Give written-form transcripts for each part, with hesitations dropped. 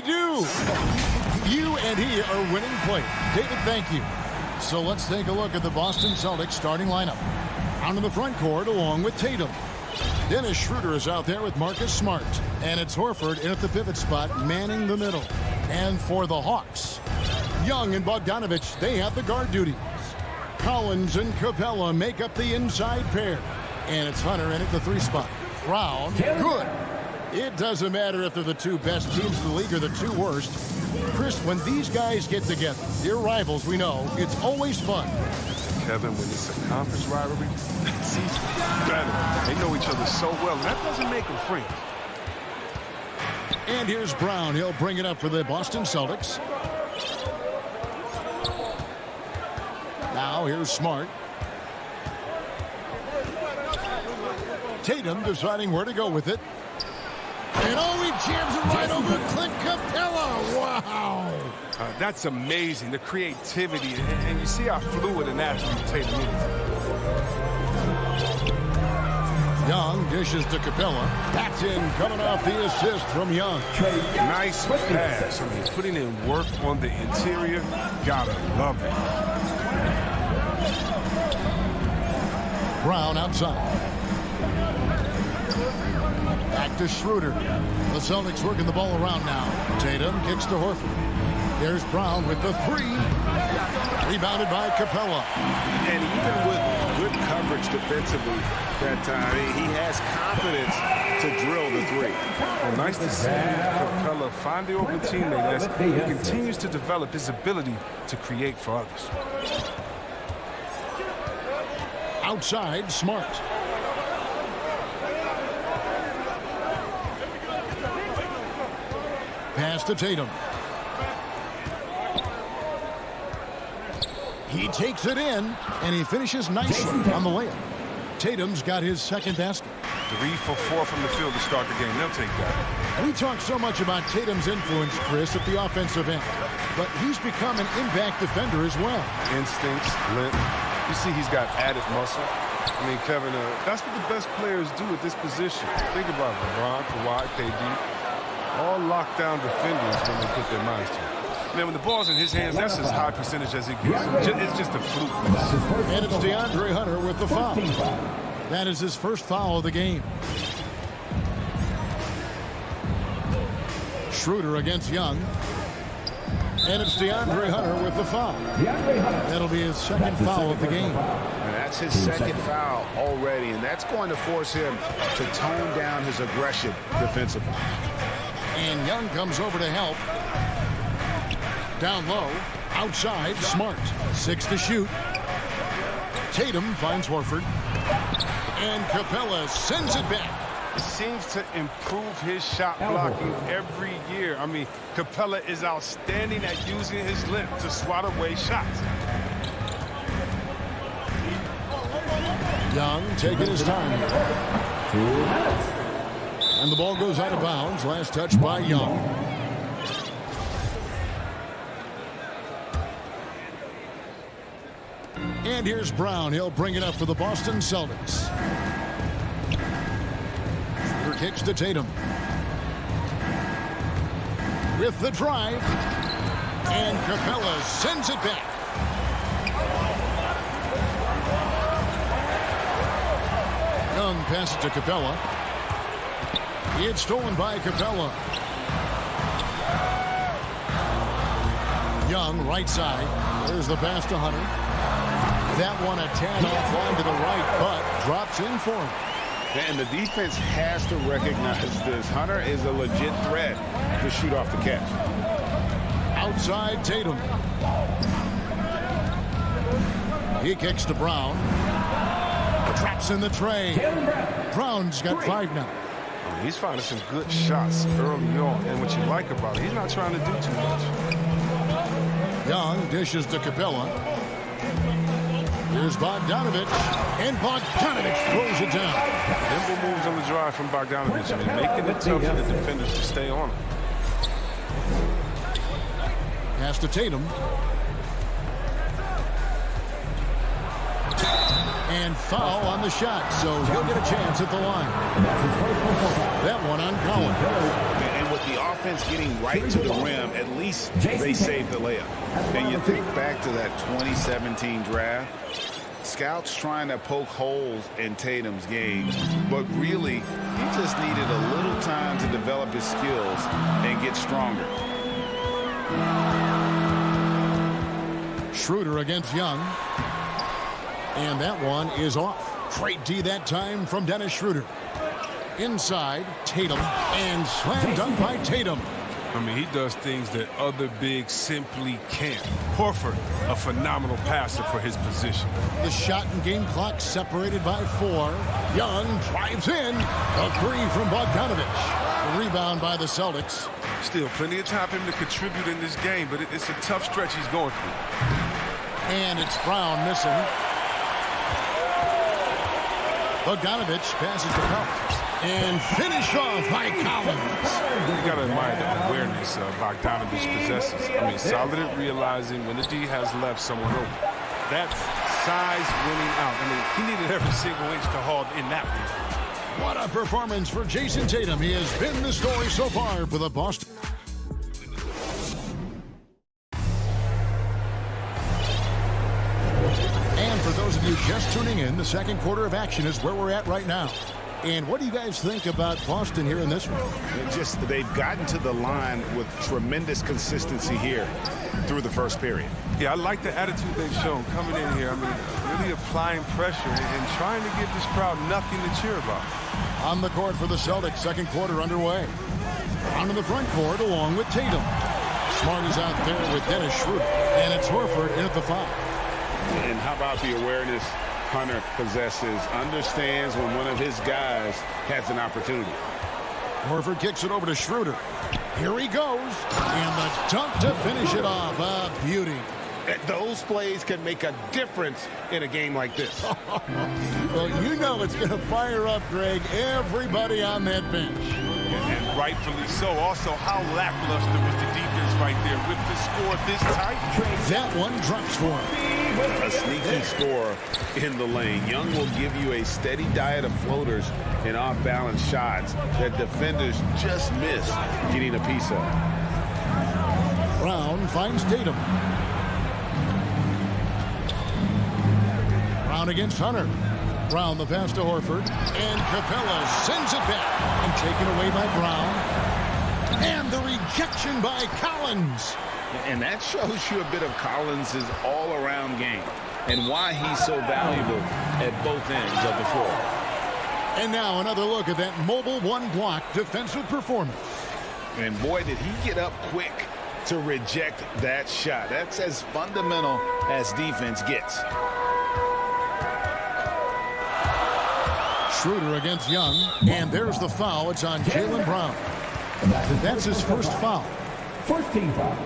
we do. You and he are winning play. David, thank you. So let's take a look at the Boston Celtics starting lineup. Out in the front court along with Tatum. Dennis Schroeder is out there with Marcus Smart. And it's Horford in at the pivot spot, manning the middle. And for the Hawks, Young and Bogdanovich, they have the guard duties. Collins and Capella make up the inside pair. And it's Hunter in at the 3 spot. Brown, good. It doesn't matter if they're the 2 best teams in the league or the 2 worst. Chris, when these guys get together, they're rivals, we know. It's always fun. Kevin, when it's a conference rivalry, it's even better. They know each other so well, and that doesn't make them friends. And here's Brown. He'll bring it up for the Boston Celtics. Now here's Smart. Tatum deciding where to go with it. And oh, he jams it right over Clint Capella. Wow. That's amazing, the creativity. And you see how fluid an athlete Tatum is. Young dishes to Capella. That's in, coming off the assist from Young. Nice pass. I mean, putting in work on the interior. Gotta love it. Brown outside. Back to Schroeder. The Celtics working the ball around now. Tatum kicks to Horford. There's Brown with the 3. Rebounded by Capella. And even with good coverage defensively that time, he has confidence to drill the 3. Well, nice to see Capella find the open teammate as he continues to develop his ability to create for others. Outside, Smart. Pass to Tatum. He takes it in, and he finishes nicely on the layup. Tatum's got his second basket. 3 for 4 from the field to start the game. They'll take that. We talk so much about Tatum's influence, Chris, at the offensive end. But he's become an impact defender as well. Instincts, length. You see he's got added muscle. I mean, Kevin, that's what the best players do at this position. Think about LeBron, Kawhi, KD. All lockdown defenders when they put their minds to it. Man, when the ball's in his hands, that's as high percentage as it gets. It's just a fluke. And it's DeAndre Hunter with the foul. That is his first foul of the game. Schroeder against Young. And it's DeAndre Hunter with the foul. That'll be his second foul of the game. And that's his second foul already, and that's going to force him to tone down his aggression defensively. And Young comes over to help. Down low, outside, Smart. 6 to shoot. Tatum finds Horford. And Capella sends it back. He seems to improve his shot blocking every year. I mean, Capella is outstanding at using his length to swat away shots. Young taking his time here. 2 minutes. And the ball goes out of bounds. Last touch by Young. And here's Brown. He'll bring it up for the Boston Celtics. Schroeder kicks to Tatum. With the drive. And Capella sends it back. Young passes to Capella. It's stolen by Capella. Young, right side. There's the pass to Hunter. That one a tad offline to the right, but drops in for him. And the defense has to recognize this. Hunter is a legit threat to shoot off the catch. Outside Tatum. He kicks to Brown. Traps in the tray. Brown's got 5 now. He's finding some good shots early on, and what you like about it, he's not trying to do too much. Young dishes to Capella. Here's Bogdanovich, and Bogdanovich throws it down. Nimble moves on the drive from Bogdanovich. I mean, making it tough for the defenders to stay on him. Pass to Tatum. And foul on the shot, so he'll get a chance at the line. That one on Collins. And with with the offense getting right to the rim, at least they saved the layup. And you think back to that 2017 draft, scouts trying to poke holes in Tatum's game, but really, he just needed a little time to develop his skills and get stronger. Schroeder against Young. And that one is off. Great D that time from Dennis Schroeder. Inside, Tatum, and slam dunk by Tatum. I mean, he does things that other bigs simply can't. Horford, a phenomenal passer for his position. The shot and game clock separated by 4. Young drives in. A 3 from Bogdanovich. The rebound by the Celtics. Still plenty of time for him to contribute in this game, but it's a tough stretch he's going through. And it's Brown missing. Bogdanovich passes to Collins. And finished off by Collins. You got to admire the awareness Bogdanovich possesses. I mean, solid at realizing when the D has left someone open. That's size winning out. I mean, he needed every single inch to haul in that one. What a performance for Jason Tatum. He has been the story so far for the Boston. And for those of you just tuning in, the second quarter of action is where we're at right now. And what do you guys think about Boston here in this one? They've gotten to the line with tremendous consistency here through the first period. Yeah, I like the attitude they've shown coming in here. I mean, really applying pressure and trying to give this crowd nothing to cheer about. On the court for the Celtics, second quarter underway. Down in the front court along with Tatum. Smart is out there with Dennis Schroeder. And it's Horford in at the foul. And how about the awareness Hunter possesses, understands when one of his guys has an opportunity. Horford kicks it over to Schroeder. Here he goes. And the dunk to finish it off. A beauty. Those plays can make a difference in a game like this. Well, you know it's going to fire up, Greg, everybody on that bench. And rightfully so. Also, how lackluster was the defense right there with the score this tight? That one drops for him. A sneaky score in the lane. Young will give you a steady diet of floaters and off-balance shots that defenders just miss getting a piece of. Brown finds Tatum. Brown against Hunter. Brown the pass to Horford. And Capella sends it back. And taken away by Brown. And the rejection by Collins. And that shows you a bit of Collins' all-around game and why he's so valuable at both ends of the floor. And now another look at that mobile one-block defensive performance. And boy, did he get up quick to reject that shot. That's as fundamental as defense gets. Schroeder against Young. And there's the foul. It's on Jaylen Brown. That's his first foul. First team foul.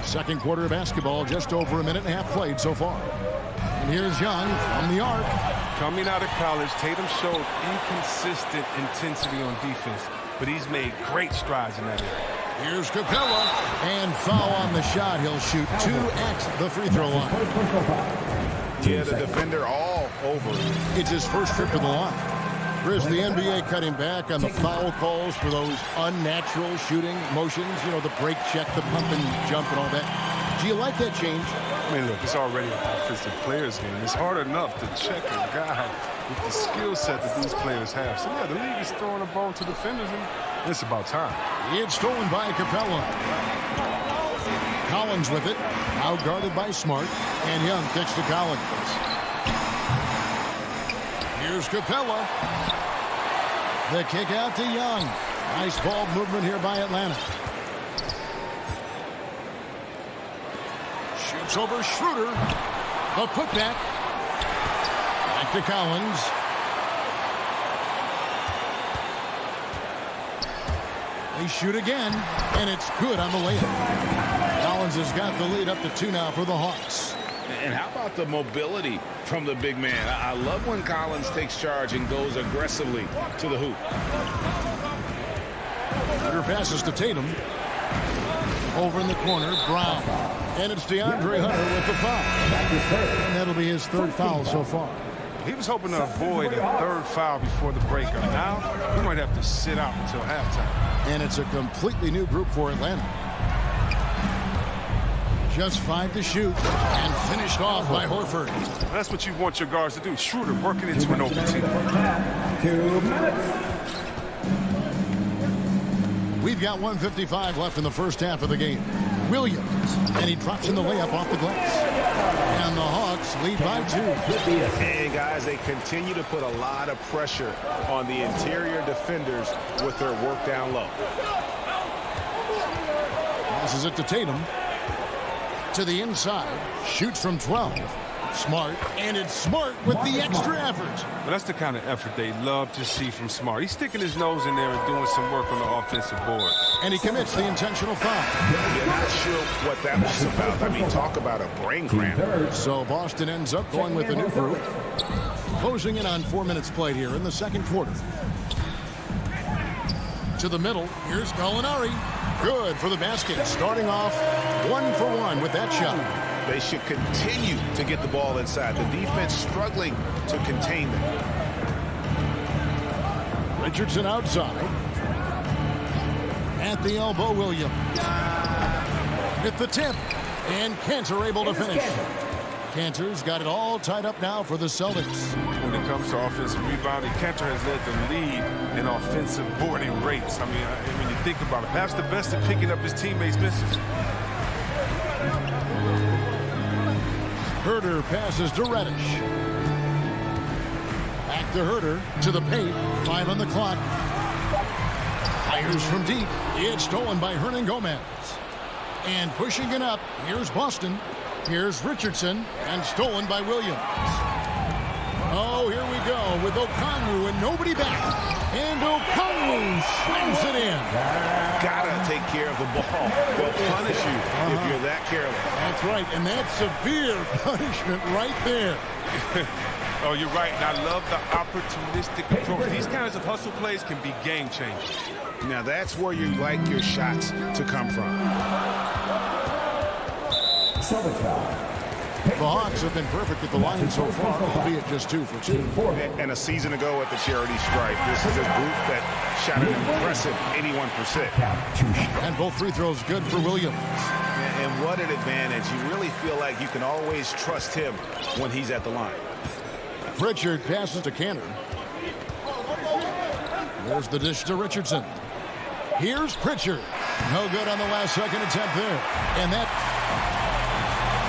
Second quarter of basketball, just over a minute and a half played so far. And here's Young from the arc. Coming out of college, Tatum showed inconsistent intensity on defense, but he's made great strides in that area. Here's Capella, and foul on the shot. He'll shoot 2 at the free throw line. Yeah, the defender all over. It's his first trip to the line. Whereas the NBA cutting back on the foul calls for those unnatural shooting motions, you know, the break check, the pump and jump and all that. Do you like that change? I mean, look, it's already an offensive player's game. It's hard enough to check a guy with the skill set that these players have. So, yeah, the league is throwing the ball to defenders, and it's about time. It's stolen by Capella. Collins with it, now guarded by Smart, and Young kicks to Collins. Here's Capella. The kick out to Young. Nice ball movement here by Atlanta. Shoots over Schroeder. The putback. Back to Collins. They shoot again, and it's good on the layup. Collins has got the lead up to 2 now for the Hawks. And how about the mobility from the big man? I love when Collins takes charge and goes aggressively to the hoop. Hunter passes to Tatum. Over in the corner, Brown. And it's DeAndre Hunter with the foul. And that'll be his third foul so far. He was hoping to avoid a third foul before the break. Now, we're going might have to sit out until halftime. And it's a completely new group for Atlanta. Just 5 to shoot and finished off by Horford. That's what you want your guards to do. Schroeder working into an open team. 2 minutes. We've got 1:55 left in the first half of the game. Williams, and he drops in the layup off the glass. And the Hawks lead by 2. And guys, they continue to put a lot of pressure on the interior defenders with their work down low. Passes it to Tatum. To the inside. Shoots from 12. Smart. And it's Smart with the extra effort. But that's the kind of effort they love to see from Smart. He's sticking his nose in there and doing some work on the offensive board. And he commits the intentional foul. You're not sure what that was about. I mean, talk about a brain cramp. So Boston ends up going with a new group. Closing in on 4 minutes played here in the second quarter. To the middle. Here's Gallinari. Good for the basket. Starting off 1 for 1 with that shot. They should continue to get the ball inside. The defense struggling to contain them. Richardson outside. At the elbow, Williams. With the tip. And Cantor able to finish. Cantor's got it all tied up now for the Celtics. When it comes to offensive rebounding, Cantor has led the league in offensive boarding rates. I mean, when you think about it, perhaps the best at picking up his teammates' misses. Herter passes to Reddish. Back to Herter to the paint. 5 on the clock. Fires from deep. It's stolen by Hernan Gomez. And pushing it up, here's Boston. Here's Richardson, and stolen by Williams. Oh, here we go with Okongwu and nobody back. And Okongwu slams it in. Gotta take care of the ball. They'll punish you if you're that careless. That's right, and that's severe punishment right there. Oh, you're right, and I love the opportunistic approach. These kinds of hustle plays can be game changers. Now that's where you like your shots to come from. The Hawks have been perfect at the line so far, albeit just 2 for 2. And a season ago at the charity stripe, this is a group that shot an impressive 81%. And both free throws good for Williams. And what an advantage. You really feel like you can always trust him when he's at the line. Pritchard passes to Cantor. There's the dish to Richardson. Here's Pritchard. No good on the last second attempt there. And that...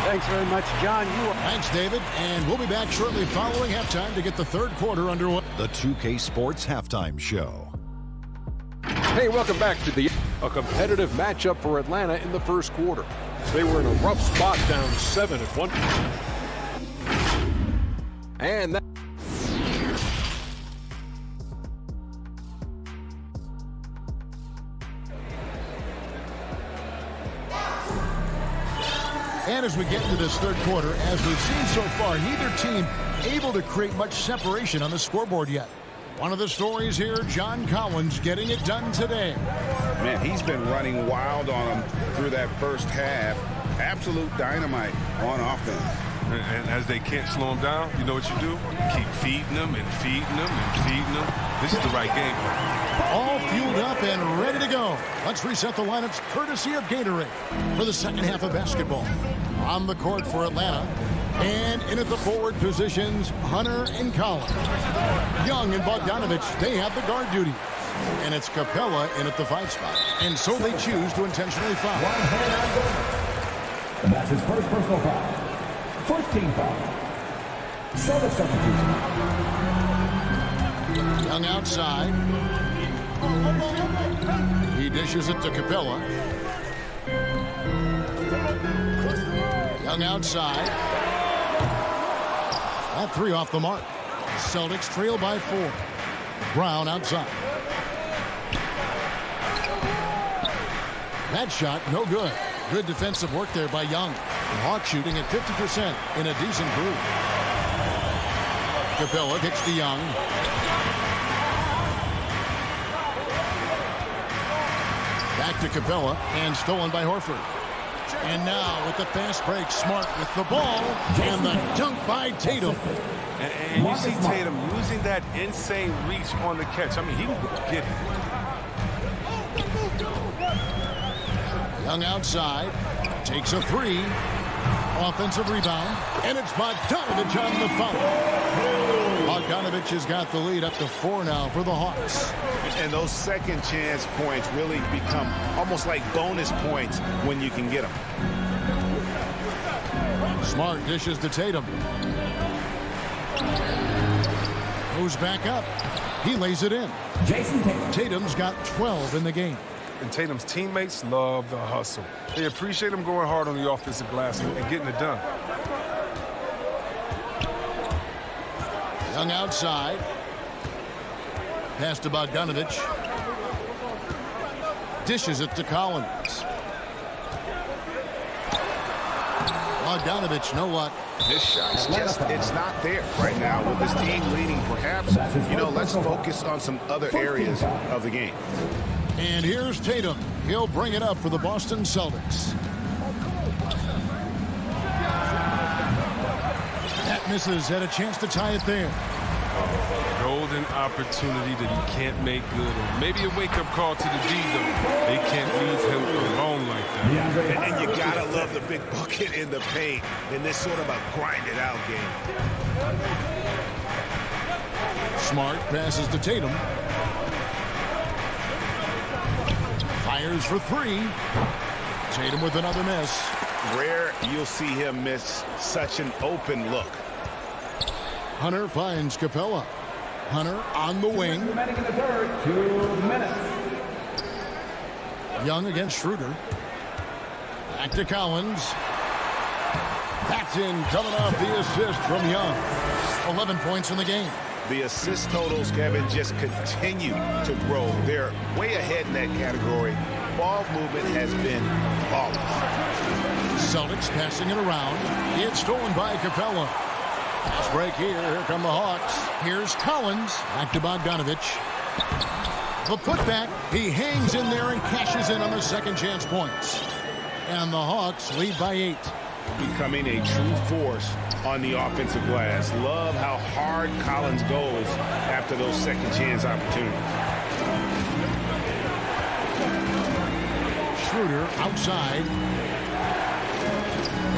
Thanks very much, John. Thanks, David. And we'll be back shortly following halftime to get the third quarter underway. The 2K Sports Halftime Show. Hey, welcome back to a competitive matchup for Atlanta in the first quarter. They were in a rough spot, down 7 at one. And that. And as we get into this third quarter, as we've seen so far, neither team able to create much separation on the scoreboard yet. One of the stories here, John Collins getting it done today. Man, he's been running wild on them through that first half. Absolute dynamite on offense. And as they can't slow him down, you know what you do? Keep feeding them and feeding them and feeding them. This is the right game plan. All fueled up and ready to go. Let's reset the lineups courtesy of Gatorade for the second half of basketball. On the court for Atlanta. And in at the forward positions, Hunter and Collins. Young and Bogdanovich, they have the guard duty. And it's Capella in at the 5 spot. And so they choose to intentionally foul. And that's his first personal foul. First team foul. Celtics substitution. Young outside. He dishes it to Capella. Young outside. That 3 off the mark. Celtics trail by 4. Brown outside. That shot, no good. Good defensive work there by Young. The Hawks shooting at 50% in a decent group. Capella kicks to Young. Back to Capella and stolen by Horford. And now with the fast break, Smart with the ball, and the dunk by Tatum. And you see Tatum using that insane reach on the catch. I mean, he can get it. Young outside, takes a three. Offensive rebound, and it's Bogdanovich on the foul. Bogdanovich has got the lead up to 4 now for the Hawks. And those second chance points really become almost like bonus points when you can get them. Smart dishes to Tatum. Moves back up. He lays it in. Tatum's got 12 in the game. And Tatum's teammates love the hustle. They appreciate him going hard on the offensive glass and getting it done. Young outside. Pass to Bogdanovich. Dishes it to Collins. Bogdanovich, no luck. This shot's just, it's not there right now with this team leading. Perhaps, let's focus on some other areas of the game. And here's Tatum. He'll bring it up for the Boston Celtics. That misses. Had a chance to tie it there. Golden opportunity that he can't make good. Or maybe a wake-up call to the D, though. They can't leave him alone like that. And you gotta love the big bucket in the paint in this sort of a grind-it-out game. Smart passes to Tatum. Fires for three. Tatum with another miss. Rare you'll see him miss such an open look. Hunter finds Capella. Hunter on the wing. 2 minutes. Young against Schroeder. Back to Collins. That's in, coming off the assist from Young. 11 points in the game. The assist totals, Kevin, just continue to grow. They're way ahead in that category. Ball movement has been flawless. Celtics passing it around. It's stolen by Capella. Fast break here. Here come the Hawks. Here's Collins. Back to Bogdanovich. The putback. He hangs in there and cashes in on the second chance points. And the Hawks lead by 8. Becoming a true force on the offensive glass. Love how hard Collins goes after those second chance opportunities. Schroeder outside.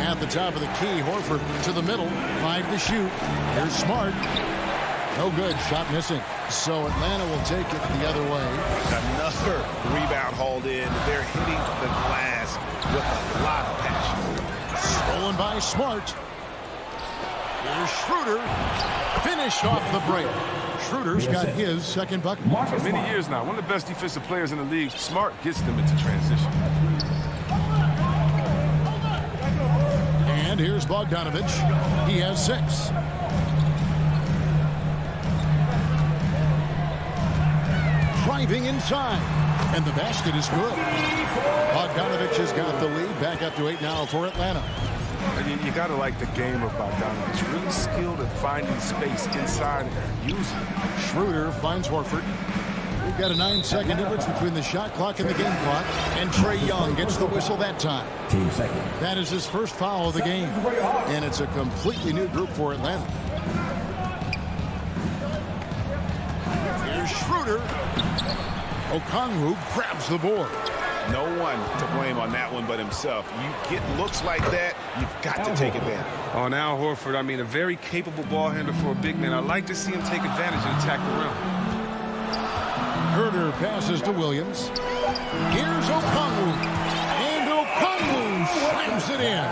At the top of the key, Horford to the middle. 5 to shoot. Here's Smart. No good. Shot missing. So Atlanta will take it the other way. Another rebound hauled in. They're hitting the glass with a lot of passion. Stolen by Smart. Here's Schroeder. Finished off the break. Schroeder's got his second bucket. For many years now, one of the best defensive players in the league. Smart gets them into transition. And here's Bogdanovich. He has 6. Driving inside. And the basket is good. Bogdanovich has got the lead. Back up to 8 now for Atlanta. And you got to like the game of Bogdanovich. Really skilled at finding space inside and using it. Schroeder finds Horford. We've got a 9-second difference between the shot clock and the game clock. And Trae Young gets the whistle that time. Team second. That is his first foul of the game. And it's a completely new group for Atlanta. Here's Schroeder. Okongwu grabs the board. No one to blame on that one but himself. You get looks like that, you've got to take advantage. On Al Horford, I mean, a very capable ball handler for a big man. I like to see him take advantage and attack the rim. Herder passes to Williams. Here's Okongwu. And Okongwu slams it in.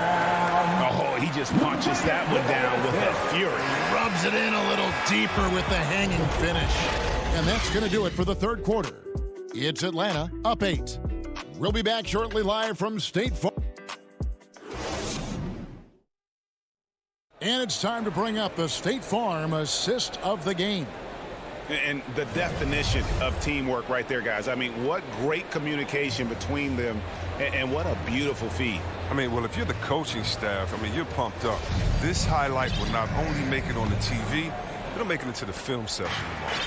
Oh, he just punches that one down with a fury. Rubs it in a little deeper with the hanging finish. And that's going to do it for the third quarter. It's Atlanta up 8. We'll be back shortly live from State Farm. And it's time to bring up the State Farm assist of the game. And the definition of teamwork right there, guys. I mean, what great communication between them, and what a beautiful feed. I mean, well, if you're the coaching staff, I mean, you're pumped up. This highlight will not only make it on the TV, it'll make it into the film session tomorrow.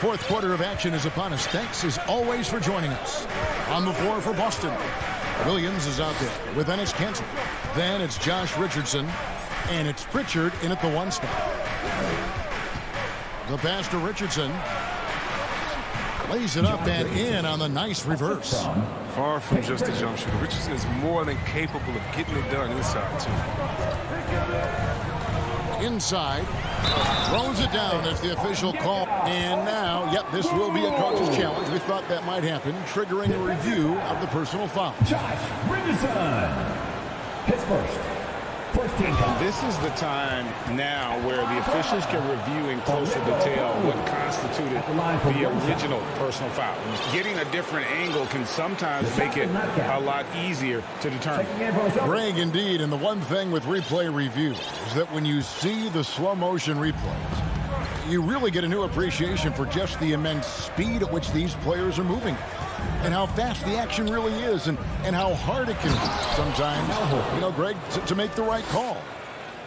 Fourth quarter of action is upon us. Thanks as always for joining us. On the floor for Boston, Williams is out there with Ennis Cantor. Then it's Josh Richardson. And it's Pritchard in at the 1 spot. The pass to Richardson. Lays it up and in on the nice reverse. Far from just a jump shooter. Richardson is more than capable of getting it done inside, too. Inside. Throws it down as the official call. And now, yep, this will be a coach's challenge. We thought that might happen, triggering a review of the personal foul. Josh Richardson. His first. And this is the time now where the officials can review in closer detail what constituted the original personal foul. Getting a different angle can sometimes make it a lot easier to determine. Greg, indeed, and the one thing with replay review is that when you see the slow motion replays, you really get a new appreciation for just the immense speed at which these players are moving. And how fast the action really is, and how hard it can be sometimes, you know, Greg, to make the right call.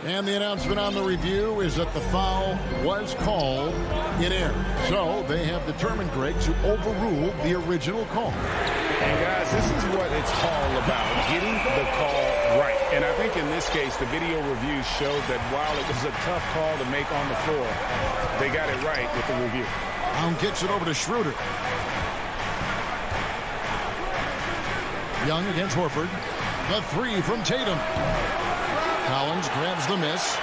And the announcement on the review is that the foul was called in error. So they have determined, Greg, to overrule the original call. And guys, this is what it's all about, getting the call right. And I think in this case, the video review showed that while it was a tough call to make on the floor, they got it right with the review. Brown gets it over to Schroeder. Young against Horford. The 3 from Tatum. Collins grabs the miss.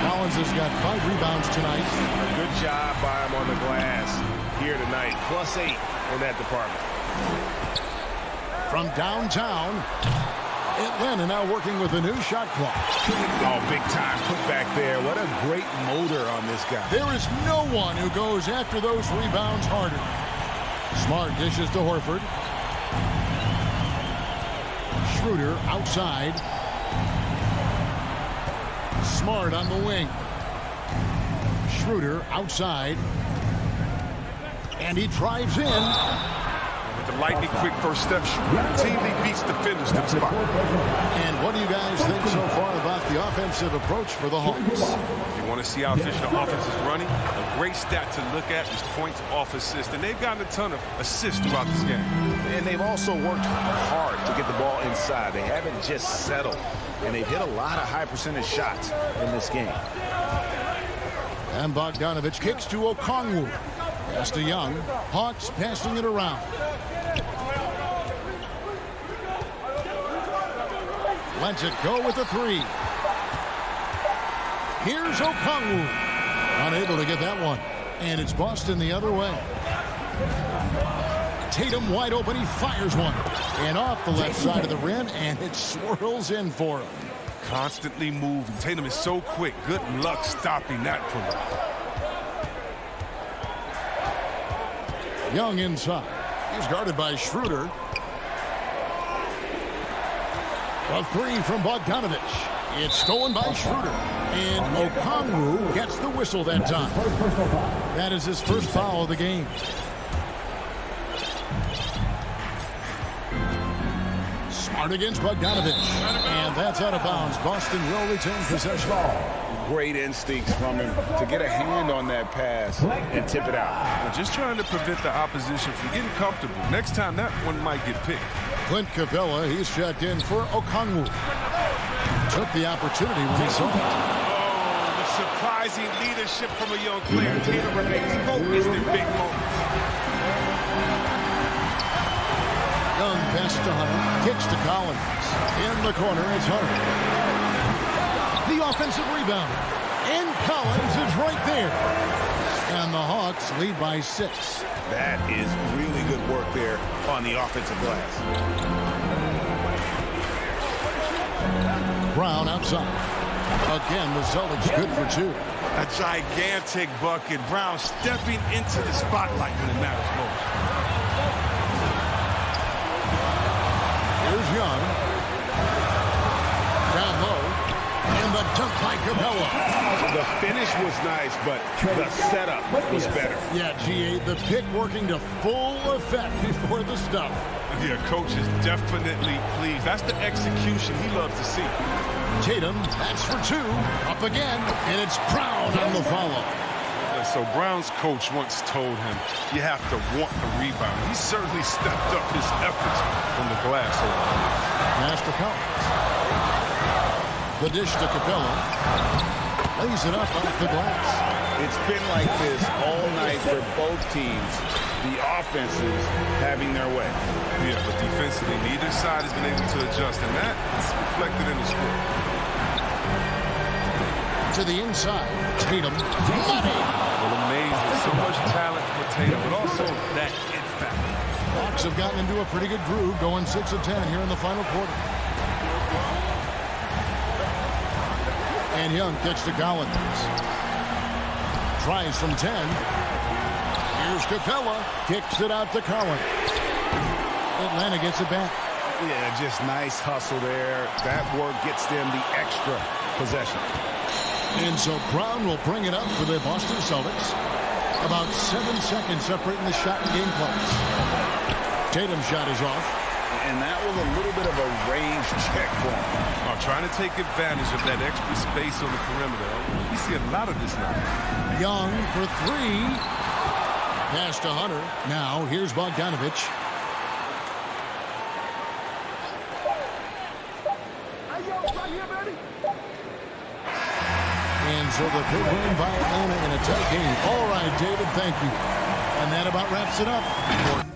Collins has got 5 rebounds tonight. Good job by him on the glass here tonight. +8 in that department. From downtown, Atlanta now working with a new shot clock. Oh, big time put back there. What a great motor on this guy. There is no one who goes after those rebounds harder. Smart dishes to Horford. Schroeder outside. Smart on the wing. Schroeder outside. And he drives in. With the lightning quick first step, routinely beats defenders to the spot. And what do you guys think so far about the offensive approach for the Hawks? If you want to see how efficient the offense is running, a great stat to look at is points off assist. And they've gotten a ton of assists throughout this game. And they've also worked hard to get the ball inside. They haven't just settled. And they've hit a lot of high percentage shots in this game. And Bogdanovich kicks to Okongwu. Pass to Young. Hawks passing it around. Lets it go with the 3. Here's Okongwu. Unable to get that one. And it's Boston the other way. Tatum wide open. He fires one. And off the left side of the rim. And it swirls in for him. Constantly moving. Tatum is so quick. Good luck stopping that pull-up. Young inside. He's guarded by Schroeder. A 3 from Bogdanovich. It's stolen by Schroeder. And Okongwu gets the whistle that time. That is his first foul of the game. Smart against Bogdanovich. And that's out of bounds. Boston will retain possession. Great instincts from him to get a hand on that pass and tip it out. We're just trying to prevent the opposition from getting comfortable. Next time, that one might get picked. Clint Capella, he's checked in for Okongwu. Took the opportunity when he saw it. Oh, the surprising leadership from a young player. Tatum remains focused in big moments. Young pass to Hunter. Kicks to Collins. In the corner, it's Hunter. The offensive rebound. And Collins is right there. And the Hawks lead by 6. That is really good work there on the offensive glass. Brown outside. Again, the Celtics good for 2. A gigantic bucket. Brown stepping into the spotlight when it matters most. Here's Young. Down low. And the dunk by Capella. The finish was nice, but the setup was better. Yeah, G.A., the pick working to full effect before the stuff. Yeah, coach is definitely pleased. That's the execution he loves to see. Tatum, that's for 2. Up again, and it's Brown on the follow. The So Brown's coach once told him, you have to want the rebound. He certainly stepped up his efforts from the glass over there. Pass to Collins. The dish to Capella. Lays it up off the glass. It's been like this all night for both teams. The offenses having their way. Yeah, but defensively, neither side has been able to adjust, and that's reflected in the score. To the inside. Tatum. Money. Well, amazing. So much talent for Tatum, but also that it factor. Hawks have gotten into a pretty good groove, going 6 of 10 here in the final quarter. And Young kicks to Collins. Tries from 10. Here's Capella. Kicks it out to Collins. Atlanta gets it back. Yeah, just nice hustle there. That work gets them the extra possession. And so Brown will bring it up for the Boston Celtics. About 7 seconds separating the shot and game clocks. Tatum's shot is off. And that was a little bit of a range check for him. Trying to take advantage of that extra space on the perimeter. We see a lot of this now. Young for 3. Pass to Hunter. Now here's Bogdanovich. And so the big win by Atlanta in a tight game. All right, David, thank you. And that about wraps it up.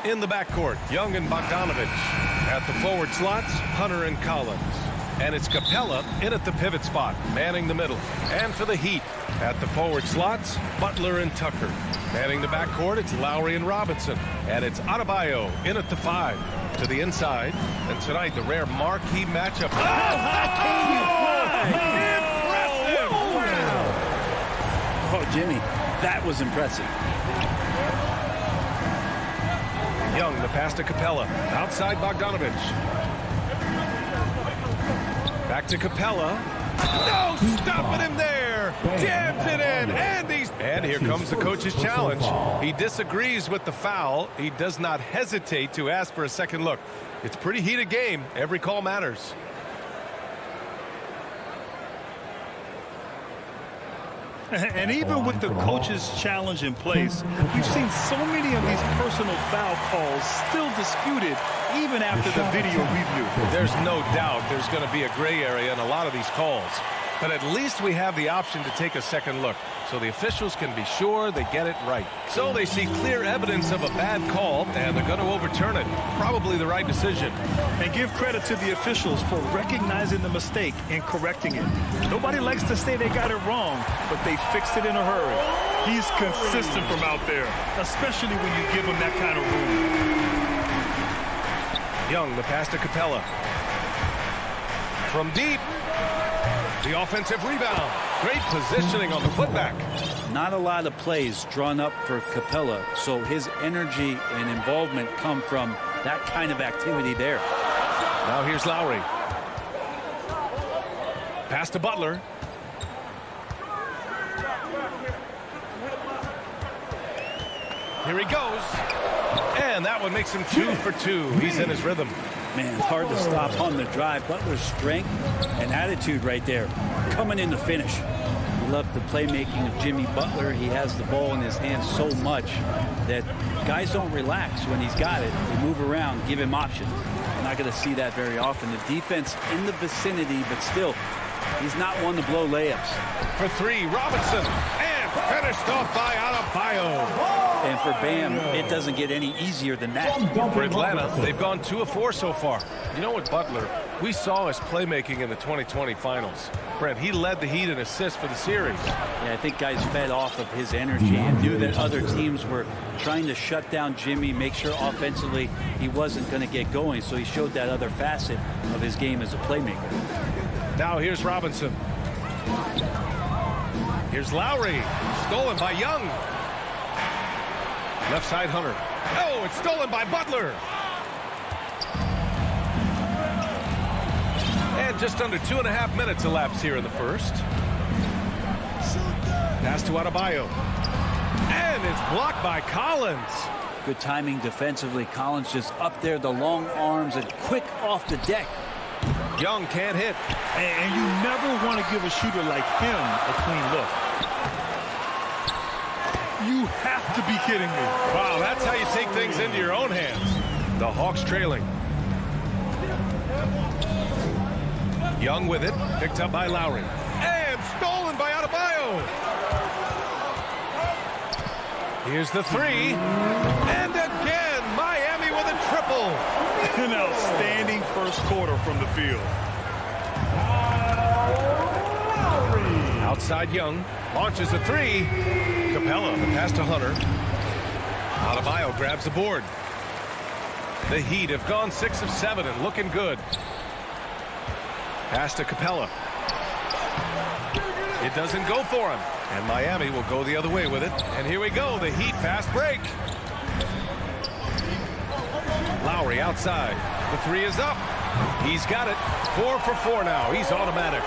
In the backcourt, Young and Bogdanovich. At the forward slots, Hunter and Collins. And it's Capella in at the pivot spot, manning the middle. And for the Heat, at the forward slots, Butler and Tucker. Manning the backcourt, it's Lowry and Robinson. And it's Adebayo in at the 5. To the inside. And tonight, the rare marquee matchup. Oh, Jimmy, that was impressive. Young, the pass to Capella. Outside Bogdanovich. Back to Capella. No, stopping him there. Jams it in. And here comes the coach's challenge. He disagrees with the foul. He does not hesitate to ask for a second look. It's a pretty heated game. Every call matters. And even with the coach's challenge in place, we've seen so many of these personal foul calls still disputed even after the video review. There's no doubt there's going to be a gray area in a lot of these calls. But at least we have the option to take a second look, so the officials can be sure they get it right. So they see clear evidence of a bad call, and they're going to overturn it. Probably the right decision. And give credit to the officials for recognizing the mistake and correcting it. Nobody likes to say they got it wrong, but they fixed it in a hurry. He's consistent from out there, especially when you give him that kind of room. Young, the pass to Capella. From deep. The offensive rebound. Great positioning on the putback. Not a lot of plays drawn up for Capella, so his energy and involvement come from that kind of activity there. Now here's Lowry. Pass to Butler. Here he goes. And that one makes him 2 for 2. He's in his rhythm. Man, it's hard to stop on the drive. Butler's strength and attitude right there, coming in to finish. We love the playmaking of Jimmy Butler. He has the ball in his hands so much that guys don't relax when he's got it. They move around, give him options. We're not going to see that very often. The defense in the vicinity, but still, he's not one to blow layups. For 3, Robinson. And finished off by Adebayo. And for Bam, it doesn't get any easier than that. For Atlanta, they've gone 2 of 4 so far. You know what, Butler, we saw his playmaking in the 2020 finals. Brent, he led the Heat in assists for the series. Yeah, I think guys fed off of his energy and knew that other teams were trying to shut down Jimmy, make sure offensively he wasn't going to get going. So he showed that other facet of his game as a playmaker. Now here's Robinson. Here's Lowry. Stolen by Young. Left side Hunter. Oh, it's stolen by Butler. And just under 2.5 minutes elapsed here in the first. Pass to Adebayo. And it's blocked by Collins. Good timing defensively. Collins just up there, the long arms and quick off the deck. Young can't hit. And you never want to give a shooter like him a clean look. You have to be kidding me. Wow, that's how you take things into your own hands. The Hawks trailing. Young with it, picked up by Lowry. And stolen by Adebayo. Here's the 3. And again, Miami with a triple. An outstanding first quarter from the field. Outside Young, launches a 3. Capella, the pass to Hunter. Adebayo grabs the board. The Heat have gone 6 of 7 and looking good. Pass to Capella. It doesn't go for him. And Miami will go the other way with it. And here we go, the Heat fast break. Lowry outside. The 3 is up. He's got it. 4 for 4 now. He's automatic.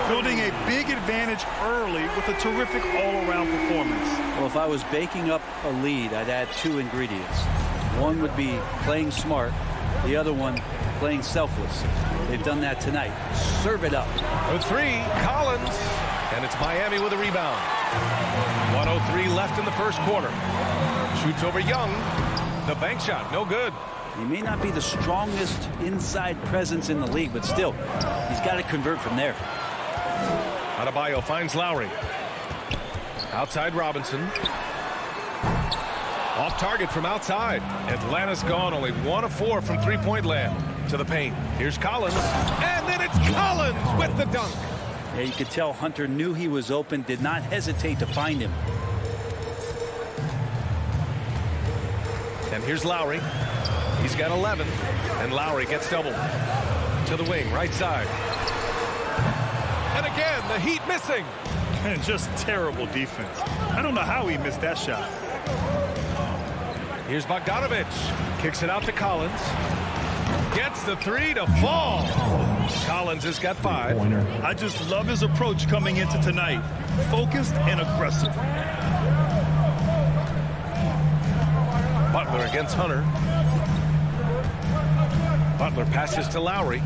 Building a big advantage early with a terrific all-around performance. Well, if I was baking up a lead, I'd add 2 ingredients. One would be playing smart. The other one, playing selfless. They've done that tonight. Serve it up. For 3, Collins. And it's Miami with a rebound. 1:03 left in the first quarter. Shoots over Young. The bank shot, no good. He may not be the strongest inside presence in the league, but still, he's got to convert from there. Adebayo finds Lowry. Outside Robinson. Off target from outside. Atlanta's gone only 1 of 4 from three-point land. To the paint. Here's Collins. And then it's Collins with the dunk. Yeah, you could tell Hunter knew he was open, did not hesitate to find him. And here's Lowry. He's got 11. And Lowry gets doubled. To the wing, right side. And again, the Heat missing. And just terrible defense. I don't know how he missed that shot. Here's Bogdanovich. Kicks it out to Collins. Gets the three to fall. Collins has got 5. I just love his approach coming into tonight. Focused and aggressive. Butler against Hunter. Butler passes to Lowry.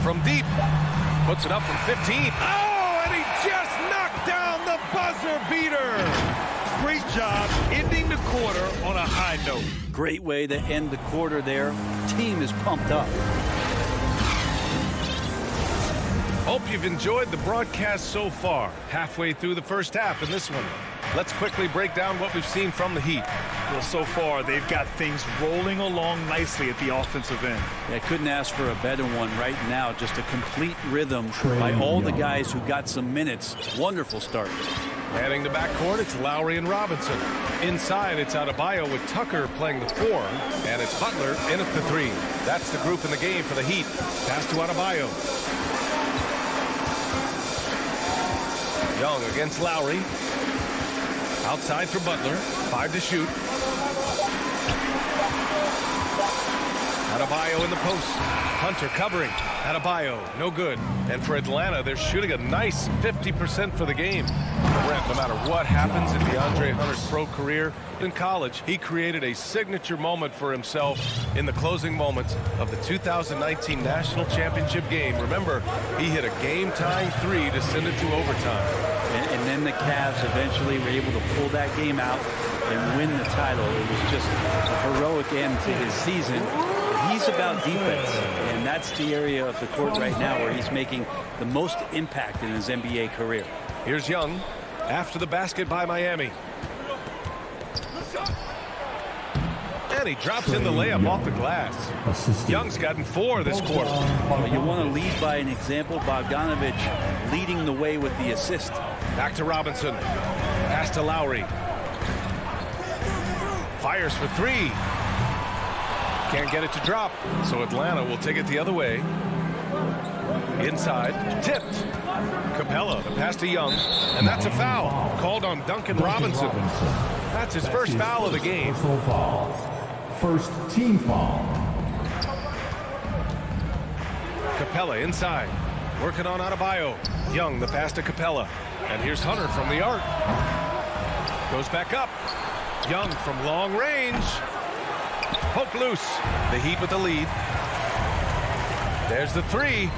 From deep. Puts it up from 15. Oh, and he just knocked down the buzzer beater. Great job ending the quarter on a high note. Great way to end the quarter there. Team is pumped up. Hope you've enjoyed the broadcast so far. Halfway through the first half in this one. Let's quickly break down what we've seen from the Heat. Well, so far, they've got things rolling along nicely at the offensive end. I couldn't ask for a better one right now. Just a complete rhythm by all the guys who got some minutes. Wonderful start. Heading to backcourt, it's Lowry and Robinson. Inside, it's Adebayo with Tucker playing the 4. And it's Butler in at the 3. That's the group in the game for the Heat. Pass to Adebayo. Young against Lowry. Outside for Butler. 5 to shoot. Adebayo in the post. Hunter covering. Adebayo, no good. And for Atlanta, they're shooting a nice 50% for the game. Brent, no matter what happens in DeAndre Hunter's pro career, in college, he created a signature moment for himself in the closing moments of the 2019 National Championship game. Remember, he hit a game-tying 3 to send it to overtime. And then the Cavs eventually were able to pull that game out and win the title. It was just a heroic end to his season. He's about defense, and that's the area of the court right now where he's making the most impact in his NBA career. Here's Young after the basket by Miami. And he drops in the layup off the glass. Young's gotten 4 this quarter. Well, you want to lead by an example. Bogdanovich leading the way with the assist. Back to Robinson. Pass to Lowry. Fires for 3. Can't get it to drop, so Atlanta will take it the other way. Inside, tipped. Capella, the pass to Young, and that's a foul called on Duncan Robinson. That's his first foul of the game. First team foul. Capella inside, working on Adebayo. Young, the pass to Capella, and here's Hunter from the arc. Goes back up. Young from long range. Poke loose. The Heat with the lead. There's the 3.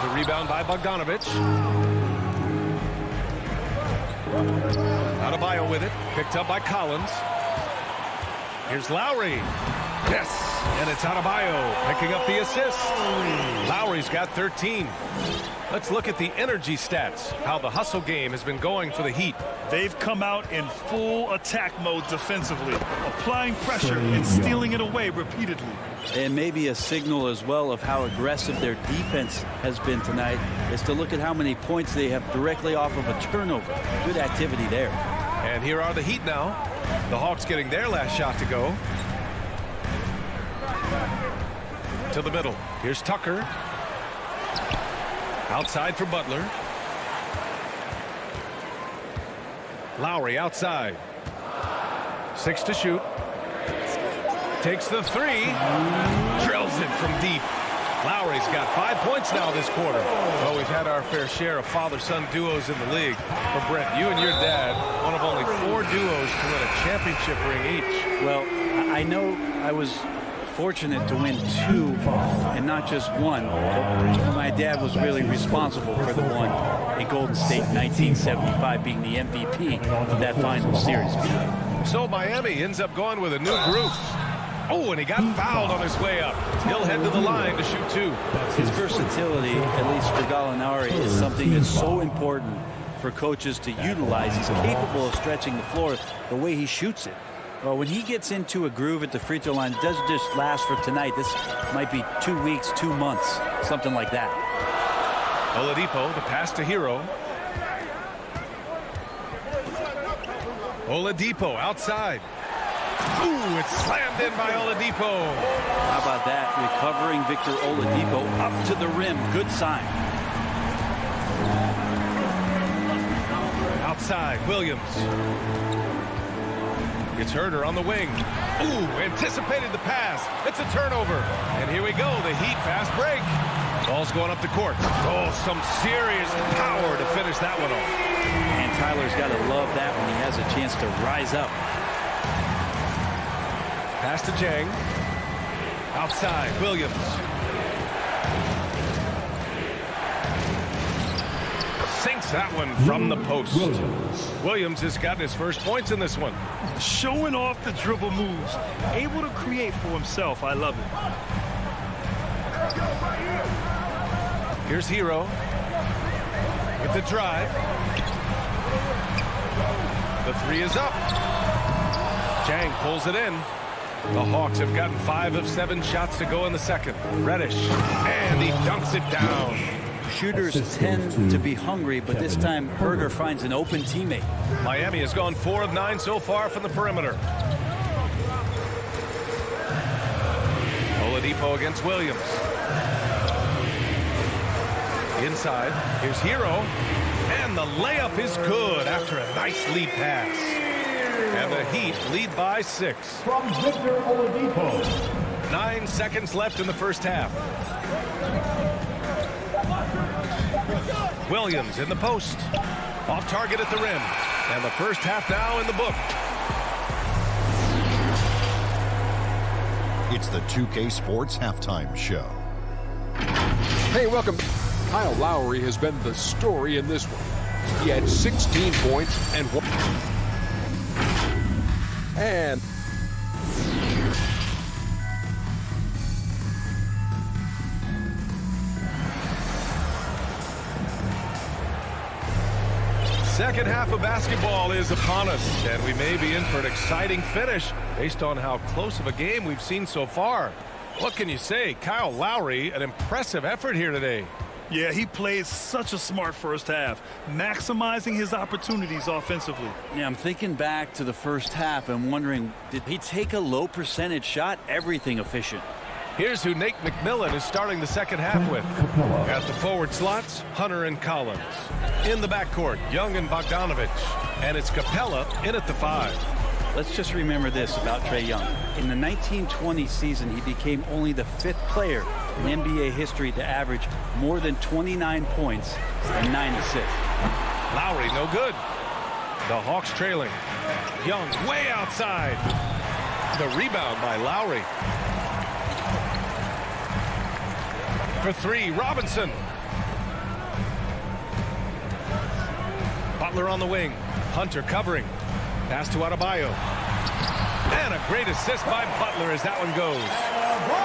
The rebound by Bogdanovich. Adebayo with it. Picked up by Collins. Here's Lowry. Yes. And it's Adebayo picking up the assist. Lowry's got 13. Let's look at the energy stats. How the hustle game has been going for the Heat. They've come out in full attack mode defensively, applying pressure and stealing it away repeatedly. And maybe a signal as well of how aggressive their defense has been tonight is to look at how many points they have directly off of a turnover. Good activity there. And here are the Heat now. The Hawks getting their last shot to go. To the middle. Here's Tucker. Outside for Butler. Lowry outside. 6 to shoot. Takes the 3. Drills it from deep. Lowry's got 5 points now this quarter. Well, we've had our fair share of father-son duos in the league. But Brent, you and your dad, one of only 4 duos to win a championship ring each. Well, I know I was fortunate to win 2 and not just 1. My dad was really responsible for the one in Golden State in 1975, being the MVP of that final series. So Miami ends up going with a new group. Oh, and he got fouled on his way up. He'll head to the line to shoot 2. His versatility, at least for Gallinari, is something that's so important for coaches to utilize. He's capable of stretching the floor the way he shoots it. Well, when he gets into a groove at the free throw line, it doesn't just last for tonight. This might be 2 weeks, 2 months, something like that. Oladipo, the pass to Hero. Oladipo outside. Ooh, it's slammed in by Oladipo. How about that? Recovering Victor Oladipo up to the rim. Good sign. Outside, Williams. Gets Herter on the wing. Ooh, anticipated the pass. It's a turnover. And here we go, the Heat fast break. Ball's going up the court. Oh, some serious power to finish that one off. And Tyler's got to love that when he has a chance to rise up. Pass to Jang. Outside, Williams. Sinks that one from the post. Williams has gotten his first points in this one. Showing off the dribble moves. Able to create for himself. I love it. Here's Hero with the drive. The three is up. Jang pulls it in. The Hawks have gotten 5 of 7 shots to go in the second. Reddish, and he dunks it down. Shooters tend to be hungry, but this time Herter finds an open teammate. Miami has gone 4 of 9 so far from the perimeter. Oladipo against Williams. Inside, here's Hero, and the layup is good after a nice lead pass. And the Heat lead by 6. From Victor Oladipo. 9 seconds left in the first half. Williams in the post. Off target at the rim. And the first half now in the book. It's the 2K Sports Halftime Show. Hey, welcome. Kyle Lowry has been the story in this one. He had 16 points and second half of basketball is upon us, and we may be in for an exciting finish based on how close of a game we've seen so far. What can you say? Kyle Lowry, an impressive effort here today. Yeah, he played such a smart first half, maximizing his opportunities offensively. Yeah, I'm thinking back to the first half and wondering, did he take a low percentage shot? Everything efficient. Here's who Nate McMillan is starting the second half with. At the forward slots, Hunter and Collins. In the backcourt, Young and Bogdanovich. And it's Capella in at the 5. Let's just remember this about Trae Young. In the 1920 season, he became only the 5th player in NBA history to average more than 29 points and 9 assists. Lowry, no good. The Hawks trailing. Young way outside. The rebound by Lowry. For 3, Robinson. Butler on the wing. Hunter covering. Pass to Adebayo. And a great assist by Butler as that one goes.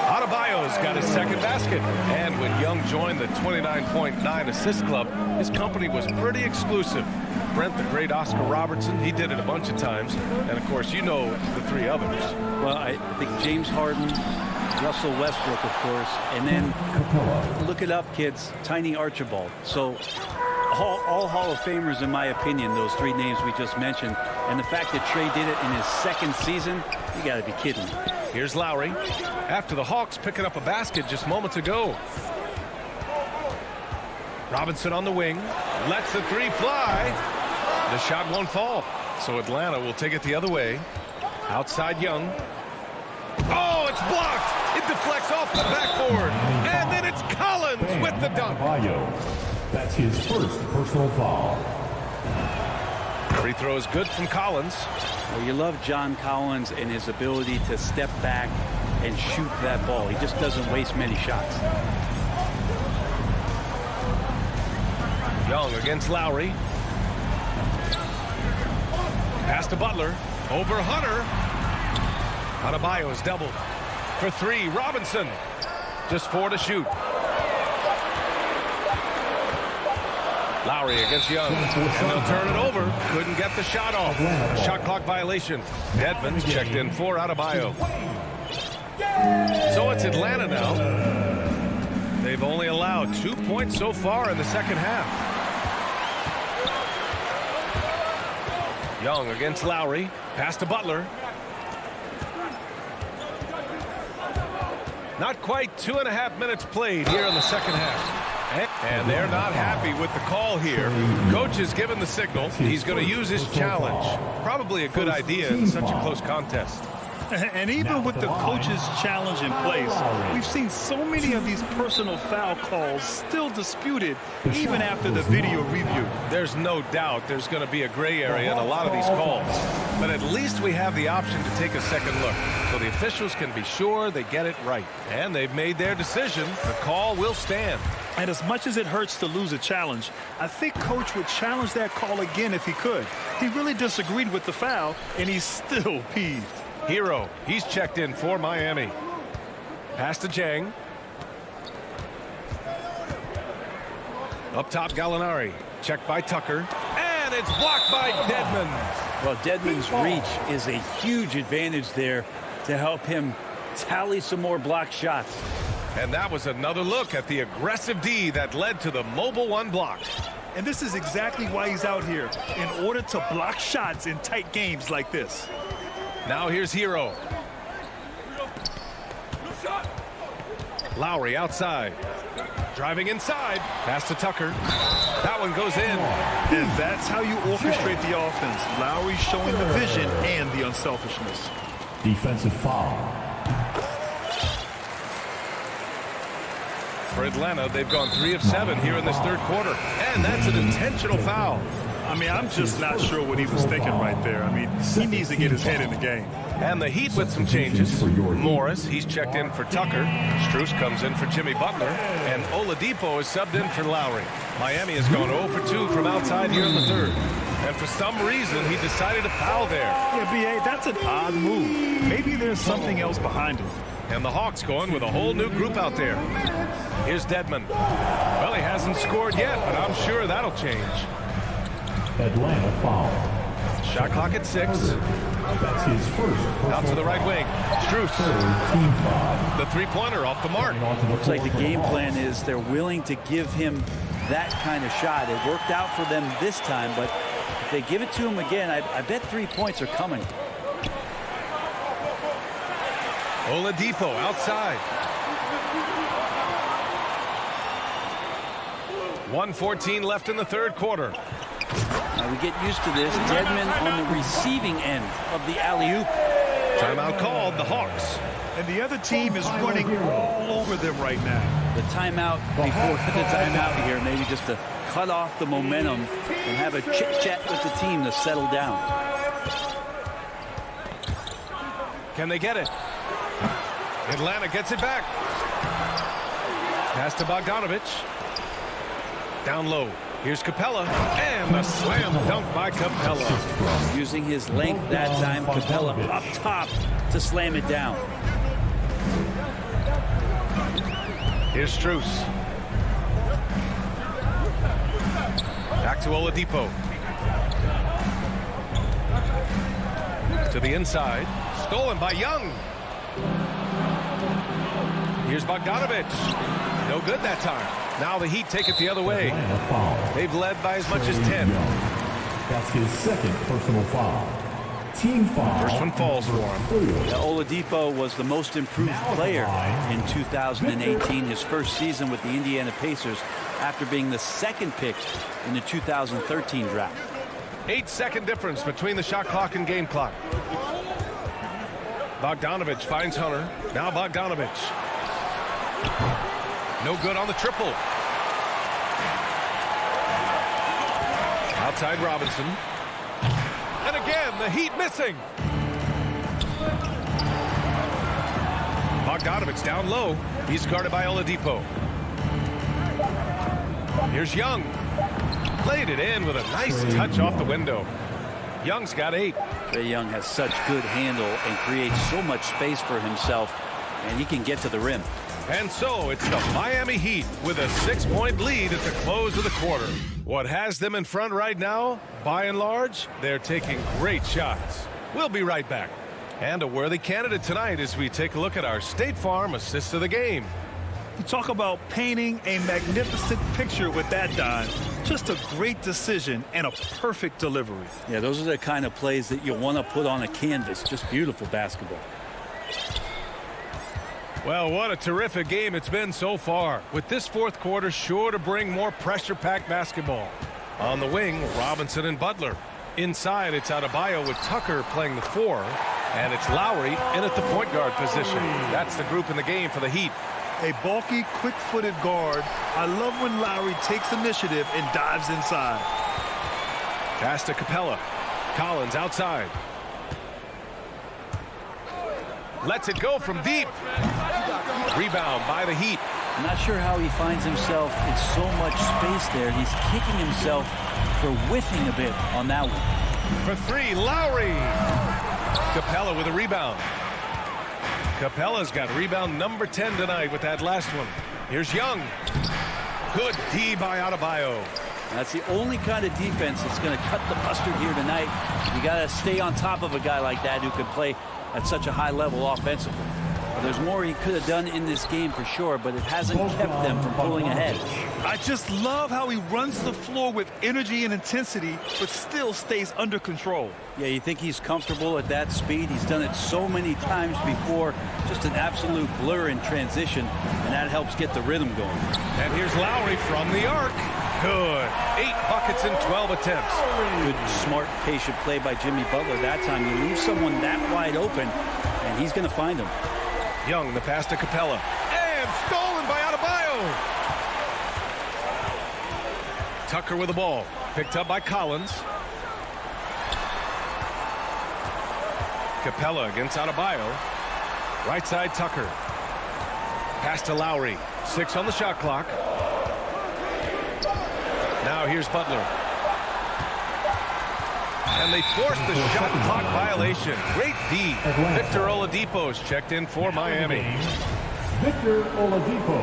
Adebayo's got his second basket. And when Young joined the 29.9 assist club, his company was pretty exclusive. Brent, the great Oscar Robertson, he did it a bunch of times. And, of course, you know the 3 others. Well, I think James Harden, Russell Westbrook, of course, and then look it up, kids, Tiny Archibald. So all Hall of Famers, in my opinion, those 3 names we just mentioned. And the fact that Trae did it in his second season, you got to be kidding me. Here's Lowry after the Hawks picking up a basket just moments ago. Robinson on the wing, lets the 3 fly. The shot won't fall, so Atlanta will take it the other way. Outside Young. Oh, it's blocked. It deflects off the backboard. And then it's Collins with the dunk. That's his first personal foul. Free throw is good from Collins. Well, you love John Collins and his ability to step back and shoot that ball. He just doesn't waste many shots. Young against Lowry. Pass to Butler. Over Hunter. Adebayo is doubled. For 3, Robinson. Just 4 to shoot. Lowry against Young, and they'll turn it over. Couldn't get the shot off. A shot clock violation. Edmonds checked in for Adebayo. So it's Atlanta now. They've only allowed 2 points so far in the second half. Young against Lowry. Pass to Butler. Not quite 2.5 minutes played here in the second half. And they're not happy with the call here. Coach has given the signal. He's going to use his challenge. Probably a good idea in such a close contest. And even with the coach's challenge in place, we've seen so many of these personal foul calls still disputed even after the video review. There's no doubt there's going to be a gray area in a lot of these calls. But at least we have the option to take a second look, so the officials can be sure they get it right. And they've made their decision. The call will stand. And as much as it hurts to lose a challenge, I think Coach would challenge that call again if he could. He really disagreed with the foul, and he's still peeved. Hero, he's checked in for Miami. Pass to Jang. Up top, Gallinari. Checked by Tucker. And it's blocked by Dedmon. Well, Dedmon's reach is a huge advantage there to help him tally some more block shots. And that was another look at the aggressive D that led to the mobile one block. And this is exactly why he's out here, in order to block shots in tight games like this. Now here's Hero. Lowry outside. Driving inside. Pass to Tucker. That one goes in. And that's how you orchestrate the offense. Lowry showing the vision and the unselfishness. Defensive foul. For Atlanta, they've gone 3 of 7 here in this third quarter. And that's an intentional foul. I mean, I'm just not sure what he was thinking right there. I mean, he needs to get his head in the game. And the Heat with some changes. Morris, he's checked in for Tucker. Strus comes in for Jimmy Butler. And Oladipo is subbed in for Lowry. Miami has gone 0 for 2 from outside here in the third. And for some reason, he decided to foul there. Yeah, B.A., that's an odd move. Maybe there's something else behind it. And the Hawks going with a whole new group out there. Here's Dedmon. Well, he hasn't scored yet, but I'm sure that'll change. Atlanta foul. Shot clock at 6. That's his first. Out to the right wing. Strus. Team foul. The three-pointer off the mark. Looks like the game plan is they're willing to give him that kind of shot. It worked out for them this time, but if they give it to him again, I bet 3 points are coming. Oladipo outside. 1:14 left in the third quarter. Now we get used to this. Dedmon on the receiving end of the alley-oop. Timeout called, the Hawks. And the other team is running all over them right now. The timeout before the timeout here, maybe just to cut off the momentum and have a chit-chat with the team to settle down. Can they get it? Atlanta gets it back. Pass to Bogdanovich. Down low. Here's Capella. And a slam dunk by Capella. Using his length that time, Capella up top to slam it down. Here's Strus. Back to Oladipo. To the inside. Stolen by Young. Here's Bogdanovich. No good that time. Now the Heat take it the other way. They've led by as much as 10. That's his second personal foul. Team foul. First one falls for him. Now, Oladipo was the most improved player in 2018, his first season with the Indiana Pacers, after being the second pick in the 2013 draft. 8-second difference between the shot clock and game clock. Bogdanovich finds Hunter. Now Bogdanovich. No good on the triple. Outside Robinson. And again, the Heat missing. Bogdanovich down low. He's guarded by Oladipo. Here's Young. Played it in with a nice touch off the window. Young's got 8. Trae Young has such good handle and creates so much space for himself, and he can get to the rim. And so it's the Miami Heat with a 6-point lead at the close of the quarter. What has them in front right now, by and large, they're taking great shots. We'll be right back. And a worthy candidate tonight as we take a look at our State Farm assist of the game. You talk about painting a magnificent picture with that dime. Just a great decision and a perfect delivery. Yeah, those are the kind of plays that you want to put on a canvas. Just beautiful basketball. Well, what a terrific game it's been so far, with this fourth quarter sure to bring more pressure-packed basketball. On the wing, Robinson and Butler. Inside, it's Adebayo with Tucker playing the 4, and it's Lowry in at the point guard position. That's the group in the game for the Heat. A bulky, quick-footed guard. I love when Lowry takes initiative and dives inside. Pass to Capella. Collins outside. Lets it go from deep. Rebound by the Heat. I'm not sure how he finds himself in so much space there. He's kicking himself for whiffing a bit on that one. For 3, Lowry. Capella with a rebound. Capella's got rebound number 10 tonight with that last one. Here's Young. Good D by Adebayo. That's the only kind of defense that's going to cut the mustard here tonight. You got to stay on top of a guy like that who can play at such a high level offensively. There's more he could have done in this game for sure, but it hasn't kept them from pulling ahead. I just love how he runs the floor with energy and intensity, but still stays under control. Yeah, you think he's comfortable at that speed? He's done it so many times before. Just an absolute blur in transition, and that helps get the rhythm going. And here's Lowry from the arc. Good. 8 buckets in 12 attempts. Good, smart, patient play by Jimmy Butler that time. You leave someone that wide open, and he's going to find them. Young, the pass to Capella. And stolen by Adebayo. Tucker with the ball. Picked up by Collins. Capella against Adebayo. Right side, Tucker. Pass to Lowry. 6 on the shot clock. Now here's Butler. And they forced the shot clock violation. Great D. Victor Oladipo's checked in for Miami. Victor Oladipo.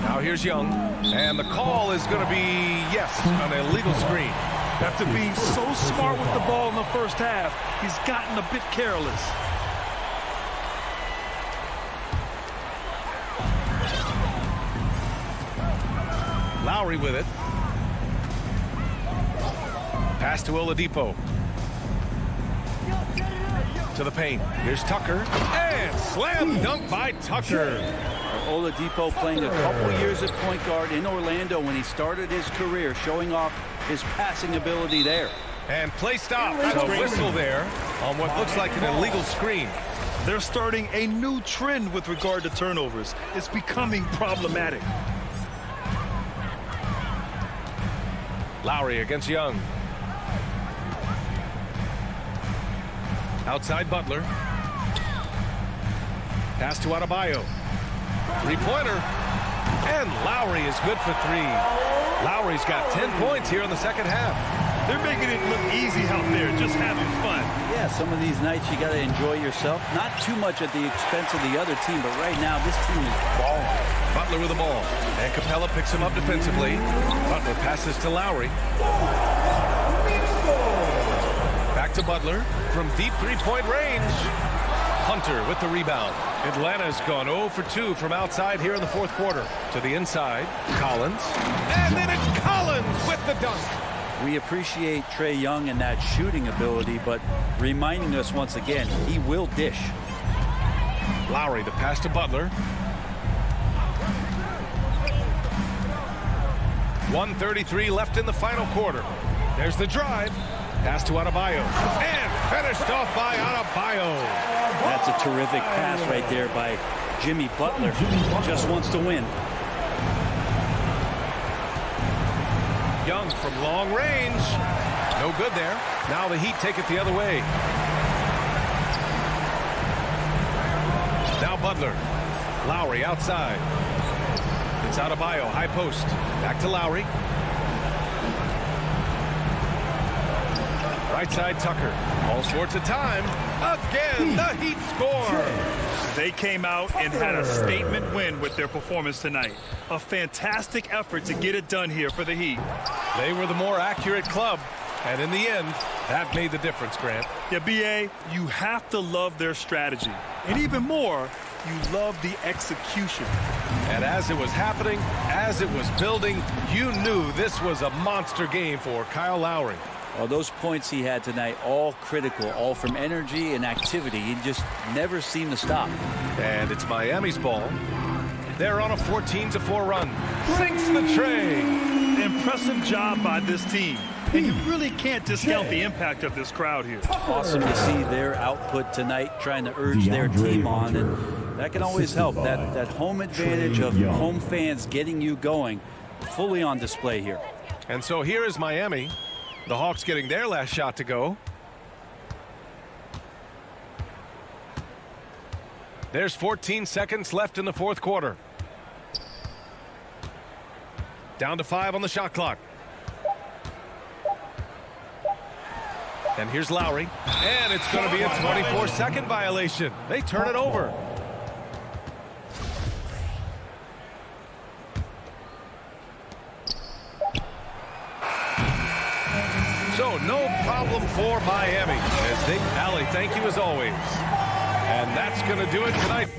Now here's Young. And the call is going to be, yes, an illegal screen. After being so smart with the ball in the first half, he's gotten a bit careless. Lowry with it. Pass to Oladipo. To the paint. Here's Tucker. And slam dunk by Tucker. Oladipo playing a couple years at point guard in Orlando when he started his career, showing off his passing ability there. And play stop. That's a whistle there on what looks like an illegal screen. They're starting a new trend with regard to turnovers. It's becoming problematic. Lowry against Young. Outside Butler. Pass to Adebayo. Three-pointer. And Lowry is good for 3. Lowry's got 10 points here in the second half. They're making it look easy out there, just having fun. Yeah, some of these nights you got to enjoy yourself. Not too much at the expense of the other team, but right now this team is balling. Butler with the ball. And Capella picks him up defensively. Butler passes to Lowry. Back to Butler from deep three-point range. Hunter with the rebound. Atlanta's gone 0 for 2 from outside here in the fourth quarter. To the inside, Collins. And then it's Collins with the dunk. We appreciate Trae Young and that shooting ability, but reminding us once again, he will dish. Lowry, the pass to Butler. 1:33 left in the final quarter. There's the drive. Pass to Adebayo. And finished off by Adebayo. That's a terrific pass right there by Jimmy Butler. Just wants to win. Young from long range. No good there. Now the Heat take it the other way. Now Butler. Lowry outside. It's Adebayo, high post. Back to Lowry. Right side Tucker. All sorts of time. Again, the Heat score. They came out and had a statement win with their performance tonight. A fantastic effort to get it done here for the Heat. They were the more accurate club, and in the end, that made the difference, Grant. Yeah, B.A., you have to love their strategy. And even more, you love the execution. And as it was happening, as it was building, you knew this was a monster game for Kyle Lowry. Well, those points he had tonight, all critical, all from energy and activity. He just never seemed to stop. And it's Miami's ball. They're on a 14-4 run. Sinks the tray. Impressive job by this team. And you really can't discount the impact of this crowd here. Awesome to see their output tonight, trying to urge their team on. And that can always help. That home advantage of home fans getting you going, fully on display here. And so here is Miami. The Hawks getting their last shot to go. There's 14 seconds left in the fourth quarter. Down to 5 on the shot clock. And here's Lowry. And it's going to be a 24-second violation. They turn it over. So no problem for Miami as they rally. Thank you as always. And that's going to do it tonight.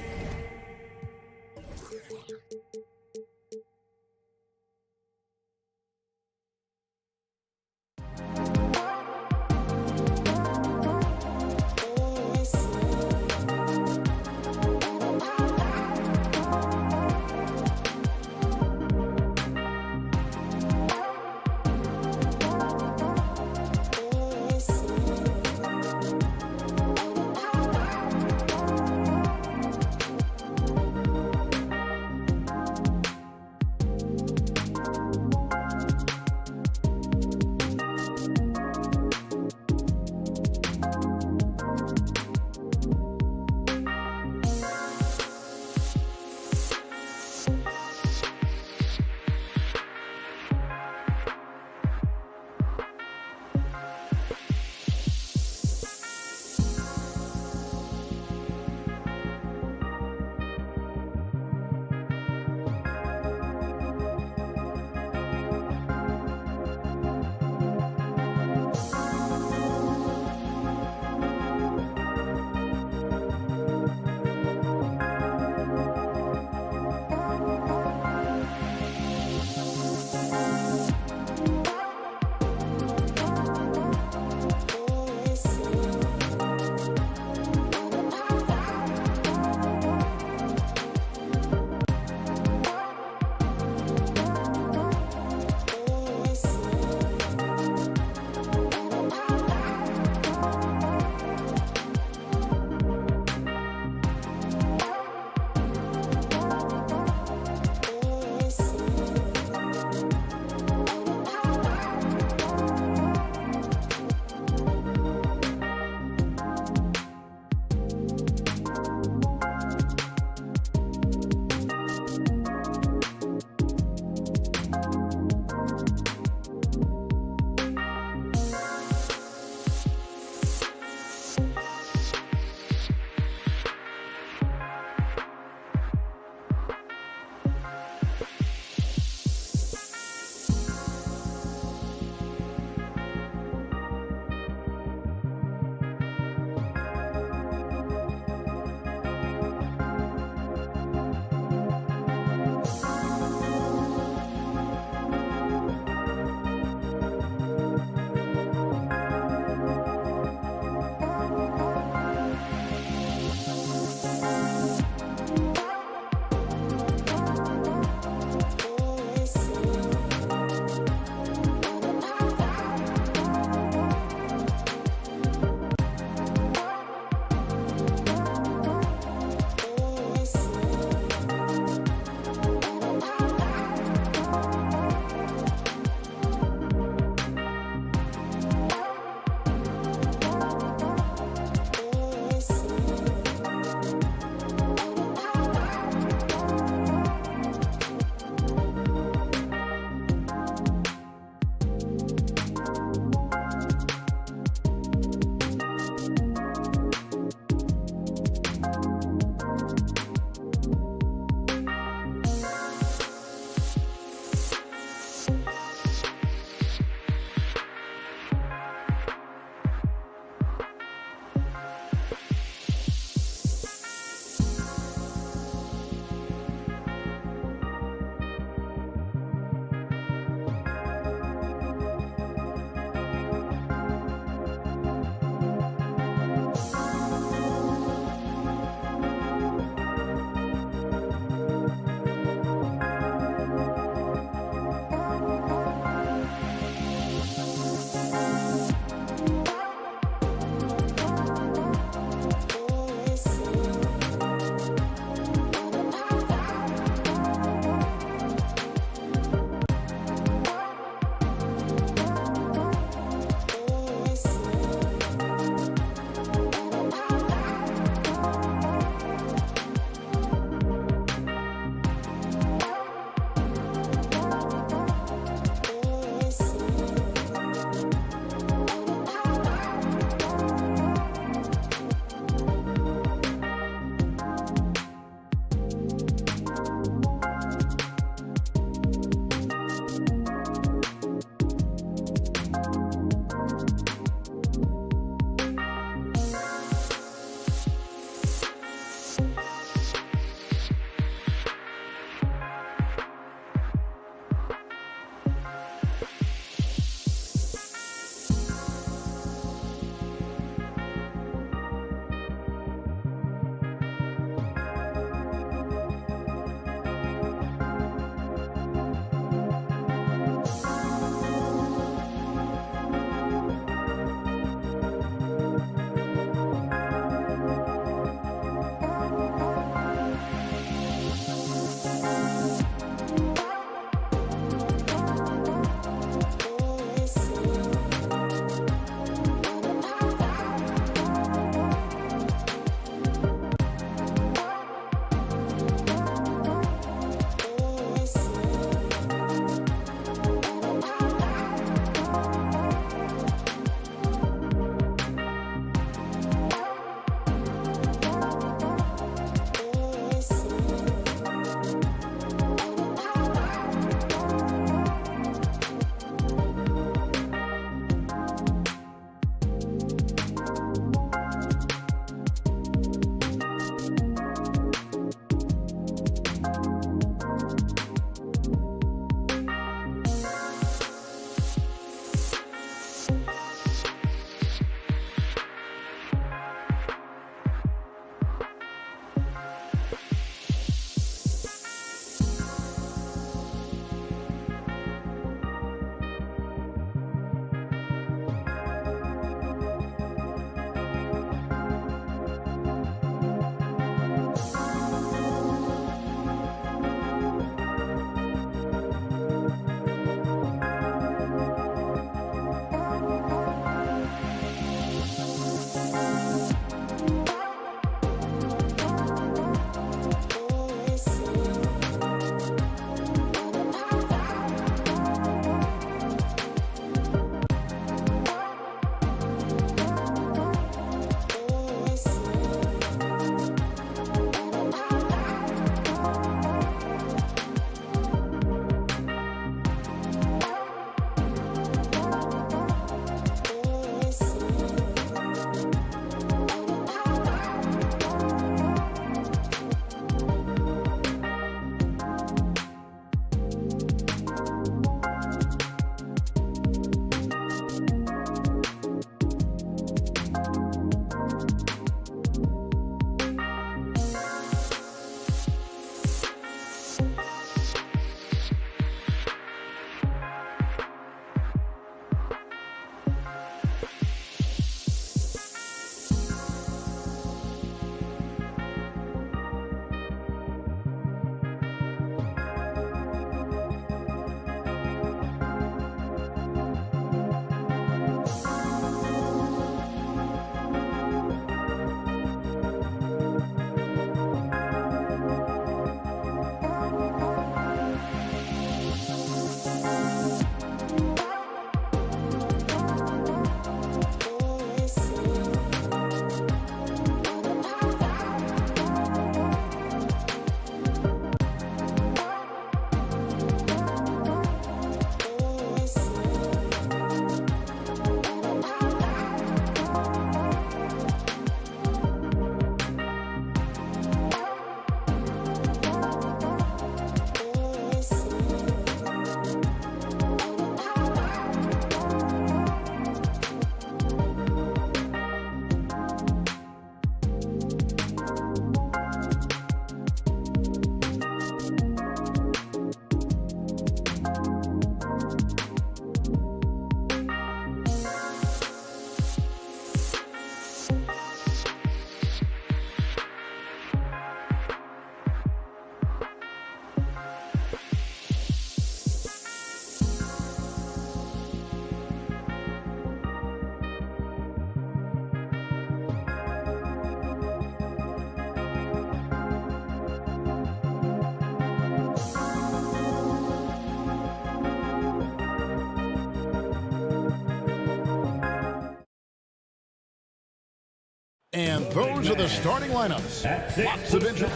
And those are the starting lineups. Lots of interest.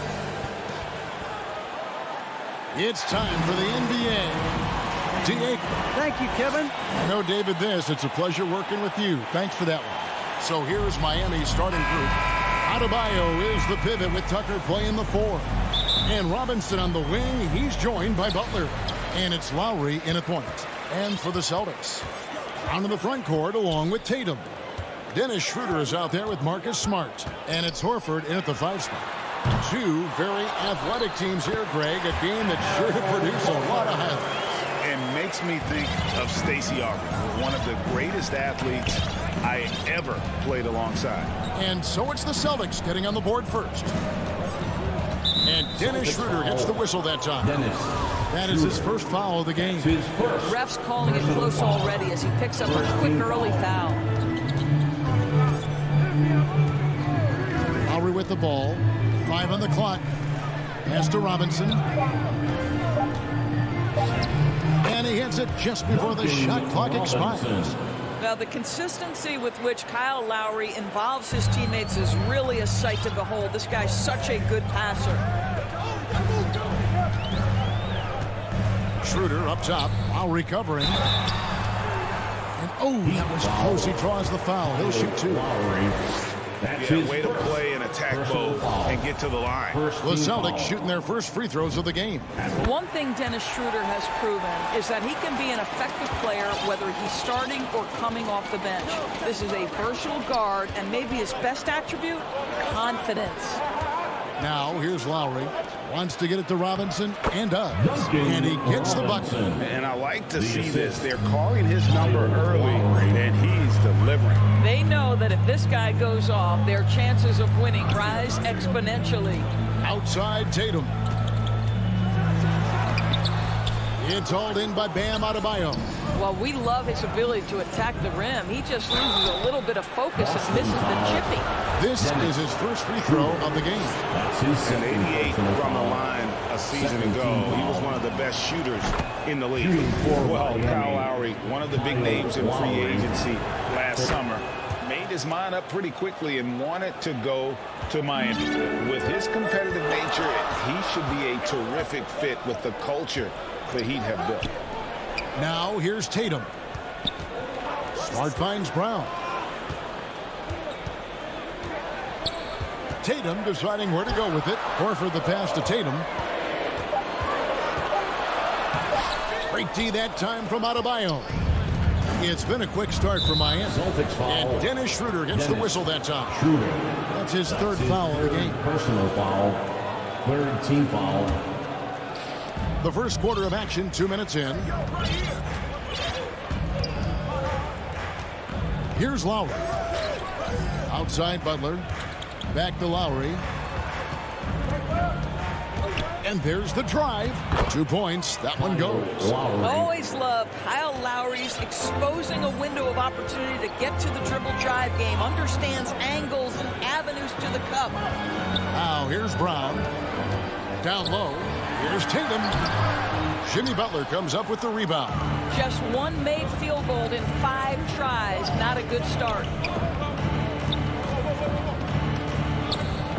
It's time for the NBA. D.A. Thank you, Kevin. No, David, it's a pleasure working with you. Thanks for that one. So here's Miami's starting group. Adebayo is the pivot with Tucker playing the 4. And Robinson on the wing. He's joined by Butler. And it's Lowry in at point. And for the Celtics, onto the front court along with Tatum. Dennis Schroeder is out there with Marcus Smart. And it's Horford in at the 5 spot. Two very athletic teams here, Greg. A game that's sure to produce a lot of highlights. And makes me think of Stacey Aubrey, one of the greatest athletes I ever played alongside. And so it's the Celtics getting on the board first. And Dennis Schroeder gets the whistle that time. That is his first foul of the game. Refs calling it close already as he picks up a quick early foul. Lowry with the ball. 5 on the clock. Pass to Robinson. And he hits it just before the shot clock expires. Now, the consistency with which Kyle Lowry involves his teammates is really a sight to behold. This guy's such a good passer. Schroeder up top. Lowry covering. And that was close. He draws the foul. He'll shoot 2. Yeah, way to play and attack both and get to the line. The Celtics shooting their first free throws of the game. One thing Dennis Schroeder has proven is that he can be an effective player whether he's starting or coming off the bench. This is a versatile guard, and maybe his best attribute, confidence. Now here's Lowry. Wants to get it to Robinson and does. And he gets the bucket. And I like to see this. They're calling his number early, and he's delivering. They know that if this guy goes off, their chances of winning rise exponentially. Outside Tatum. It's hauled in by Bam Adebayo. Well, we love his ability to attack the rim. He just loses a little bit of focus and misses the chipping. This is his first free throw of the game. And 88 from the line a season ago. He was one of the best shooters in the league. Well, Kyle Lowry, one of the big names in free agency last summer, made his mind up pretty quickly and wanted to go to Miami. With his competitive nature, he should be a terrific fit with the culture the Heat have built. Now here's Tatum. Smart finds Brown. Tatum deciding where to go with it. Horford the pass to Tatum. Great D that time from Adebayo. It's been a quick start for Miami. And Dennis Schroeder gets the whistle that time. That's his 3rd foul of the game. Personal foul. 3rd team foul. The first quarter of action, 2 minutes in. Here's Lowry. Outside Butler. Back to Lowry. And there's the drive. 2 points. That one goes. Always love Kyle Lowry's exposing a window of opportunity to get to the dribble drive game. Understands angles and avenues to the cup. Now here's Brown. Down low. Here's Tatum. Jimmy Butler comes up with the rebound. Just one made field goal in 5 tries. Not a good start.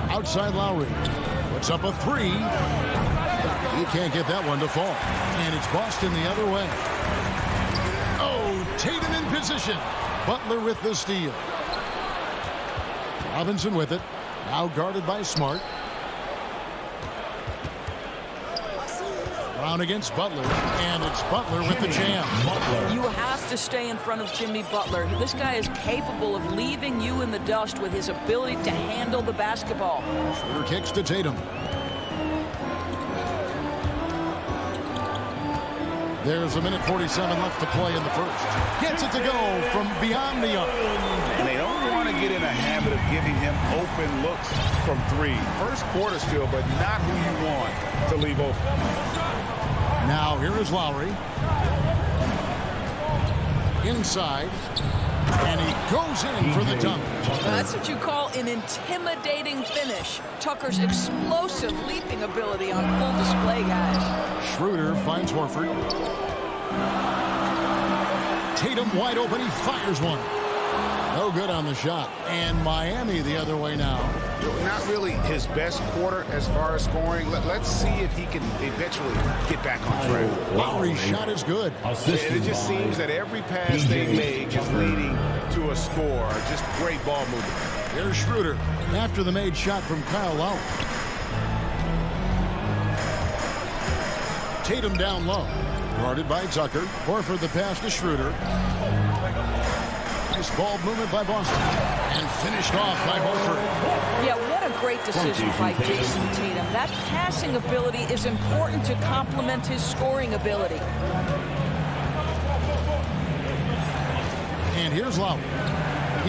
Outside Lowry. Puts up a 3. He can't get that one to fall. And it's Boston the other way. Oh, Tatum in position. Butler with the steal. Robinson with it. Now guarded by Smart. Brown against Butler, and it's Butler with the jam. You have to stay in front of Jimmy Butler. This guy is capable of leaving you in the dust with his ability to handle the basketball. Schroeder kicks to Tatum. There's a minute 47 left to play in the first. Gets it to go from beyond the arc. And they don't want to get in a habit of giving him open looks from 3. First quarter still, but not who you want to leave open. Now here is Lowry. Inside. And he goes in for the dunk. That's what you call an intimidating finish. Tucker's explosive leaping ability on full display, guys. Schroeder finds Horford. Tatum wide open. He fires one. No good on the shot. And Miami the other way now. Not really his best quarter as far as scoring. Let's see if he can eventually get back on track. Lowry's shot is good. And it just seems that every pass they make is leading to a score. Just great ball movement. Here's Schroeder after the made shot from Kyle Lowry. Tatum down low. Guarded by Tucker. Horford the pass to Schroeder. Nice ball movement by Boston. And finished off by Horford. Yeah, what a great decision by Jason Tatum. That passing ability is important to complement his scoring ability. And here's Lowry.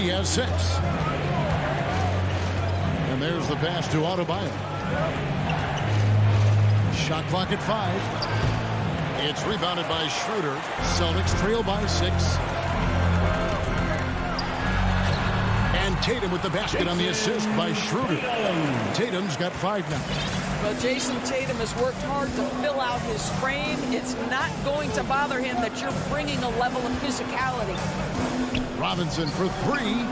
He has 6. And there's the pass to Adebayo. Shot clock at 5. It's rebounded by Schroeder. Celtics trail by 6. And Tatum with the basket on the assist by Schroeder. Tatum's got 5 now. Well, Jason Tatum has worked hard to fill out his frame. It's not going to bother him that you're bringing a level of physicality. Robinson for 3.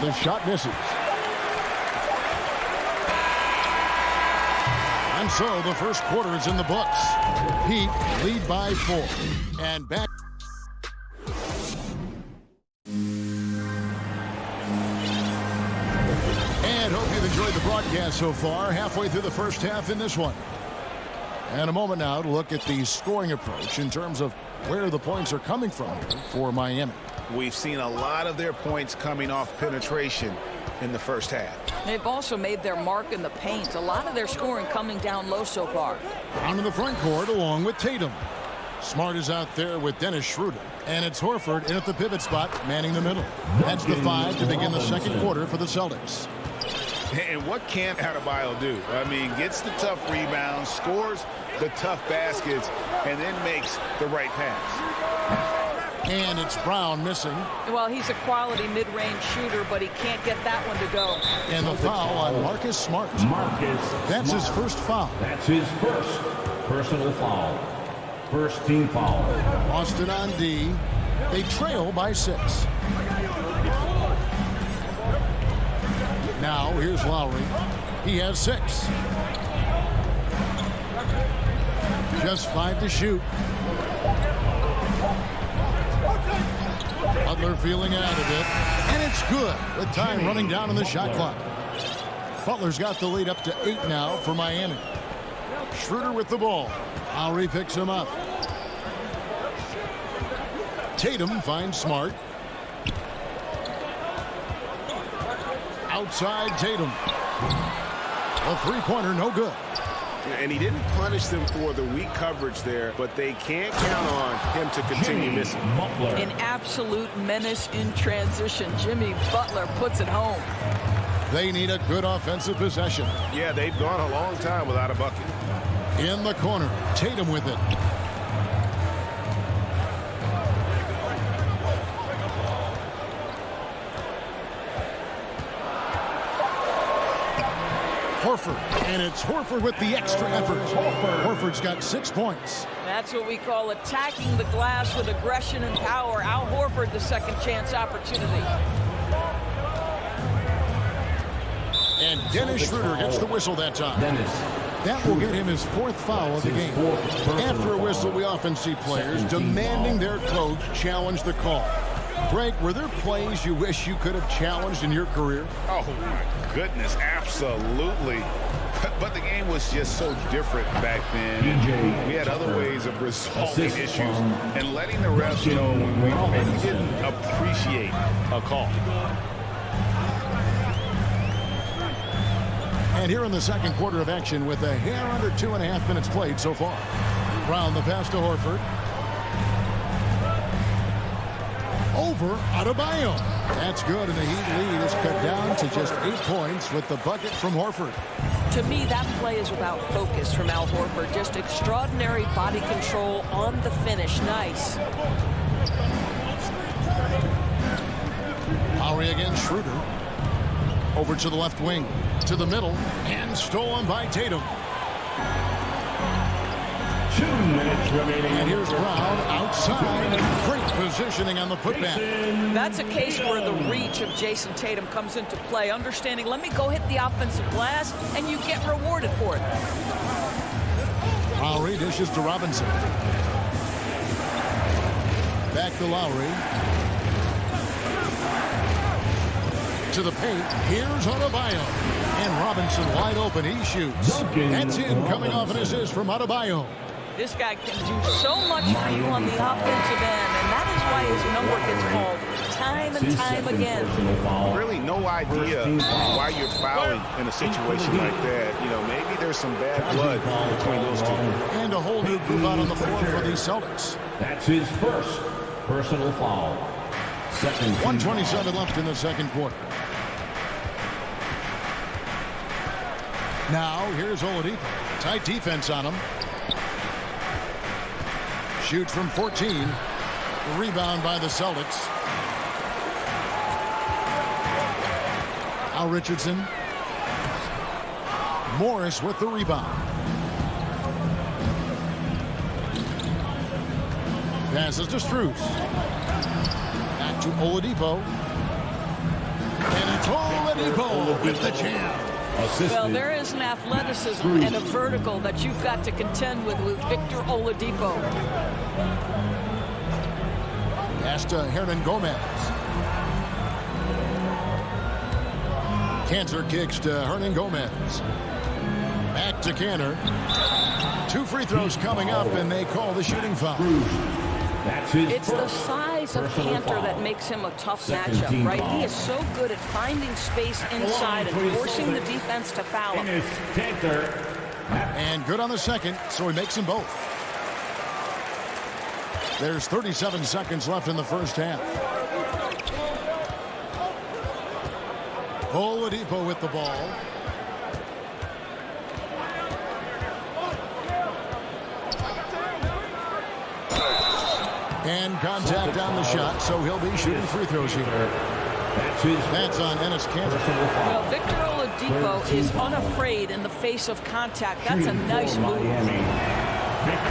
The shot misses. And so the first quarter is in the books. Heat lead by 4. And back. And hope you've enjoyed the broadcast so far. Halfway through the first half in this one. And a moment now to look at the scoring approach in terms of where the points are coming from here for Miami. We've seen a lot of their points coming off penetration in the first half. They've also made their mark in the paint. A lot of their scoring coming down low so far. Down in the front court along with Tatum. Smart is out there with Dennis Schroeder. And it's Horford in at the pivot spot, manning the middle. That's the 5 to begin the second quarter for the Celtics. And what can't Adebayo do? I mean, gets the tough rebounds, scores the tough baskets, and then makes the right pass. And it's Brown missing. Well, he's a quality mid-range shooter, but he can't get that one to go. And the foul on Marcus Smart. That's his first foul. That's his first personal foul. First team foul. Boston on D. They trail by 6. Now here's Lowry. He has 6. Just 5 to shoot. Butler feeling out of it. And it's good with time running down on the shot clock. Butler's got the lead up to 8 now for Miami. Schroeder with the ball. Lowry picks him up. Tatum finds Smart. Outside Tatum. A three-pointer, no good. And he didn't punish them for the weak coverage there, but they can't count on him to continue missing. An absolute menace in transition. Jimmy Butler puts it home. They need a good offensive possession. Yeah, they've gone a long time without a bucket. In the corner, Tatum with it. Horford, and it's Horford with the extra effort. Horford's got 6 points. That's what we call attacking the glass with aggression and power. Al Horford, the second chance opportunity. And Dennis Schroeder gets the whistle that time. That will get him his 4th foul of the game. After a whistle, we often see players demanding their coach challenge the call. Greg, were there plays you wish you could have challenged in your career? Oh, my goodness, absolutely. But the game was just so different back then. We had other ways of resolving issues and letting the refs know when we maybe didn't appreciate a call. And here in the second quarter of action with a hair under 2.5 minutes played so far. Brown the pass to Horford. Over Adebayo. That's good, and the Heat lead is cut down to just 8 points with the bucket from Horford. To me, that play is about focus from Al Horford. Just extraordinary body control on the finish. Nice. Lowry against Schroeder. Over to the left wing. To the middle. And stolen by Tatum. 2 minutes remaining. And here's Brown outside. Great positioning on the putback. That's a case where the reach of Jason Tatum comes into play. Understanding, let me go hit the offensive glass, and you get rewarded for it. Lowry dishes to Robinson. Back to Lowry. To the paint. Here's Adebayo. And Robinson wide open. He shoots. That's in, coming off an assist from Adebayo. This guy can do so much for you on the offensive end, and that is why his number gets called time and time again. Really no idea why you're fouling in a situation like that. You know, maybe there's some bad blood between those two. And a whole new group out on the floor for the Celtics. That's his first personal foul. 1:27 left in the second quarter. Now, here's Oladipo. Tight defense on him. Shoots from 14. Rebound by the Celtics. Al Richardson. Morris with the rebound. Passes to Strus. Back to Oladipo. And it's Oladipo with the jam. Well, there is an athleticism and a vertical that you've got to contend with Victor Oladipo. Pass to Hernan Gomez. Cantor kicks to Hernan Gomez. Back to Cantor. 2 free throws coming up, and they call the shooting foul. It's the size of Cantor that makes him a tough matchup, right? He is so good at finding space inside and forcing the defense to foul him. And good on the second, so he makes them both. There's 37 seconds left in the first half. Oladipo with the ball. And contact on the shot, so he'll be shooting free throws here. That's on Enes Kanter. Well, Victor Oladipo is unafraid in the face of contact. That's a nice move.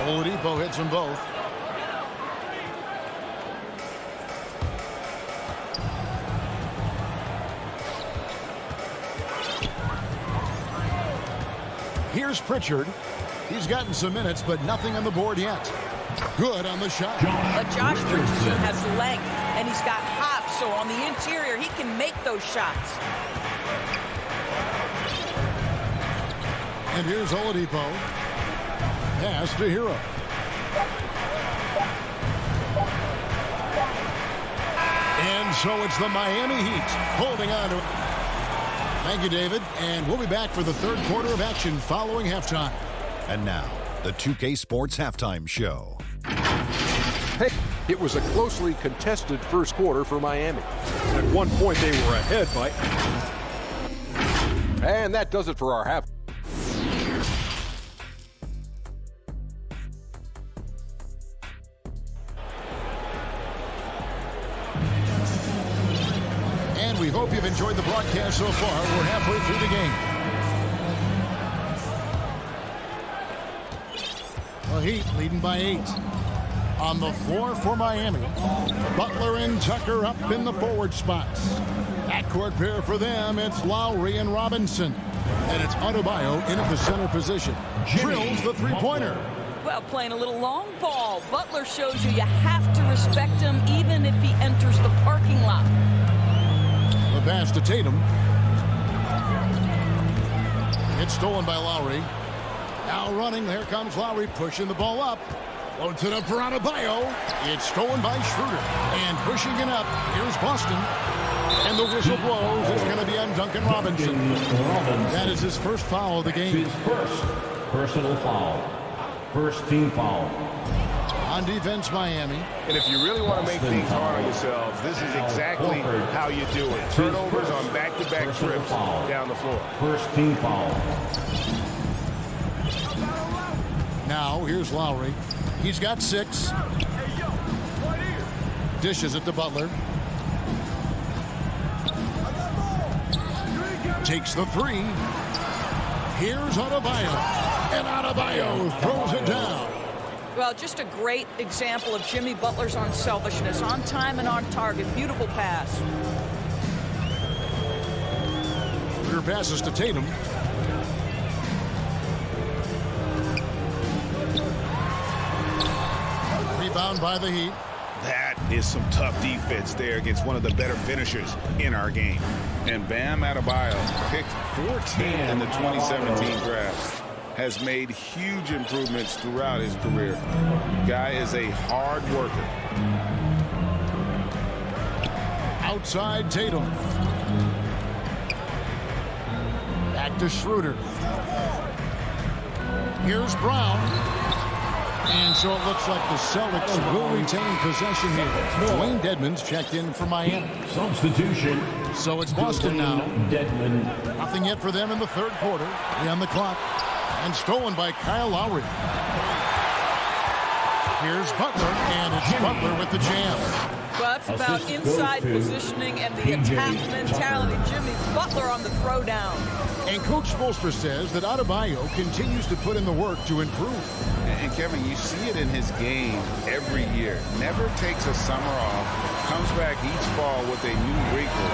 Oladipo hits them both. Here's Pritchard. He's gotten some minutes, but nothing on the board yet. Good on the shot. But Josh Richardson has length, and he's got hops, so on the interior, he can make those shots. And here's Oladipo. Pass to Hero. And so it's the Miami Heat holding on to it. Thank you, David. And we'll be back for the third quarter of action following halftime. And now, the 2K Sports Halftime Show. Hey, it was a closely contested first quarter for Miami. At one point, they were ahead by... And that does it for our half. And we hope you've enjoyed the broadcast so far. We're halfway through the game. The Heat leading by 8. On the floor for Miami, Butler and Tucker up in the forward spots. Backcourt pair for them, it's Lowry and Robinson. And it's Adebayo in at the center position. Drills the three-pointer. Well, playing a little long ball. Butler shows you have to respect him even if he enters the parking lot. The pass to Tatum. It's stolen by Lowry. Now running, there comes Lowry pushing the ball up. Floats it up for Adebayo. It's stolen by Schroeder. And pushing it up, here's Boston. And the whistle blows. It's going to be on Duncan Robinson. That is his first foul of the game. His first personal foul. First team foul. On defense, Miami. And if you really want to make things hard on yourselves, this is exactly how you do it. Turnovers on back-to-back trips down the floor. First team foul. Now, here's Lowry. He's got 6. Dishes it to Butler. Takes the 3. Here's Adebayo. And Adebayo throws it down. Well, just a great example of Jimmy Butler's unselfishness. On time and on target. Beautiful pass. Clear passes to Tatum. Rebound by the Heat. That is some tough defense there against one of the better finishers in our game. And Bam Adebayo, picked 14th in the 2017 draft, has made huge improvements throughout his career. Guy is a hard worker. Outside Tatum. Back to Schroeder. Here's Brown. And so it looks like the Celtics will retain possession here. Dwayne Dedmon's checked in for Miami. Substitution. So it's Boston now. Dedmon. Nothing yet for them in the third quarter. 3 on the clock. And stolen by Kyle Lowry. Here's Butler, and it's Butler with the jam. Well, it's about inside positioning and the attack mentality. Jimmy Butler on the throwdown. And Coach Spoelstra says that Adebayo continues to put in the work to improve. And Kevin, you see it in his game every year. Never takes a summer off. Comes back each fall with a new wrinkle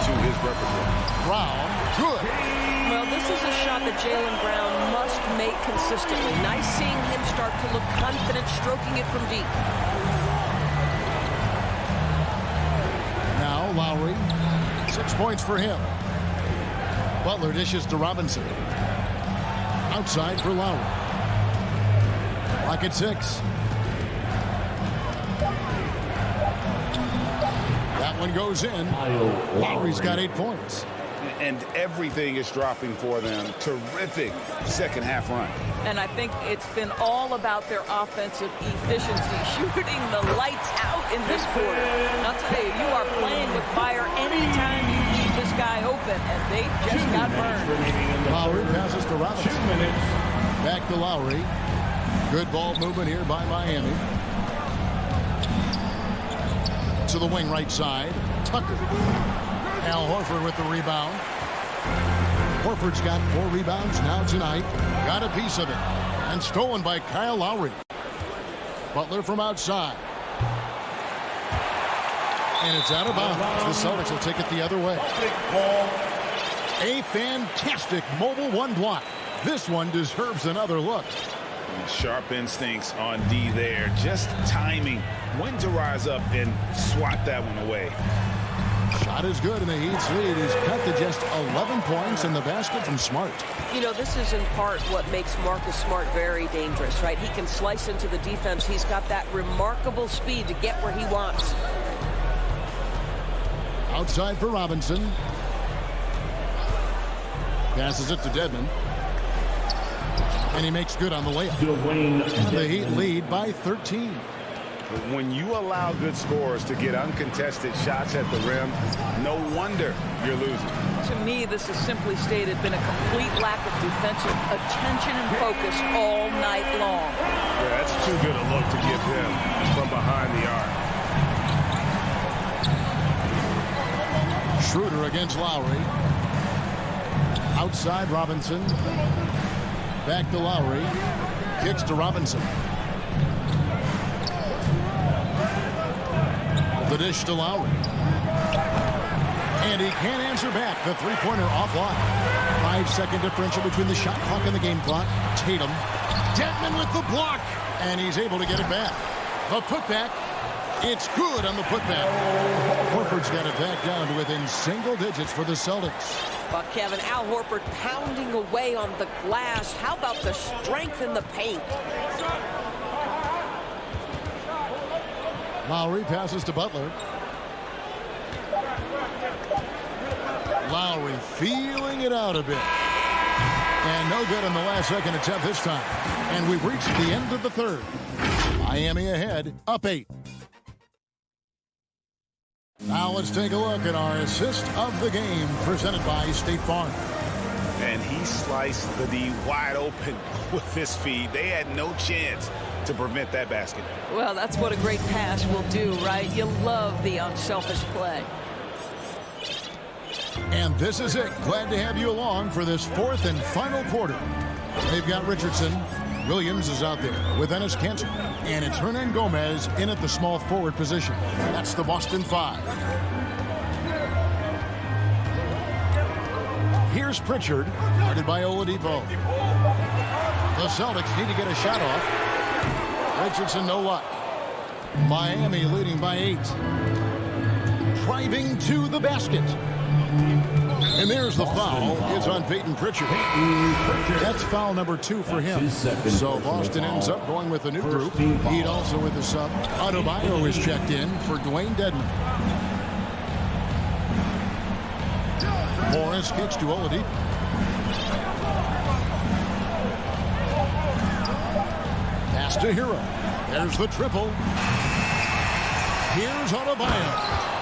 to his repertoire. Brown, good. Well, this is a shot that Jaylen Brown must make consistently. Nice seeing him start to look confident, stroking it from deep. Now Lowry, 6 points for him. Butler dishes to Robinson. Outside for Lowry. Clock at 6. That one goes in. Lowry's got 8 points. And everything is dropping for them. Terrific second half run. And I think it's been all about their offensive efficiency, shooting the lights out in this quarter. And I'll tell you, you are playing with fire anytime you leave this guy open, and they just got burned. Lowry passes to Robinson. Back to Lowry. Good ball movement here by Miami. To the wing right side. Tucker. Al Horford with the rebound. Horford's got 4 rebounds now tonight. Got a piece of it. And stolen by Kyle Lowry. Butler from outside. And it's out of bounds. The Celtics will take it the other way. A fantastic mobile one block. This one deserves another look. Sharp instincts on D there. Just timing when to rise up and swat that one away. Shot is good, and the Heat's lead is cut to just 11 points in the basket from Smart. You know, this is in part what makes Marcus Smart very dangerous, right? He can slice into the defense. He's got that remarkable speed to get where he wants. Outside for Robinson. Passes it to Dedmon. And he makes good on the layup. And the Heat lead by 13. When you allow good scorers to get uncontested shots at the rim, no wonder you're losing. To me, this has simply stated been a complete lack of defensive attention and focus all night long. Yeah, that's too good a look to give him from behind the arc. Schroeder against Lowry. Outside Robinson. Back to Lowry. Kicks to Robinson. The dish to Lowry. And he can't answer back. The three-pointer offline. 5-second differential between the shot clock and the game clock. Tatum. Dedmon with the block. And he's able to get it back. The putback. It's good on the putback. Horford's got it back down to within single digits for the Celtics. But Kevin, Al Horford pounding away on the glass. How about the strength in the paint? Lowry passes to Butler. Lowry feeling it out a bit. And no good on the last second attempt this time. And we've reached the end of the third. Miami ahead, up 8. Now let's take a look at our assist of the game presented by State Farm. And he sliced the D wide open with his feed. They had no chance to prevent that basket. Well, that's what a great pass will do, right? You love the unselfish play. And this is it. Glad to have you along for this fourth and final quarter. They've got Richardson, Williams is out there with Enes Kanter. And it's Hernan Gomez in at the small forward position. That's the Boston 5. Here's Pritchard, guarded by Oladipo. The Celtics need to get a shot off. Richardson, no luck. Miami leading by 8. Driving to the basket. And there's the foul. It's on Peyton Pritchard. That's foul number 2 for him. So Boston ends up going with a new group. Heat also with the sub. Adebayo is checked in for Dwayne Dedmon. Morris kicks to Oladipo. Pass to Hero. There's the triple. Here's Adebayo.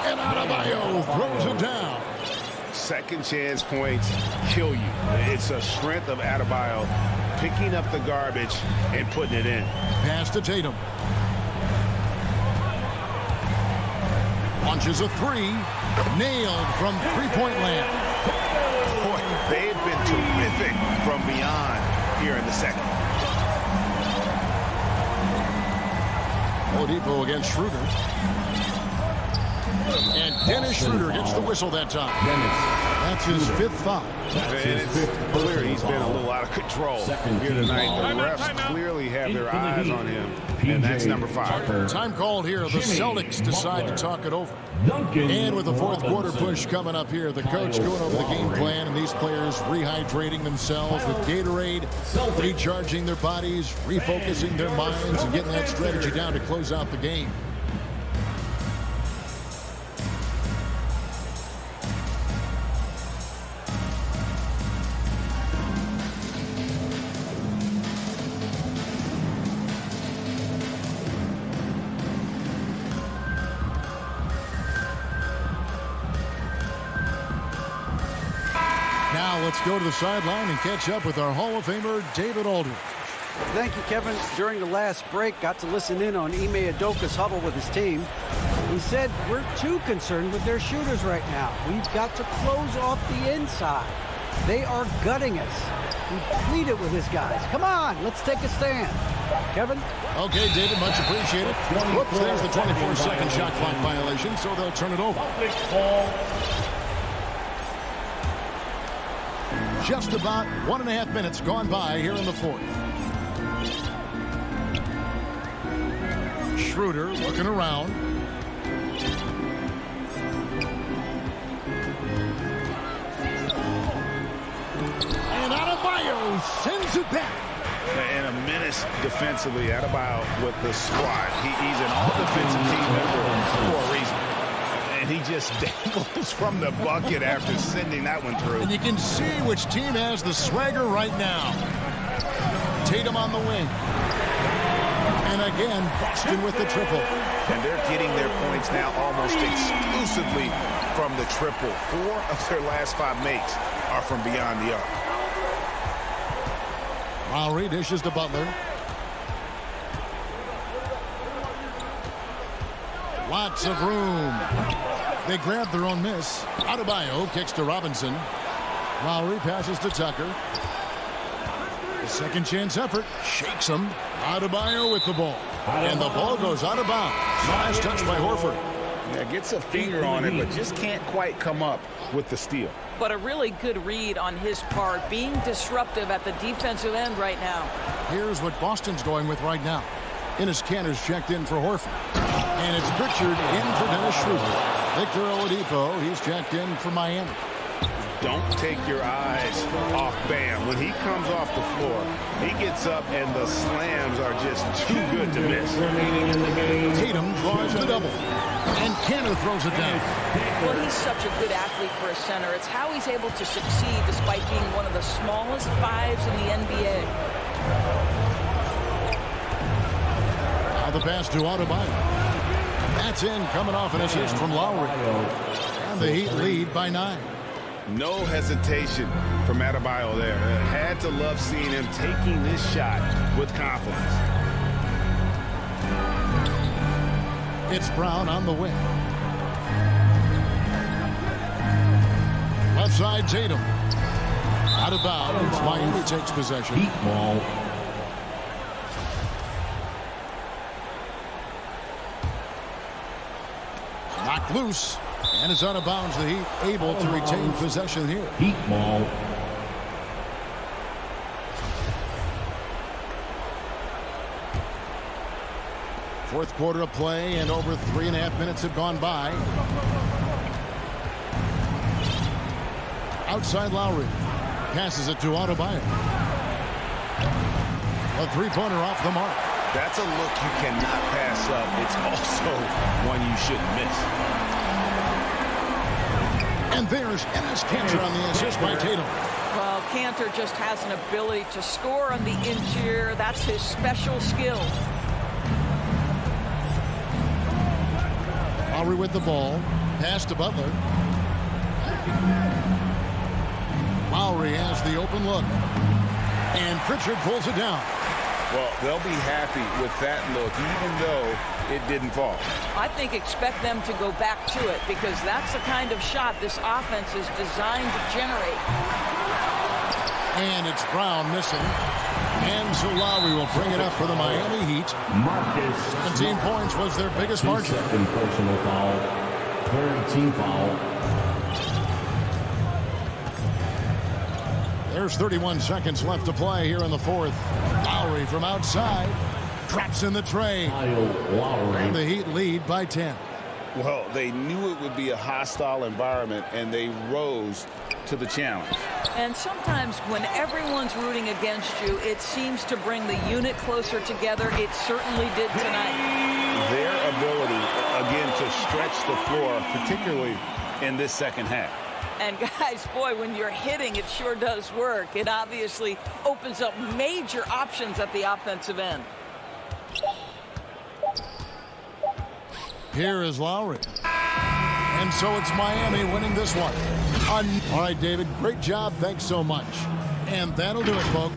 And Adebayo throws it down. Second chance points kill you. It's a strength of Adebayo picking up the garbage and putting it in. Pass to Tatum. Launches a 3. Nailed from three-point land. Boy, they've been terrific from beyond here in the second. Oladipo against Schroeder. And Dennis Schroeder gets the whistle that time. That's his 5th foul. And it's clear he's been a little out of control here tonight. The refs clearly have their eyes on him. And that's number 5. Time called here. The Celtics decide to talk it over. And with the 4th quarter push coming up here, the coach going over the game plan and these players rehydrating themselves with Gatorade, recharging their bodies, refocusing their minds, and getting that strategy down to close out the game. Now let's go to the sideline and catch up with our Hall of Famer, David Aldridge. Thank you, Kevin. During the last break, got to listen in on Ime Udoka's huddle with his team. He said, we're too concerned with their shooters right now. We've got to close off the inside. They are gutting us. He pleaded with his guys. Come on, let's take a stand. Kevin? Okay, David, much appreciated. Whoops, there's the 24-second shot clock violation, so they'll turn it over. Just about 1.5 minutes gone by here in the 4th. Schroeder looking around. And Adebayo sends it back. And a menace defensively. Adebayo with the squad. He's an all-defensive team member for a reason. And he just dangles from the bucket after sending that one through. And you can see which team has the swagger right now. Tatum on the wing. And again, Boston with the triple. And they're getting their points now almost exclusively from the triple. 4 of their last 5 makes are from beyond the arc. Lowry dishes to Butler. Lots of room. They grab their own miss. Adebayo kicks to Robinson. Lowry passes to Tucker. The second chance effort. Shakes him. Adebayo with the ball. And the ball goes out of bounds. Nice touch by Horford. Yeah, gets a finger on it, but just can't quite come up with the steal. But a really good read on his part, being disruptive at the defensive end right now. Here's what Boston's going with right now. Enes Kanter's checked in for Horford. And it's Pritchard in for Dennis Schroeder. Victor Oladipo, he's checked in for Miami. Don't take your eyes off Bam. When he comes off the floor, he gets up and the slams are just too good to miss. Tatum draws the double. And Kanter throws it down. Well, he's such a good athlete for a center. It's how he's able to succeed despite being one of the smallest 5s in the NBA. Now the pass to Adebayo. That's in, coming off an assist from Lowry. And the Heat lead by 9. No hesitation from Adebayo there. Had to love seeing him taking this shot with confidence. It's Brown on the wing. Left side, Tatum. Out of bounds. Miami takes possession. Loose. And it's out of bounds. The Heat able to retain possession here. Heat ball. Fourth quarter of play, and over 3.5 minutes have gone by. Outside Lowry. Passes it to Adebayo. A three-pointer off the mark. That's a look you cannot pass up. It's also one you shouldn't miss. And there's Enes Kanter on the assist by Tatum. Well, Kanter just has an ability to score on the interior. That's his special skill. Lowry with the ball. Pass to Butler. Lowry has the open look. And Pritchard pulls it down. Well, they'll be happy with that look, even though it didn't fall. I think expect them to go back to it because that's the kind of shot this offense is designed to generate. And it's Brown missing. And so Lowry will bring it up for the Miami Heat. 17 points was their biggest margin. Second personal foul. Third team foul. There's 31 seconds left to play here in the fourth. Lowry from outside. Traps in the tray. And the Heat lead by 10. Well, they knew it would be a hostile environment, and they rose to the challenge. And sometimes when everyone's rooting against you, it seems to bring the unit closer together. It certainly did tonight. Their ability, again, to stretch the floor, particularly in this second half. And guys, boy, when you're hitting, it sure does work. It obviously opens up major options at the offensive end. Here is Lowry. And so it's Miami winning this one. All right, David, great job. Thanks so much. And that'll do it, folks.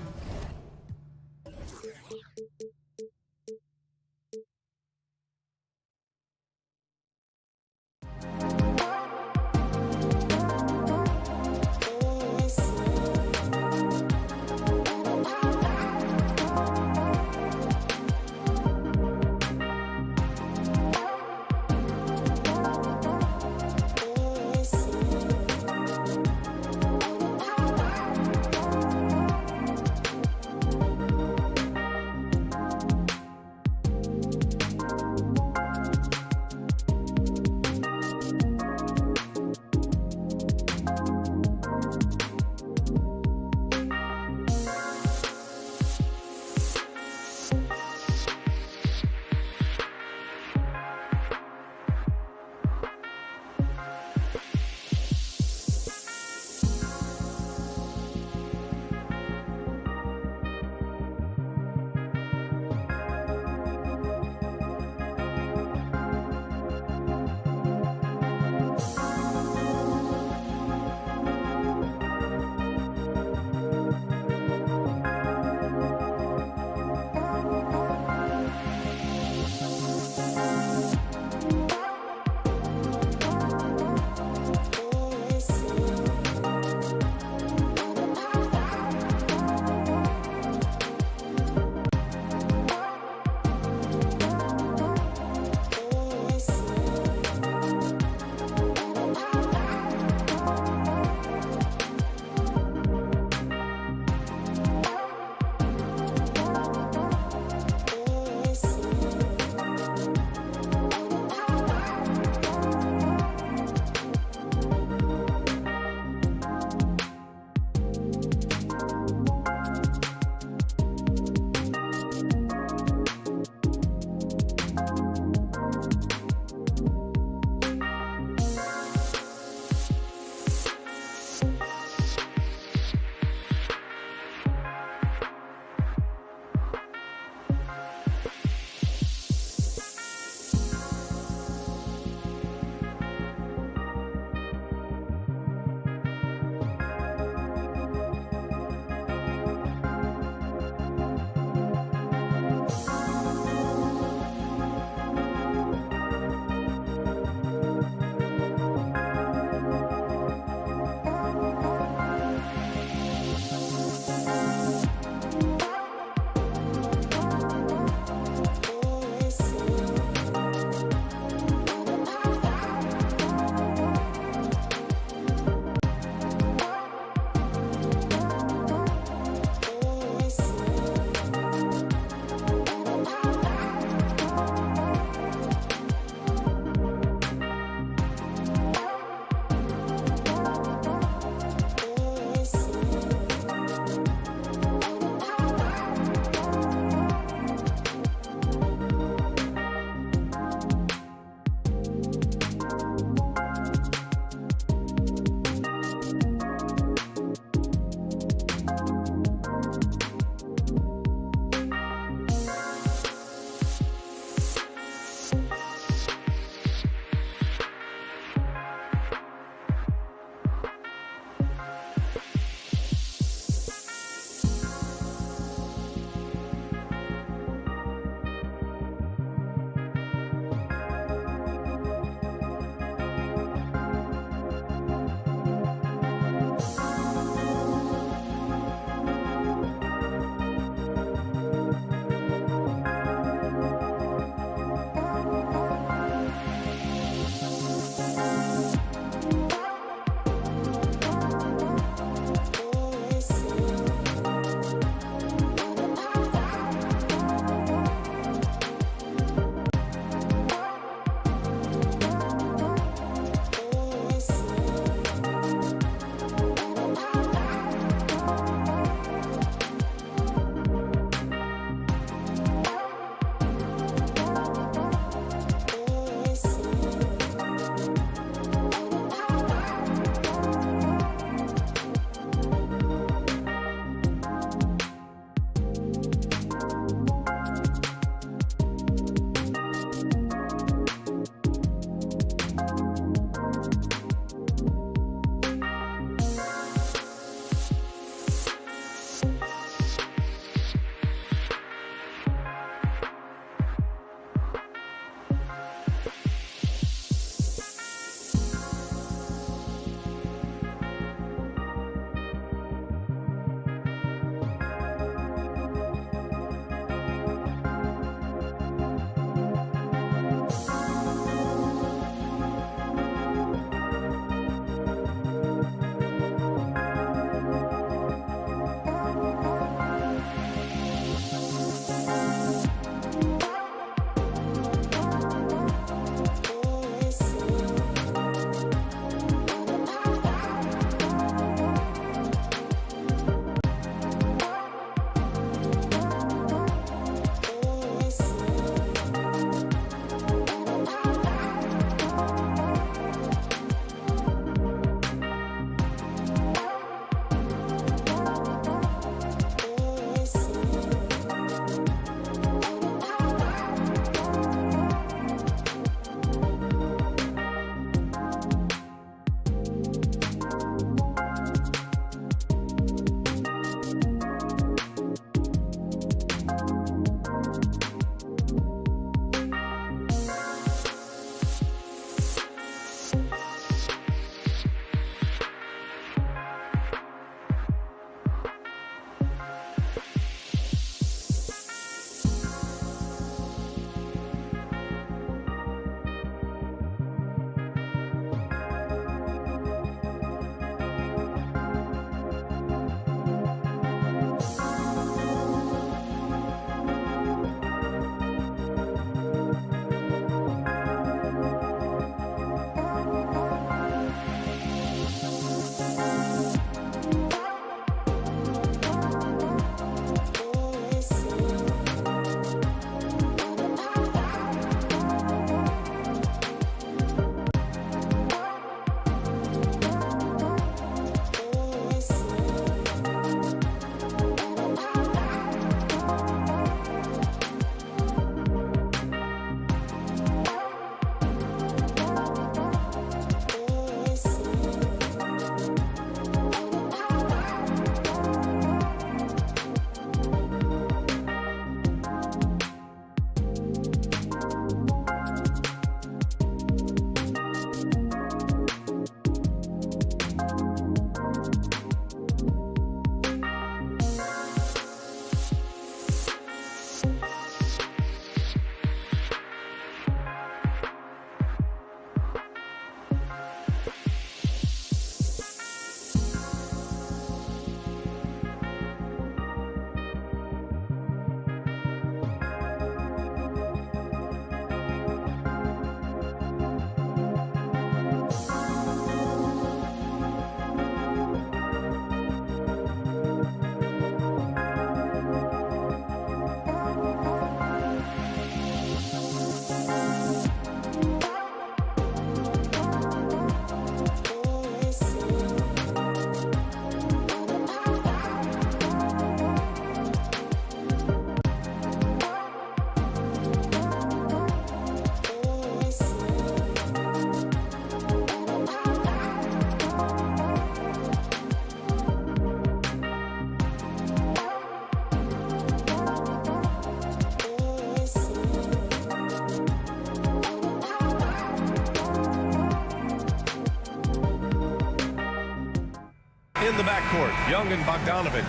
In the backcourt, Young and Bogdanovich.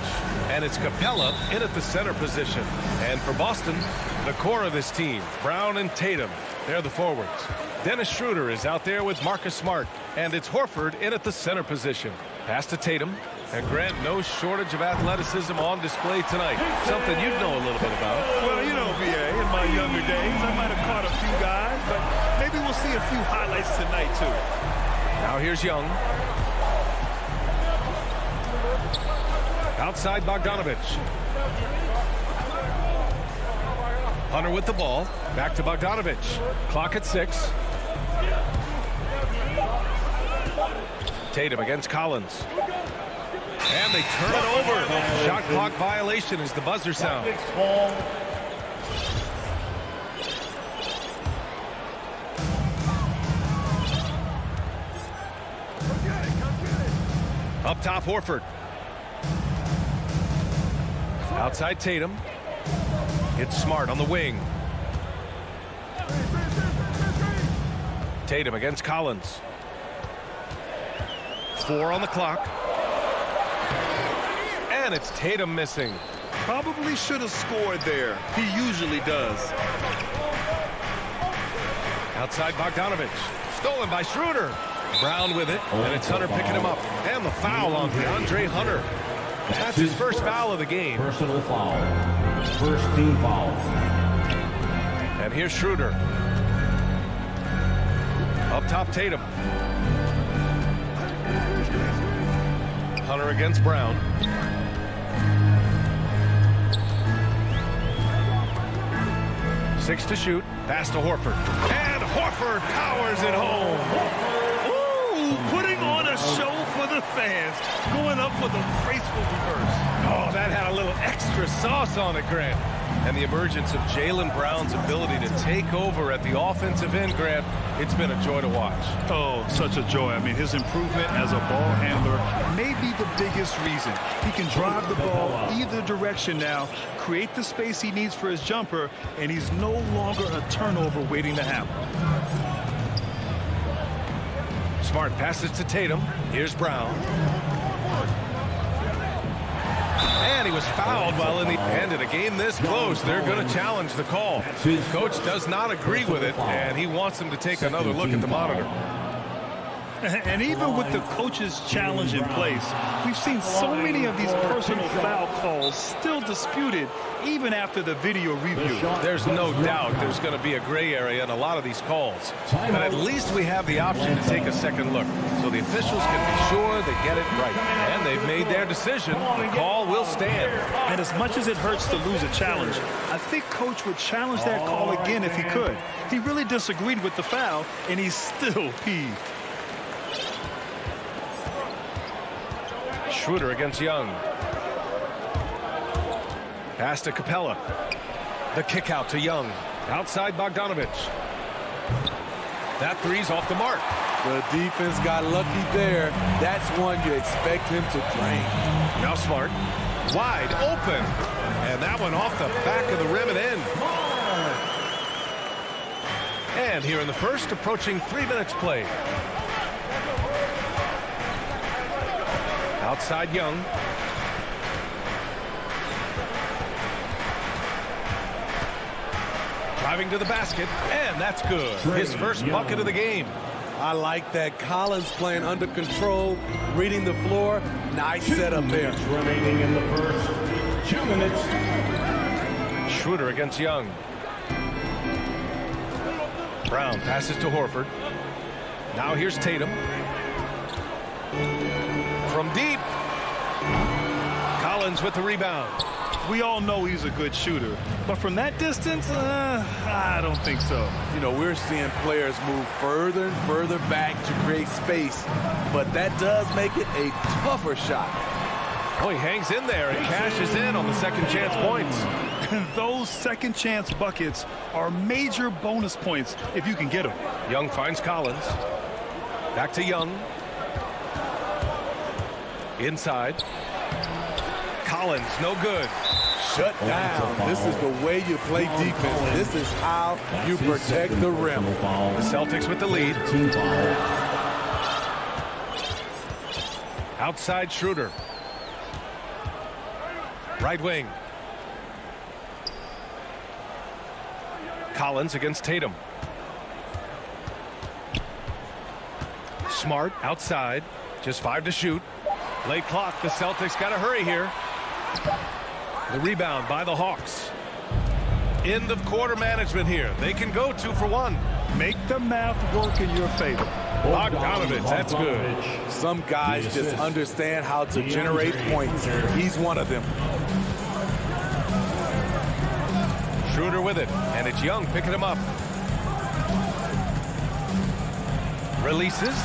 And it's Capella in at the center position. And for Boston, the core of this team, Brown and Tatum. They're the forwards. Dennis Schroeder is out there with Marcus Smart. And it's Horford in at the center position. Pass to Tatum. And Grant, no shortage of athleticism on display tonight. Something you'd know a little bit about. Well, you know, VA, in my younger days, I might have caught a few guys, but maybe we'll see a few highlights tonight, too. Now here's Young. Outside Bogdanovich. Hunter with the ball. Back to Bogdanovich. Clock at 6. Tatum against Collins. And they turn it over. Shot clock violation as the buzzer sounds. Up top, Horford. Outside Tatum. It's Smart on the wing. Tatum against Collins. 4 on the clock. And it's Tatum missing. Probably should have scored there. He usually does. Outside Bogdanovich. Stolen by Schroeder. Brown with it. And it's Hunter picking him up. And the foul on DeAndre Hunter. That's his first foul of the game. Personal foul. First team foul. And here's Schroeder. Up top, Tatum. Hunter against Brown. Six to shoot. Pass to Horford. And Horford powers it home. Ooh, putting on a show for the fans. Going up with a graceful reverse. Oh, that had a little extra sauce on it, Grant. And the emergence of Jaylen Brown's ability to take over at the offensive end, Grant, it's been a joy to watch. Oh, such a joy. I mean, his improvement as a ball handler may be the biggest reason. He can drive the ball either direction now, create the space he needs for his jumper, and he's no longer a turnover waiting to happen. Smart passes to Tatum. Here's Brown. And he was fouled while in the end. In a game this close, they're going to challenge the call. Coach does not agree with it, and he wants him to take another look at the monitor. And even with the coach's challenge in place, we've seen so many of these personal foul calls still disputed even after the video review. There's no doubt there's going to be a gray area in a lot of these calls. But at least we have the option to take a second look. So the officials can be sure they get it right. And they've made their decision. The call will stand. And as much as it hurts to lose a challenge, I think Coach would challenge that call again if he could. He really disagreed with the foul, and he's still peeved. Schroeder against Young. Pass to Capella. The kick out to Young. Outside Bogdanovich. That three's off the mark. The defense got lucky there. That's one you expect him to drain. Now Smart. Wide open. And that one off the back of the rim and in. And here in the first, approaching 3 minutes played. Outside Young. Driving to the basket, and that's good. His first bucket of the game. I like that. Collins playing under control, reading the floor. Nice setup there. Remaining in the first 2 minutes. Schroeder against Young. Brown passes to Horford. Now here's Tatum. From deep. Collins with the rebound. We all know he's a good shooter, but from that distance, I don't think so. You know, we're seeing players move further and further back to create space, but that does make it a tougher shot. Oh, he hangs in there and cashes in on the second chance points. Those second chance buckets are major bonus points if you can get them. Young finds Collins. Back to Young. Inside. Collins, no good. Shut down. This is the way you play defense. This is how you protect the rim. The Celtics with the lead. Outside Schroeder. Right wing. Collins against Tatum. Smart outside. Just 5 to shoot. Late clock. The Celtics got to hurry here. The rebound by the Hawks. End of quarter management here. They can go 2 for 1. Make the math work in your favor. Bogdanovich, that's good. Some guys just understand how to generate points. He's one of them. Schroeder with it, and it's Young picking him up. Releases.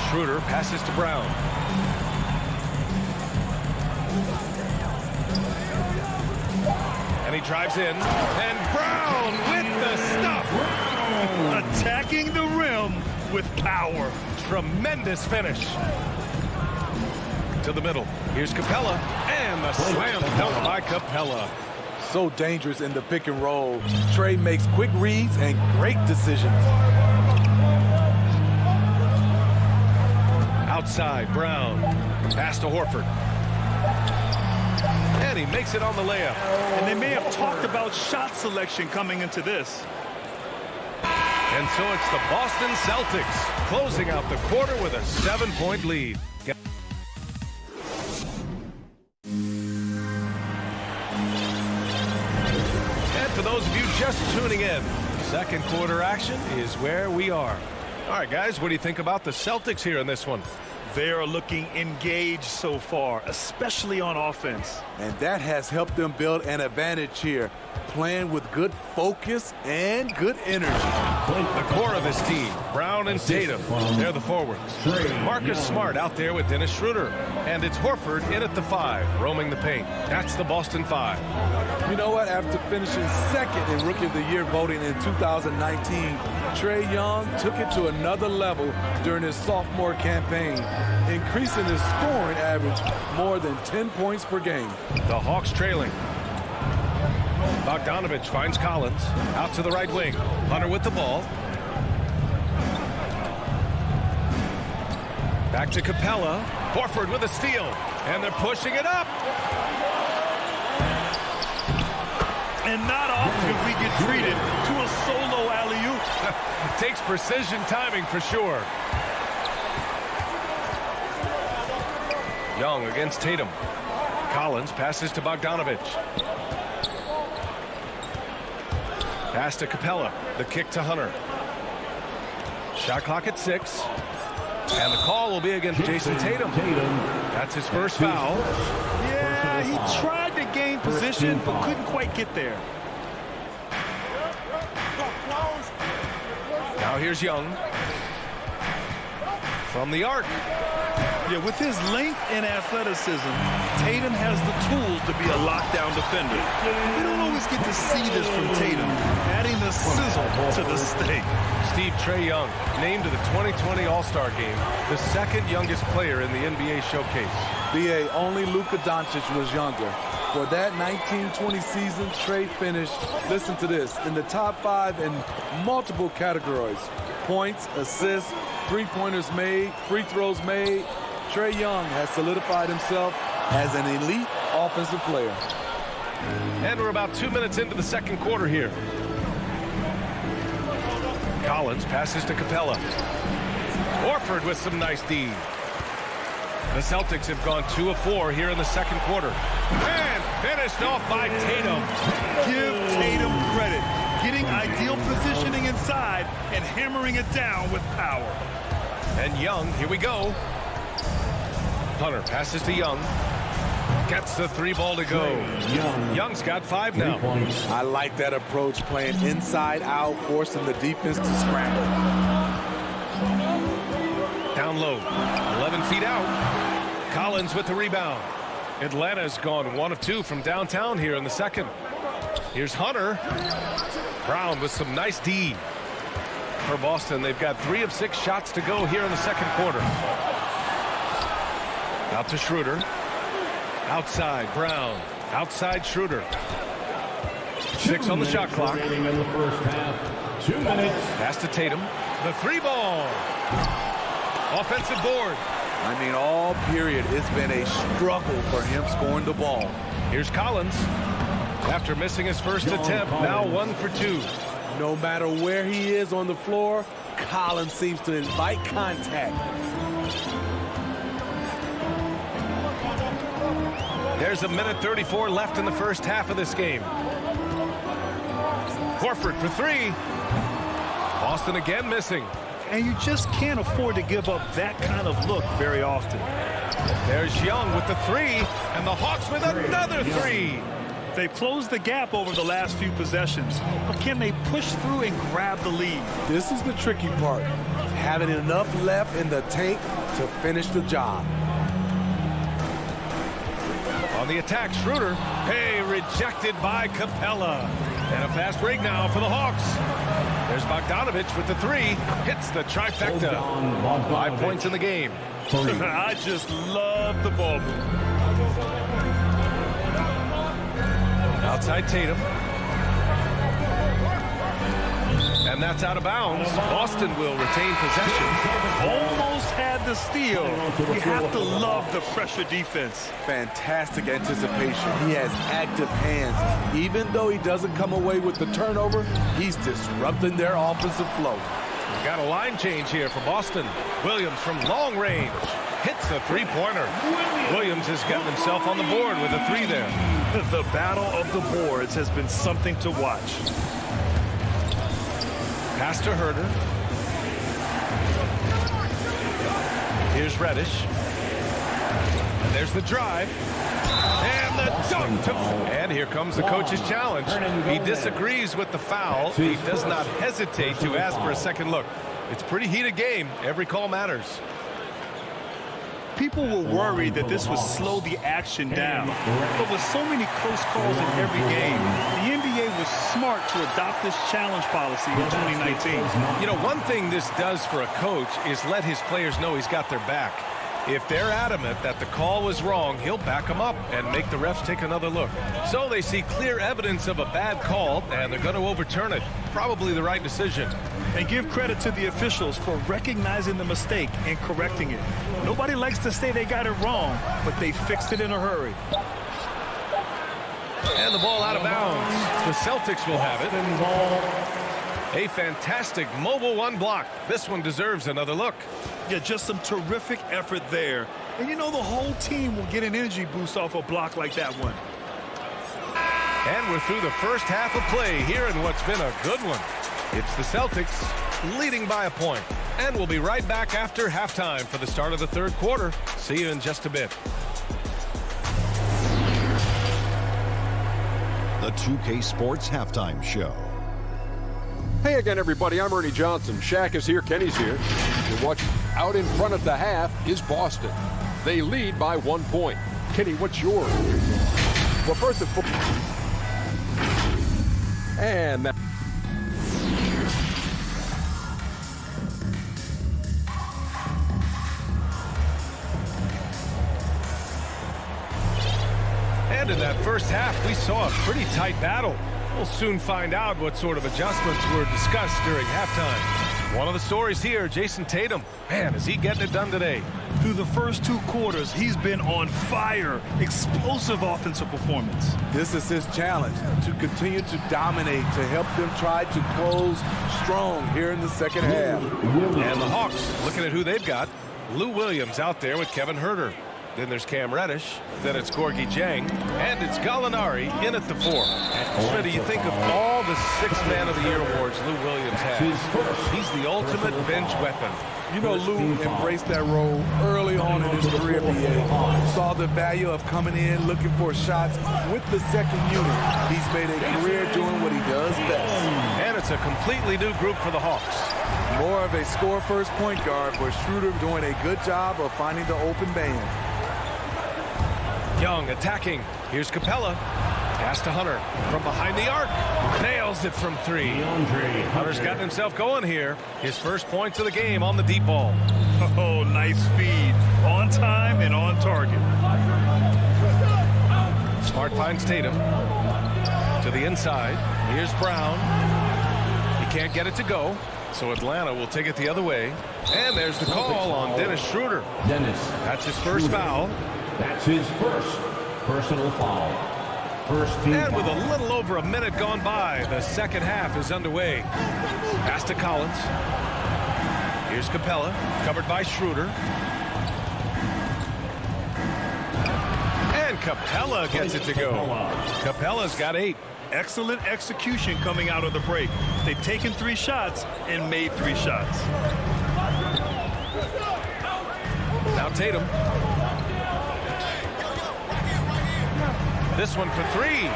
Schroeder passes to Brown. And he drives in, and Brown with the stuff. Attacking the rim with power. Tremendous finish. To the middle. Here's Capella, and the slam dunk by Capella. So dangerous in the pick and roll. Trey makes quick reads and great decisions. Outside, Brown. Pass to Horford. And he makes it on the layup. And they may have talked about shot selection coming into this. And so it's the Boston Celtics closing out the quarter with a 7-point lead. And for those of you just tuning in, second quarter action is where we are. All right, guys, what do you think about the Celtics here in this one? They are looking engaged so far, especially on offense. And that has helped them build an advantage here, playing with good focus and good energy. The core of this team, Brown and Tatum, they're the forwards. Marcus Smart out there with Dennis Schroeder. And it's Horford in at the 5, roaming the paint. That's the Boston 5. You know what? After finishing second in Rookie of the Year voting in 2019, Trae Young took it to another level during his sophomore campaign, increasing his scoring average more than 10 points per game. The Hawks trailing. Bogdanovich finds Collins out to the right wing. Hunter with the ball. Back to Capella. Horford with a steal. And they're pushing it up. And not often we get treated to a solo alley-oop. Takes precision timing for sure. Young against Tatum. Collins passes to Bogdanovich. Pass to Capella. The kick to Hunter. Shot clock at 6. And the call will be against Jason Tatum. That's his first foul. Yeah, he tried to gain position, but couldn't quite get there. Now here's Young. From the arc. Yeah, with his length and athleticism, Tatum has the tools to be a lockdown defender. You don't always get to see this from Tatum, adding the sizzle to the steak. Steve, Trae Young named to the 2020 All-Star Game, the second youngest player in the NBA showcase. B.A. only Luka Doncic was younger. For that 1920 season, Trae finished, listen to this, in the top 5 in multiple categories. Points, assists, three-pointers made, free throws made. Trae Young has solidified himself as an elite offensive player. And we're about 2 minutes into the second quarter here. Collins passes to Capella. Horford with some nice D. The Celtics have gone 2 of 4 here in the second quarter. And finished off by Tatum. Give Tatum credit. Getting ideal positioning inside and hammering it down with power. And Young, here we go. Hunter passes to Young. Gets the 3 ball to go. Young's got 5 now. I like that approach, playing inside out, forcing the defense to scramble. Down low, 11 feet out. Collins with the rebound. Atlanta's gone 1 of 2 from downtown here in the second. Here's Hunter. Brown with some nice D. For Boston, they've got 3 of 6 shots to go here in the second quarter. Out to Schroeder. Outside, Brown. Outside, Schroeder. 6 on the shot clock. In the first half. 2 minutes. Pass to Tatum. The 3 ball. Offensive board. I mean, all period, it's been a struggle for him scoring the ball. Here's Collins. After missing his first attempt, now 1 for 2. No matter where he is on the floor, Collins seems to invite contact. There's 1:34 left in the first half of this game. Horford for 3. Boston again missing. And you just can't afford to give up that kind of look very often. There's Young with the 3, and the Hawks with another 3. They've closed the gap over the last few possessions, but can they push through and grab the lead? This is the tricky part, having enough left in the tank to finish the job. On the attack, Schroeder. Hey, rejected by Capella. And a fast break now for the Hawks. There's Bogdanovich with the 3. Hits the trifecta. 5 points in the game. I just love the ball move. Outside Tatum. And that's out of bounds. Boston will retain possession. Almost had the steal. You have to love the pressure defense. Fantastic anticipation. He has active hands. Even though he doesn't come away with the turnover, he's disrupting their offensive flow. We've got a line change here for Boston. Williams from long range hits a 3-pointer. Williams has gotten himself on the board with a 3 there. The battle of the boards has been something to watch. Pass to Herter. Here's Reddish. And there's the drive. And the dunk. And here comes the coach's challenge. He disagrees with the foul. He does not hesitate to ask for a second look. It's a pretty heated game. Every call matters. People were worried that this would slow the action down. But with so many close calls in every game, the NBA was smart to adopt this challenge policy in 2019. You know, one thing this does for a coach is let his players know he's got their back. If they're adamant that the call was wrong, he'll back them up and make the refs take another look. So they see clear evidence of a bad call, and they're going to overturn it. Probably the right decision. And give credit to the officials for recognizing the mistake and correcting it. Nobody likes to say they got it wrong, but they fixed it in a hurry. And the ball out of bounds. The Celtics will have it. A fantastic mobile 1 block. This one deserves another look. Yeah, just some terrific effort there. And you know the whole team will get an energy boost off a block like that one. And we're through the first half of play here in what's been a good one. It's the Celtics leading by a point. And we'll be right back after halftime for the start of the third quarter. See you in just a bit. The 2K Sports Halftime Show. Hey again, everybody. I'm Ernie Johnson. Shaq is here. Kenny's here. You're watching. Out in front of the half is Boston. They lead by 1 point. Kenny, what's yours? Well, first of all, and that. And in that first half, we saw a pretty tight battle. We'll soon find out what sort of adjustments were discussed during halftime. One of the stories here, Jason Tatum. Man, is he getting it done today? Through the first 2 quarters, he's been on fire. Explosive offensive performance. This is his challenge, to continue to dominate, to help them try to close strong here in the second half. And the Hawks, looking at who they've got. Lou Williams out there with Kevin Herter. Then there's Cam Reddish. Then it's Gorgie Jang. And it's Gallinari in at the 4. Schmidt, you think of all the 6th Man of the Year awards Lou Williams has. He's the ultimate bench weapon. You know, Lou embraced that role early on in his career at the NBA. Saw the value of coming in, looking for shots with the second unit. He's made a career doing what he does best. And it's a completely new group for the Hawks. More of a score-first point guard, but Schroeder doing a good job of finding the open man. Young attacking. Here's Capella. Pass to Hunter from behind the arc. Nails it from 3. Hunter's gotten himself going here. His first points of the game on the deep ball. Oh, nice feed. On time and on target. Smart finds Tatum. To the inside. Here's Brown. He can't get it to go. So Atlanta will take it the other way. And there's the call on Dennis Schroeder. That's his first foul. That's his first personal foul. First team And with foul. a little over a minute gone by, the second half is underway. Pass to Collins. Here's Capella, covered by Schroeder. And Capella gets it to go. Capella's got 8. Excellent execution coming out of the break. They've taken 3 shots and made 3 shots. Now Tatum. This one for 3.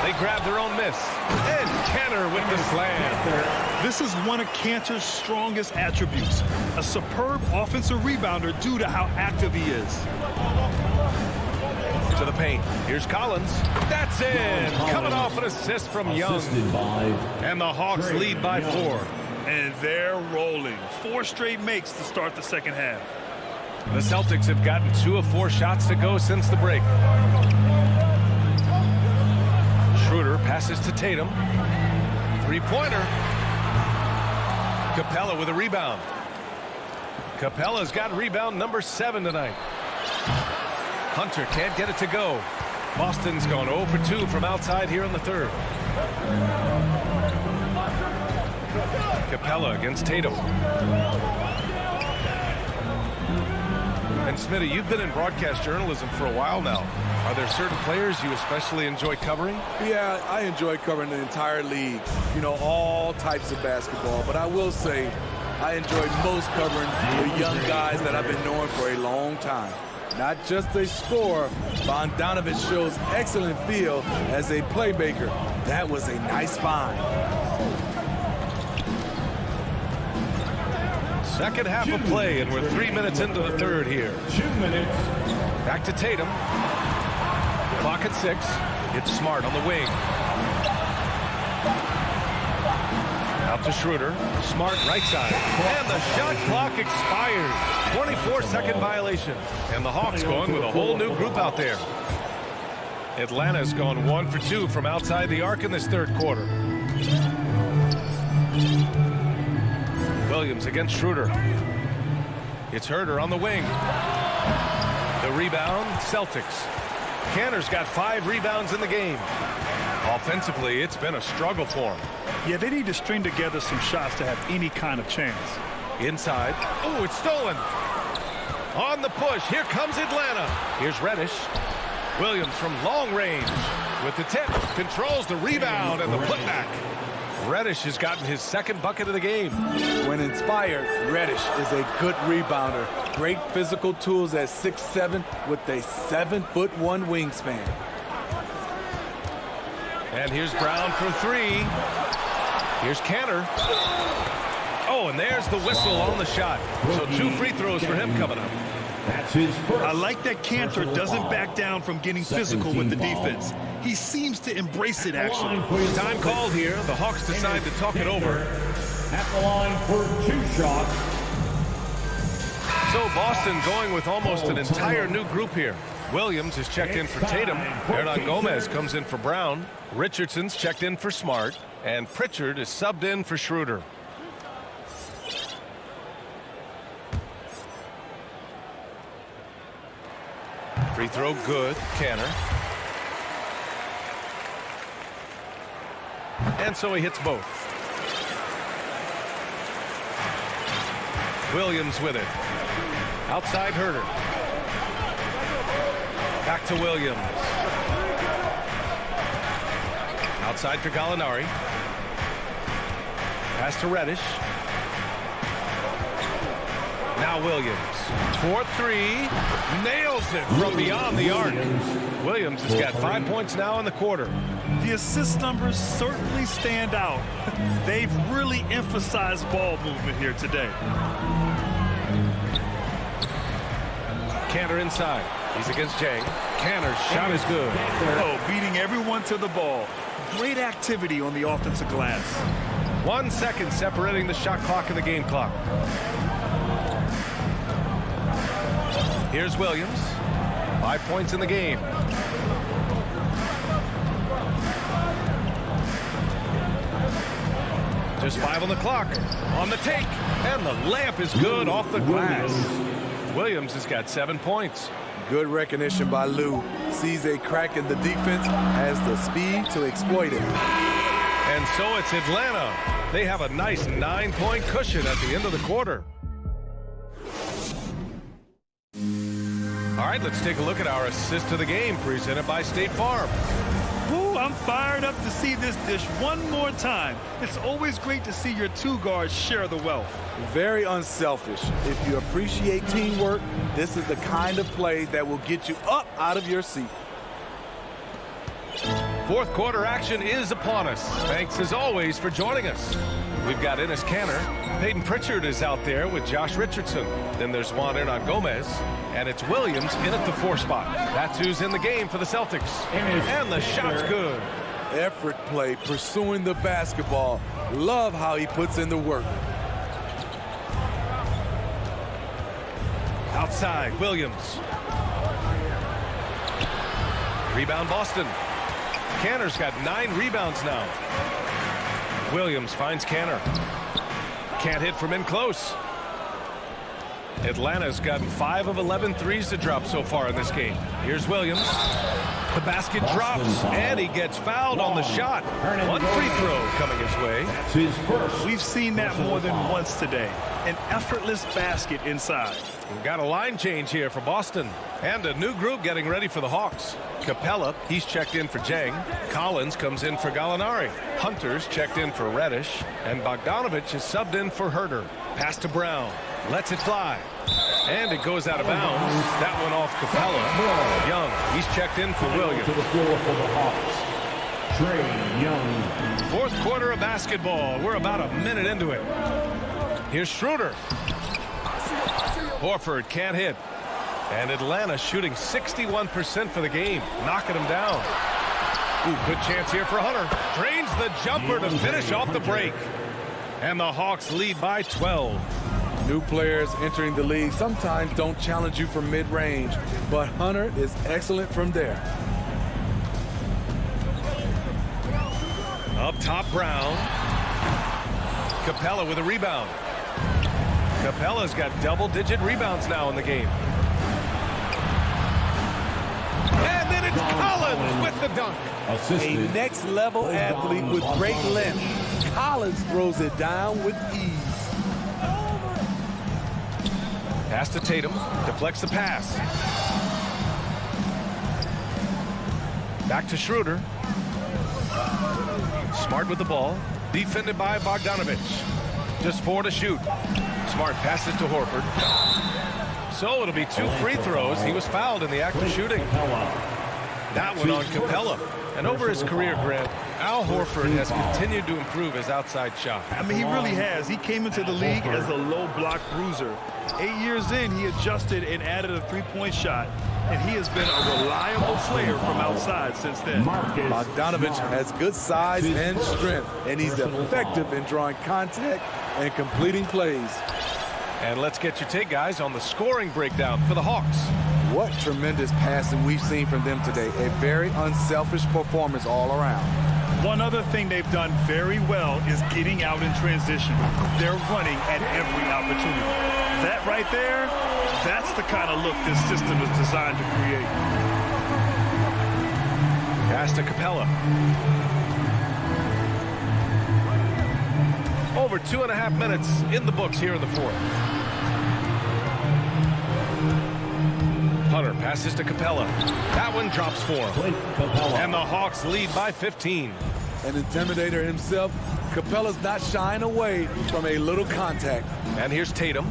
They grab their own miss. And Kanter with the slam. This is one of Kanter's strongest attributes. A superb offensive rebounder due to how active he is. To the paint. Here's Collins. That's in. Coming off an assist from Young. And the Hawks lead by 4. And they're rolling. 4 straight makes to start the second half. The Celtics have gotten 2 of 4 shots to go since the break. Schroeder passes to Tatum. 3-pointer. Capella with a rebound. Capella's got rebound number 7 tonight. Hunter can't get it to go. Boston's gone 0 for 2 from outside here in the third. Capella against Tatum. And Smitty, you've been in broadcast journalism for a while now. Are there certain players you especially enjoy covering? Yeah, I enjoy covering the entire league. You know, all types of basketball. But I will say I enjoy most covering the young guys that I've been knowing for a long time. Not just a scorer, Bogdanovich shows excellent feel as a playmaker. That was a nice find. Second half of play, and we're 3 minutes into the third here. 2 minutes. Back to Tatum. Clock at 6. It's Smart on the wing. Out to Schroeder. Smart right side. And the shot clock expires. 24-second violation. And the Hawks going with a whole new group out there. Atlanta's gone 1 for 2 from outside the arc in this third quarter. Williams against Schroeder. It's Herder on the wing. The rebound, Celtics. Kanter's got 5 rebounds in the game. Offensively, it's been a struggle for him. Yeah, they need to string together some shots to have any kind of chance. Inside. Oh, it's stolen. On the push. Here comes Atlanta. Here's Reddish. Williams from long range with the tip. Controls the rebound and the putback. Reddish has gotten his second bucket of the game. When inspired, Reddish is a good rebounder. Great physical tools at 6'7" with a 7'1" wingspan. And here's Brown for 3. Here's Kanter. Oh, and there's the whistle on the shot. So 2 free throws for him coming up. That's his first. I like that Kanter doesn't back down from getting physical with the defense. He seems to embrace it, actually. Time called here. The Hawks decide to talk it over. At the line for 2 shots. So Boston going with almost an entire new group here. Williams is checked in for Tatum. Hernan Gomez comes in for Brown. Richardson's checked in for Smart. And Pritchard is subbed in for Schroeder. Free throw good. Kanter. And so he hits both. Williams with it. Outside Herder. Back to Williams. Outside for Gallinari. Pass to Reddish. Now Williams. 4-3. Nails it from beyond the arc. Williams has got 5 points now in the quarter. The assist numbers certainly stand out. They've really emphasized ball movement here today. Kanter inside. He's against Jang. Kanter's shot is good. Oh, beating everyone to the ball. Great activity on the offensive glass. 1 second separating the shot clock and the game clock. Here's Williams. 5 points in the game. To Just 5 on the clock. On the take. And the layup is good off the glass. Williams has got 7 points. Good recognition by Lou. Sees a crack in the defense, has the speed to exploit it. And so it's Atlanta. They have a nice 9-point cushion at the end of the quarter. All right, let's take a look at our assist to the game presented by State Farm. Ooh, I'm fired up to see this dish one more time. It's always great to see your two guards share the wealth. Very unselfish. If you appreciate teamwork, this is the kind of play that will get you up out of your seat. Fourth quarter action is upon us. Thanks as always for joining us. We've got Enes Kanter. Peyton Pritchard is out there with Josh Richardson. Then there's Juan Hernan Gomez. And it's Williams in at the 4 spot. That's who's in the game for the Celtics. And the shot's good. Effort play, pursuing the basketball. Love how he puts in the work. Outside, Williams. Rebound, Boston. Kanter's got 9 rebounds now. Williams finds Kanter. Can't hit from in close. Atlanta's gotten 5 of 11 threes to drop so far in this game. Here's Williams. The basket drops, and he gets fouled on the shot. 1 free throw coming his way. We've seen that more than once today. An effortless basket inside. We've got a line change here for Boston. And a new group getting ready for the Hawks. Capella, he's checked in for Jang. Collins comes in for Gallinari. Hunter's checked in for Reddish. And Bogdanovich is subbed in for Herder. Pass to Brown. Lets it fly. And it goes out of bounds. That one off Capella. Young, he's checked in for Williams. Fourth quarter of basketball. We're about a minute into it. Here's Schroeder. Horford can't hit. And Atlanta shooting 61% for the game. Knocking him down. Ooh, good chance here for Hunter. Drains the jumper to finish off the break. And the Hawks lead by 12. New players entering the league sometimes don't challenge you from mid-range, but Hunter is excellent from there. Up top, Brown. Capella with a rebound. Capella's got double-digit rebounds now in the game. And then it's Collins with the dunk. A next-level athlete with great length. Collins throws it down with ease. Pass to Tatum. Deflects the pass. Back to Schroeder. Smart with the ball. Defended by Bogdanovich. Just 4 to shoot. Smart passes to Horford. So it'll be 2 free throws. He was fouled in the act of shooting. That one on Capella. And over his career, Grant, Al Horford has continued to improve his outside shot. I mean, he really has. He came into the league as a low block bruiser. 8 years in, he adjusted and added a 3-point shot. And he has been a reliable player from outside since then. Bogdanovich has good size and strength, and he's effective in drawing contact and completing plays. And let's get your take, guys, on the scoring breakdown for the Hawks. What tremendous passing we've seen from them today. A very unselfish performance all around. One other thing they've done very well is getting out in transition. They're running at every opportunity. That right there, that's the kind of look this system is designed to create. Pass to Capella. Over 2.5 minutes in the books here in the fourth. Hunter passes to Capella. That one drops for him. And the Hawks lead by 15. An intimidator himself, Capella's not shying away from a little contact. And here's Tatum.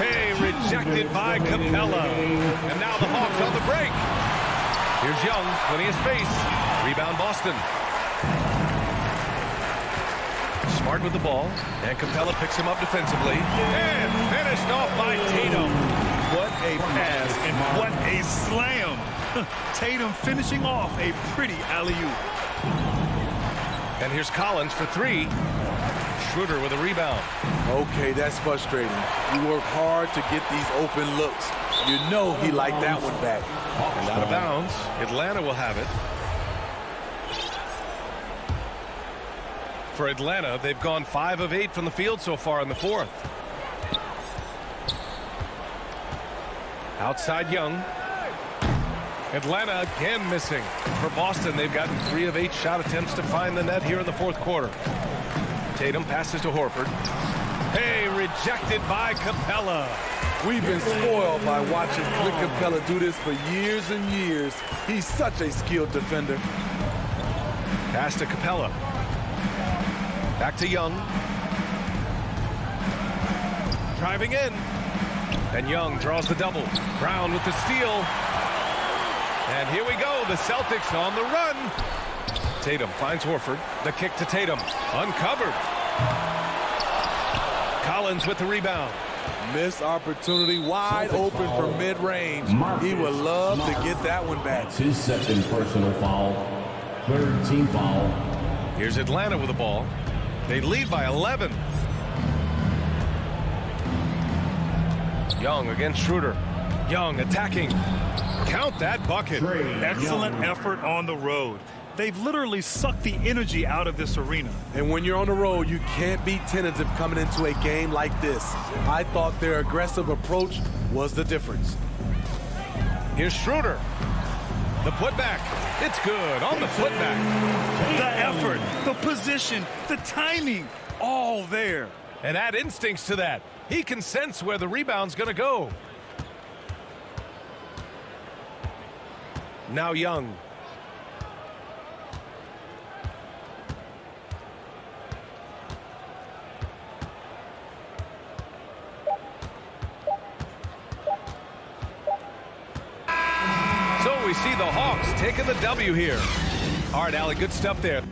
Hey, rejected by Capella. And now the Hawks on the break. Here's Young, plenty of space. Rebound Boston. Smart with the ball, and Capella picks him up defensively. And finished off by Tatum. What a pass and what a slam. Tatum finishing off a pretty alley-oop. And here's Collins for 3. Schroeder with a rebound. Okay, that's frustrating. You work hard to get these open looks. You know he liked that one back. And out of bounds. Atlanta will have it. For Atlanta, they've gone 5 of 8 from the field so far in the fourth. Outside Young. Atlanta again missing. For Boston, they've gotten 3 of 8 shot attempts to find the net here in the fourth quarter. Tatum passes to Horford. Hey, rejected by Capella. We've been spoiled by watching Clint Capella do this for years and years. He's such a skilled defender. Pass to Capella. Back to Young. Driving in. And Young draws the double. Brown with the steal. And here we go. The Celtics on the run. Tatum finds Horford. The kick to Tatum. Uncovered. Collins with the rebound. Missed opportunity, wide open for mid-range. He would love to get that one back. That's his second personal foul. Third team foul. Here's Atlanta with the ball. They lead by 11. Young against Schroeder. Young attacking. Count that bucket. Excellent effort on the road. They've literally sucked the energy out of this arena. And when you're on the road, you can't be tentative coming into a game like this. I thought their aggressive approach was the difference. Here's Schroeder. The putback. It's good on the putback. The effort, the position, the timing, all there. And add instincts to that. He can sense where the rebound's going to go. Now Young. So we see the Hawks taking the W here. All right, Allie, good stuff there.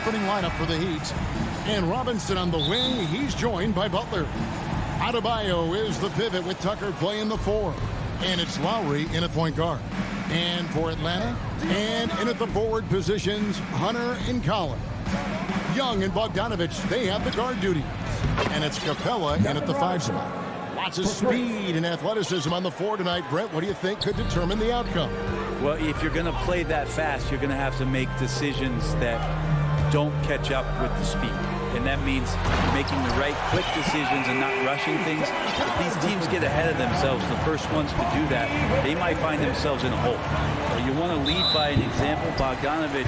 opening lineup for the Heat. And Robinson on the wing. He's joined by Butler. Adebayo is the pivot with Tucker playing the 4. And it's Lowry in at point guard. And for Atlanta, and in at the forward positions, Hunter and Collins. Young and Bogdanovich, they have the guard duties. And it's Capella in at the 5 spot. Lots of speed and athleticism on the 4 tonight. Brett, what do you think could determine the outcome? Well, if you're going to play that fast, you're going to have to make decisions that don't catch up with the speed. And that means making the right quick decisions and not rushing things. If these teams get ahead of themselves, the first ones to do that, they might find themselves in a hole. You want to lead by an example. Bogdanovich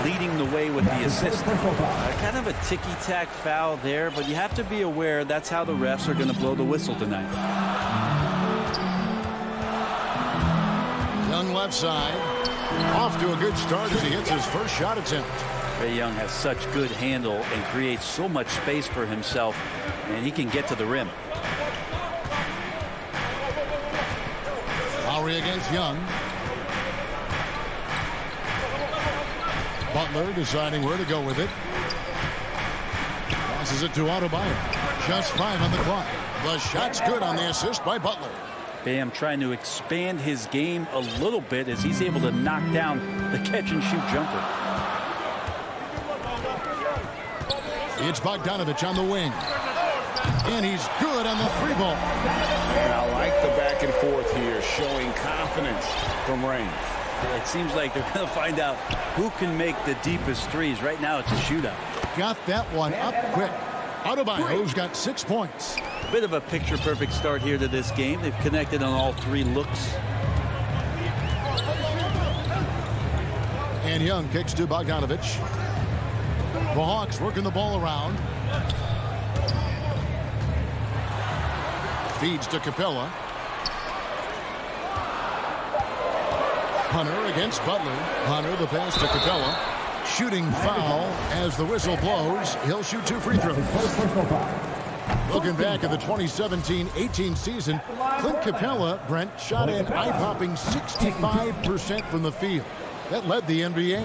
leading the way with the assist. Kind of a ticky-tack foul there, but you have to be aware that's how the refs are going to blow the whistle tonight. Young left side. Off to a good start as he hits his first shot attempt. Trae Young has such good handle and creates so much space for himself, and he can get to the rim. Lowry against Young. Butler deciding where to go with it. Passes it to Adebayo. Just 5 on the clock. The shot's good on the assist by Butler. Bam trying to expand his game a little bit as he's able to knock down the catch-and-shoot jumper. It's Bogdanovich on the wing. And he's good on the 3-ball. And I like the back and forth here, showing confidence from Rain. It seems like they're going to find out who can make the deepest threes. Right now, it's a shootout. Got that one up quick. Adebayo's got 6 points. Bit of a picture-perfect start here to this game. They've connected on all 3 looks. And Young kicks to Bogdanovich. The Hawks working the ball around. Feeds to Capella. Hunter against Butler. Hunter the pass to Capella. Shooting foul as the whistle blows. He'll shoot 2 free throws. Looking back at the 2017-18 season, Clint Capella, Brent, shot an eye-popping 65% from the field. That led the NBA.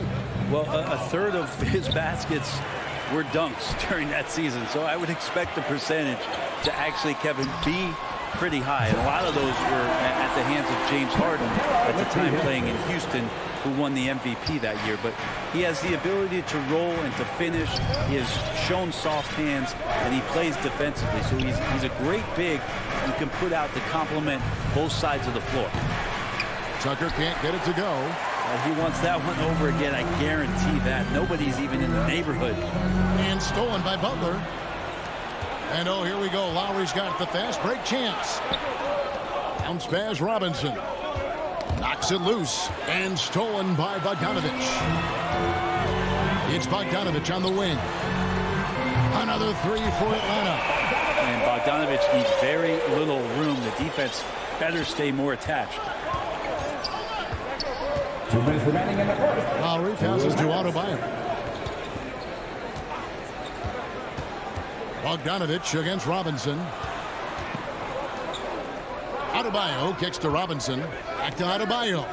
Well, a third of his baskets were dunks during that season, so I would expect the percentage to actually, Kevin, be pretty high. And a lot of those were at the hands of James Harden at the time playing in Houston, who won the MVP that year. But he has the ability to roll and to finish. He has shown soft hands, and he plays defensively. So he's a great big you can put out to complement both sides of the floor. Tucker can't get it to go. He wants that one over again, I guarantee that. Nobody's even in the neighborhood. And stolen by Butler. And oh, here we go. Lowry's got the fast break chance. Bounce pass Robinson. Knocks it loose. And stolen by Bogdanovich. It's Bogdanovich on the wing. Another 3 for Atlanta. And Bogdanovich needs very little room. The defense better stay more attached. 2 minutes remaining in the first. Lowry passes to Adebayo. Bogdanovich against Robinson. Adebayo kicks to Robinson. Back to Adebayo.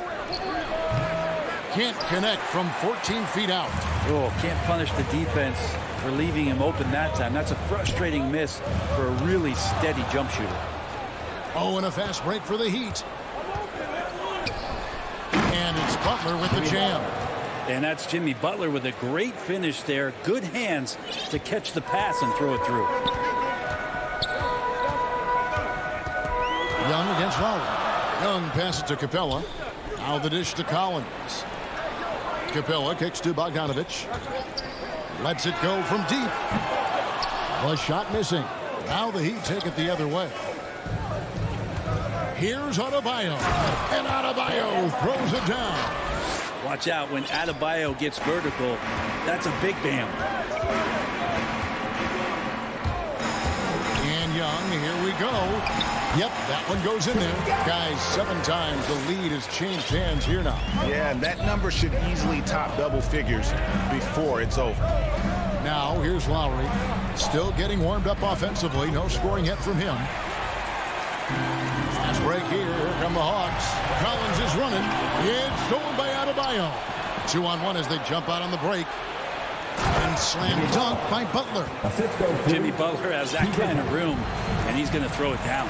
Can't connect from 14 feet out. Oh, can't punish the defense for leaving him open that time. That's a frustrating miss for a really steady jump shooter. Oh, and a fast break for the Heat. And it's Butler with the jam. And that's Jimmy Butler with a great finish there. Good hands to catch the pass and throw it through. Young against Lowry. Young passes to Capella. Now the dish to Collins. Capella kicks to Bogdanovich. Lets it go from deep. The shot missing. Now the Heat take it the other way. Here's Adebayo. And Adebayo throws it down. Watch out when Adebayo gets vertical. That's a big bam. And Young, here we go. Yep, that one goes in there. Guys, 7 times the lead has changed hands here now. Yeah, that number should easily top double figures before it's over. Now, here's Lowry. Still getting warmed up offensively. No scoring yet from him. Fast break here. Here come the Hawks. Collins is running. It's stolen by Adebayo. 2-on-1 as they jump out on the break. And slam dunk by Butler. Jimmy Butler has that kind of room, and he's going to throw it down.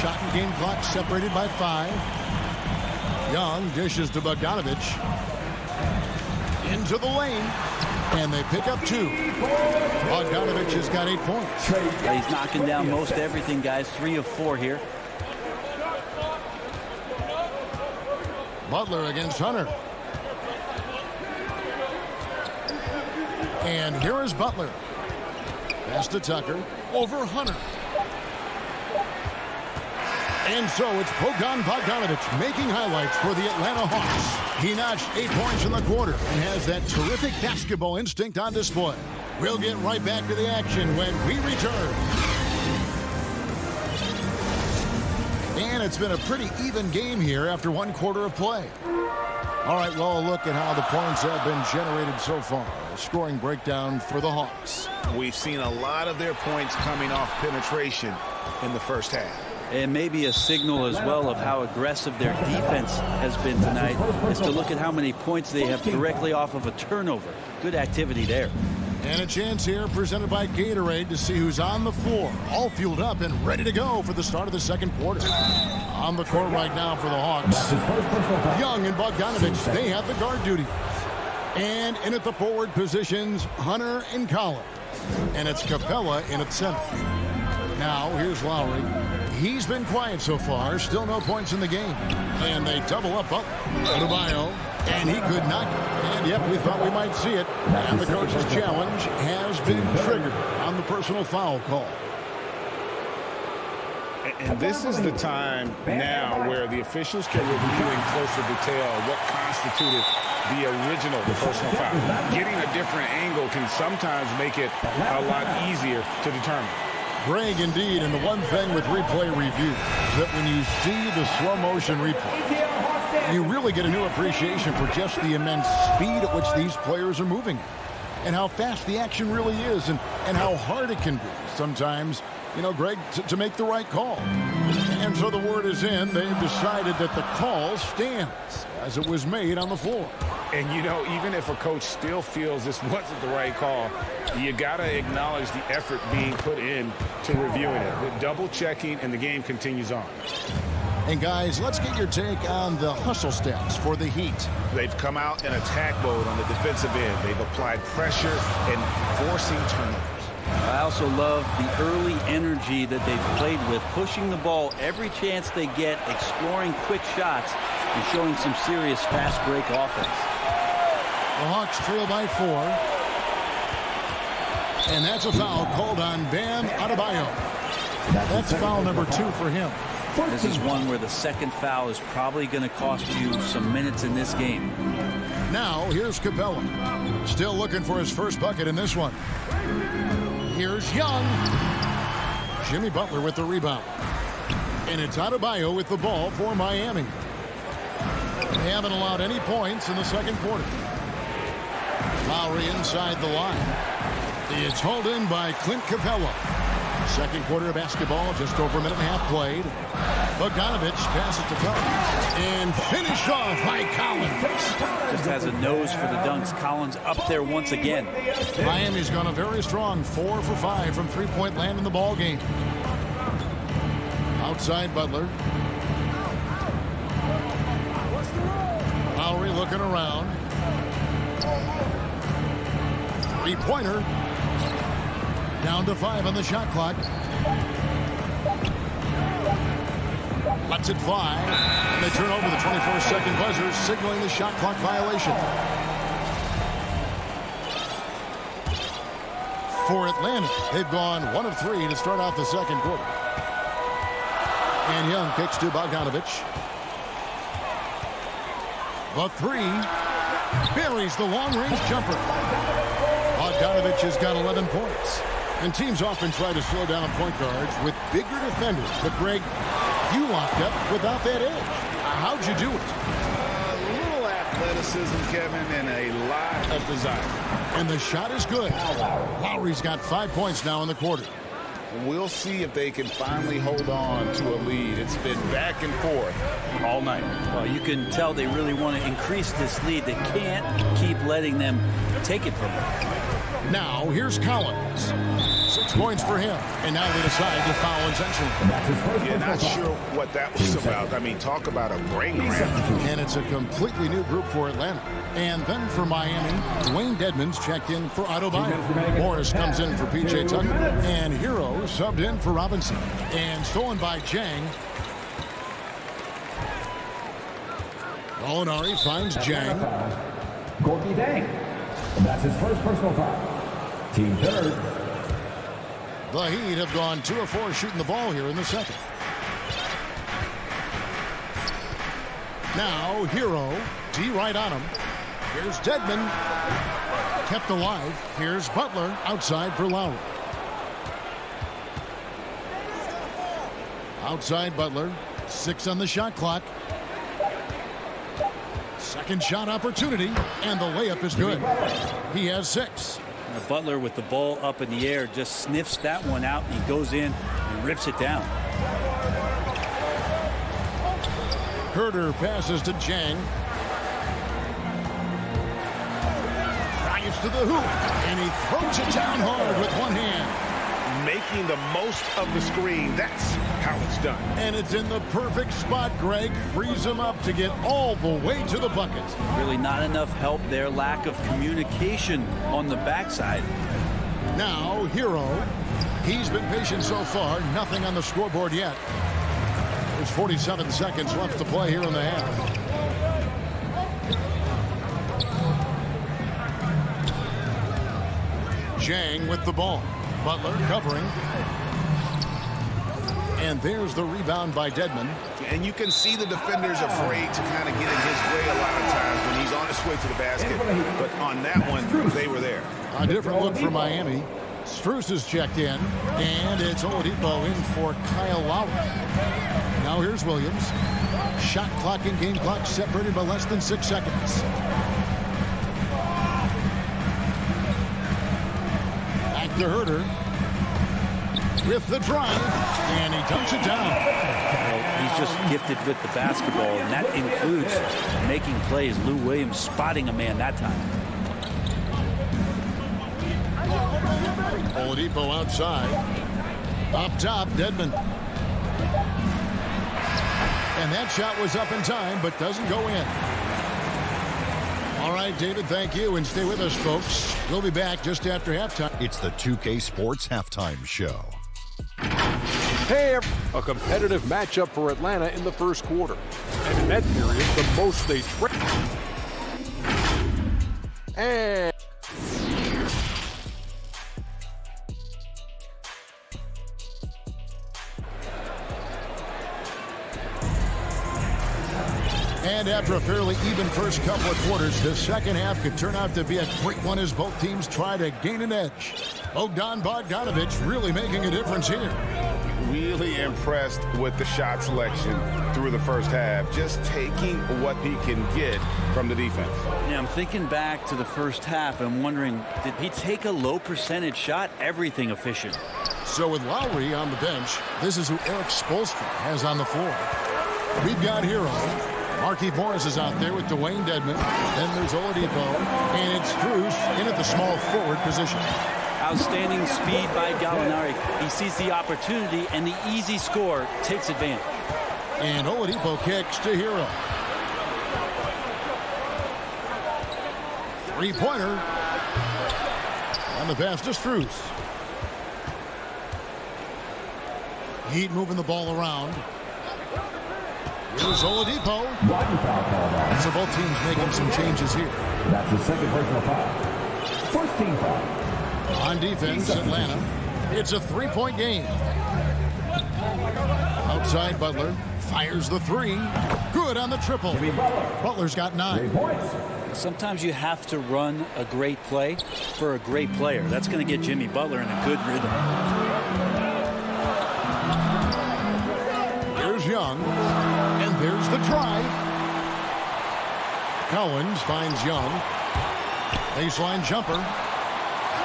Shot and game clock separated by 5. Young dishes to Bogdanovich. Into the lane. And they pick up 2. Bogdanovich has got 8 points. Yeah, he's knocking down most everything, guys. 3 of 4 here. Butler against Hunter. And here is Butler. Pass to Tucker. Over Hunter. And so it's Bogdanovich making highlights for the Atlanta Hawks. He notched 8 points in the quarter and has that terrific basketball instinct on display. We'll get right back to the action when we return. And it's been a pretty even game here after 1 quarter of play. All right, well, a look at how the points have been generated so far. A scoring breakdown for the Hawks. We've seen a lot of their points coming off penetration in the first half. And maybe a signal as well of how aggressive their defense has been tonight is to look at how many points they have directly off of a turnover. Good activity there. And a chance here presented by Gatorade to see who's on the floor, all fueled up and ready to go for the start of the second quarter. On the court right now for the Hawks, Young and Bogdanovich, they have the guard duty. And in at the forward positions, Hunter and Collins. And it's Capella in at center. Now, here's Lowry. He's been quiet so far. Still no points in the game. And they double up Butler. Adebayo. And he could not. And yep, we thought we might see it. And the coach's challenge has been triggered on the personal foul call. And this is the time now where the officials can review in closer detail what constituted the original personal foul. Getting a different angle can sometimes make it a lot easier to determine. Greg, indeed, and the one thing with replay review is that when you see the slow motion replay, you really get a new appreciation for just the immense speed at which these players are moving and how fast the action really is and how hard it can be sometimes, you know, Greg, to make the right call. And so the word is in. They've decided that the call stands as it was made on the floor. And, you know, even if a coach still feels this wasn't the right call, you got to acknowledge the effort being put in to reviewing it. The double checking, and the game continues on. And, guys, let's get your take on the hustle stats for the Heat. They've come out in attack mode on the defensive end. They've applied pressure and forcing turnovers. I also love the early energy that they've played with, pushing the ball every chance they get, exploring quick shots, and showing some serious fast break offense. The Hawks trail by 4. And that's a foul called on Bam Adebayo. That's foul number 2 for him. This is one where the second foul is probably going to cost you some minutes in this game. Now, here's Capella. Still looking for his first bucket in this one. Here's Young. Jimmy Butler with the rebound. And it's Adebayo with the ball for Miami. They haven't allowed any points in the second quarter. Lowry inside the line. It's hauled in by Clint Capella. Second quarter of basketball, just over a minute and a half played. Bogdanovich passes to Collins. And finished off by Collins. Just has a nose for the dunks. Collins up there once again. Miami's gone a very strong 4 for 5 from three-point land in the ball game. Outside Butler. Lowry looking around. Three-pointer. Down to 5 on the shot clock. Lets it fly. And they turn over the 24-second buzzer, signaling the shot clock violation. For Atlanta, they've gone 1 of 3 to start out the second quarter. And Young kicks to Bogdanovich. The 3 buries the long-range jumper. Bogdanovich has got 11 points. And teams often try to slow down point guards with bigger defenders. But, Greg, you locked up without that edge. How'd you do it? A little athleticism, Kevin, and a lot of desire. And the shot is good. Lowry's got 5 points now in the quarter. We'll see if they can finally hold on to a lead. It's been back and forth all night. Well, you can tell they really want to increase this lead. They can't keep letting them take it from him. Now, here's Collins. 6 points for him. And now they decide to foul intentionally. Yeah, not sure what that was about. I mean, talk about a brain cramp. And it's a completely new group for Atlanta. And then for Miami, Dwayne Dedmon's checked in for Adebayo. Morris comes in for P.J. Tucker. And Hero subbed in for Robinson. And stolen by Jang. Molinari finds Jang. Gorky Dang. That's his first personal foul. Team third. The Heat have gone 2 of 4 shooting the ball here in the second. Now, Hero. D right on him. Here's Dedmon. Kept alive. Here's Butler outside for Lowry. Outside Butler. 6 on the shot clock. Second shot opportunity, and the layup is good. He has 6. Now Butler with the ball up in the air just sniffs that one out, and he goes in and rips it down. Herter passes to Jang. Drives to the hoop, and he throws it down hard with one hand. Making the most of the screen. That's how it's done. And it's in the perfect spot. Greg frees him up to get all the way to the bucket. Really not enough help there. Lack of communication on the backside. Now, Hero. He's been patient so far. Nothing on the scoreboard yet. There's 47 seconds left to play here in the half. Jang with the ball. Butler covering. And there's the rebound by Dedmon. And you can see the defenders afraid to kind of get in his way a lot of times when he's on his way to the basket. But on that one, they were there. A different look for Miami. Strus is checked in. And it's Oladipo in for Kyle Lowry. Now here's Williams. Shot clock and game clock separated by less than 6 seconds. Back to Herter. With the drive, and he dunks it down. He's just gifted with the basketball, and that includes making plays. Lou Williams spotting a man that time. Oladipo outside. Up top, Dedmon. And that shot was up in time, but doesn't go in. All right, David, thank you, and stay with us, folks. We'll be back just after halftime. It's the 2K Sports Halftime Show. Hey, a competitive matchup for Atlanta in the first quarter. And in that period, the most they And after a fairly even first couple of quarters, the second half could turn out to be a great one as both teams try to gain an edge. Bogdan Bogdanovic really making a difference here. Really impressed with the shot selection through the first half, just taking what he can get from the defense. Yeah, I'm thinking back to the first half. I'm wondering, did he take a low percentage shot? Everything efficient. So with Lowry on the bench, this is who Eric Spoelstra has on the floor. We've got Hero. Markieff Morris is out there with Dwayne Dedmon. Then there's Oladipo. And it's Strus in at the small forward position. Outstanding speed by Gallinari. He sees the opportunity, and the easy score takes advantage. And Oladipo kicks to Hero. Three-pointer. And the pass to Strus. Heat moving the ball around. Here's Oladipo. So both teams making some changes here. That's the second personal foul. First team foul. On defense, Atlanta. It's a three-point game. Outside Butler. Fires the three. Good on the triple. Butler's got 9. Sometimes you have to run a great play for a great player. That's going to get Jimmy Butler in a good rhythm. Here's Young. And there's the drive. Collins finds Young. Baseline jumper.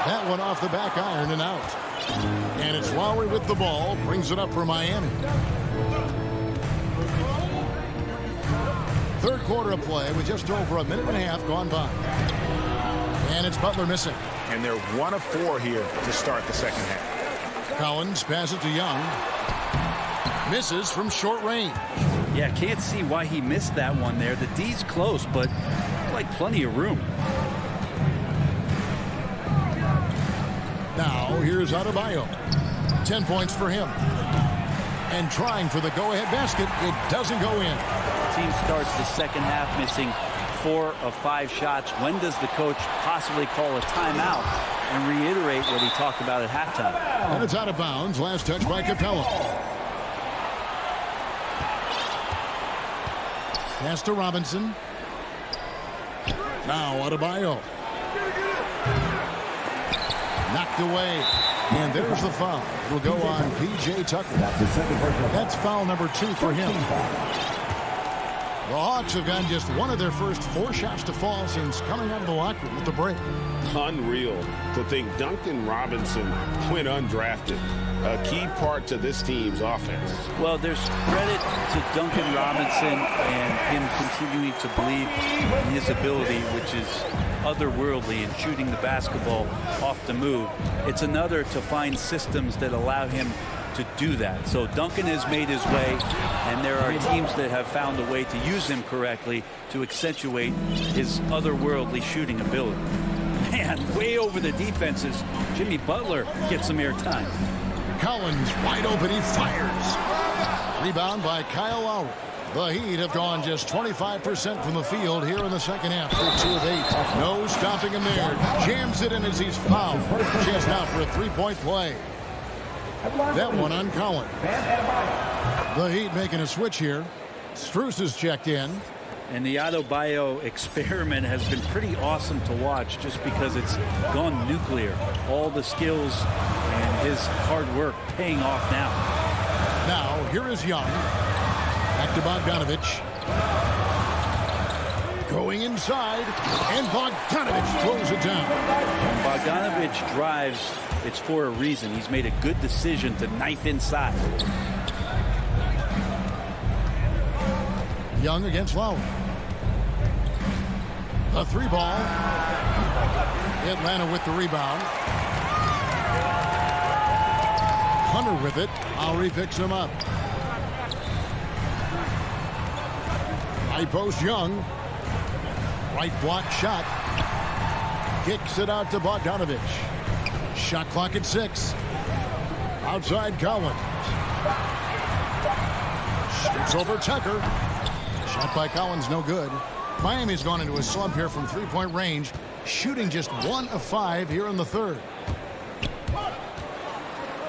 That one off the back iron and out. And it's Lowry with the ball. Brings it up for Miami. Third quarter of play with just over a minute and a half gone by. And it's Butler missing. And they're 1 of 4 here to start the second half. Collins passes to Young. Misses from short range. Yeah, can't see why he missed that one there. The D's close, but like plenty of room. Now, here's Adebayo. 10 points for him. And trying for the go-ahead basket. It doesn't go in. Team starts the second half missing 4 of 5 shots. When does the coach possibly call a timeout and reiterate what he talked about at halftime? And it's out of bounds. Last touch by Capella. Pass to Robinson. Now Adebayo. Knocked away. And there's the foul. It'll go on P.J. Tucker. That's foul number 2 for him. The Hawks have gotten just one of their first 4 shots to fall since coming out of the locker room at the break. Unreal to think Duncan Robinson went undrafted. A key part to this team's offense. Well, there's credit to Duncan Robinson and him continuing to believe in his ability, which is otherworldly in shooting the basketball off the move. It's another to find systems that allow him to do that. So Duncan has made his way, and there are teams that have found a way to use him correctly to accentuate his otherworldly shooting ability. Man, way over the defenses. Jimmy Butler gets some airtime. Collins wide open, he fires. Rebound by Kyle Lowry. The Heat have gone just 25% from the field here in the second half. They're 2 of 8. No stopping him there. Jams it in as he's fouled. Chance now for a 3-point play. That one on Collins. The Heat making a switch here. Strus has checked in. And the Adebayo experiment has been pretty awesome to watch just because it's gone nuclear. All the skills and his hard work paying off now. Now, here is Young. Back to Bogdanovich. Going inside. And Bogdanovich throws it down. When Bogdanovich drives, it's for a reason. He's made a good decision to knife inside. Young against Lowry. A 3-ball. Atlanta with the rebound. Hunter with it. Lowry picks him up. High post Young. Right block shot. Kicks it out to Bogdanovich. Shot clock at 6. Outside Collins. Shoots over Tucker. Shot by Collins, no good. Miami's gone into a slump here from 3-point range, shooting just 1 of 5 here in the third.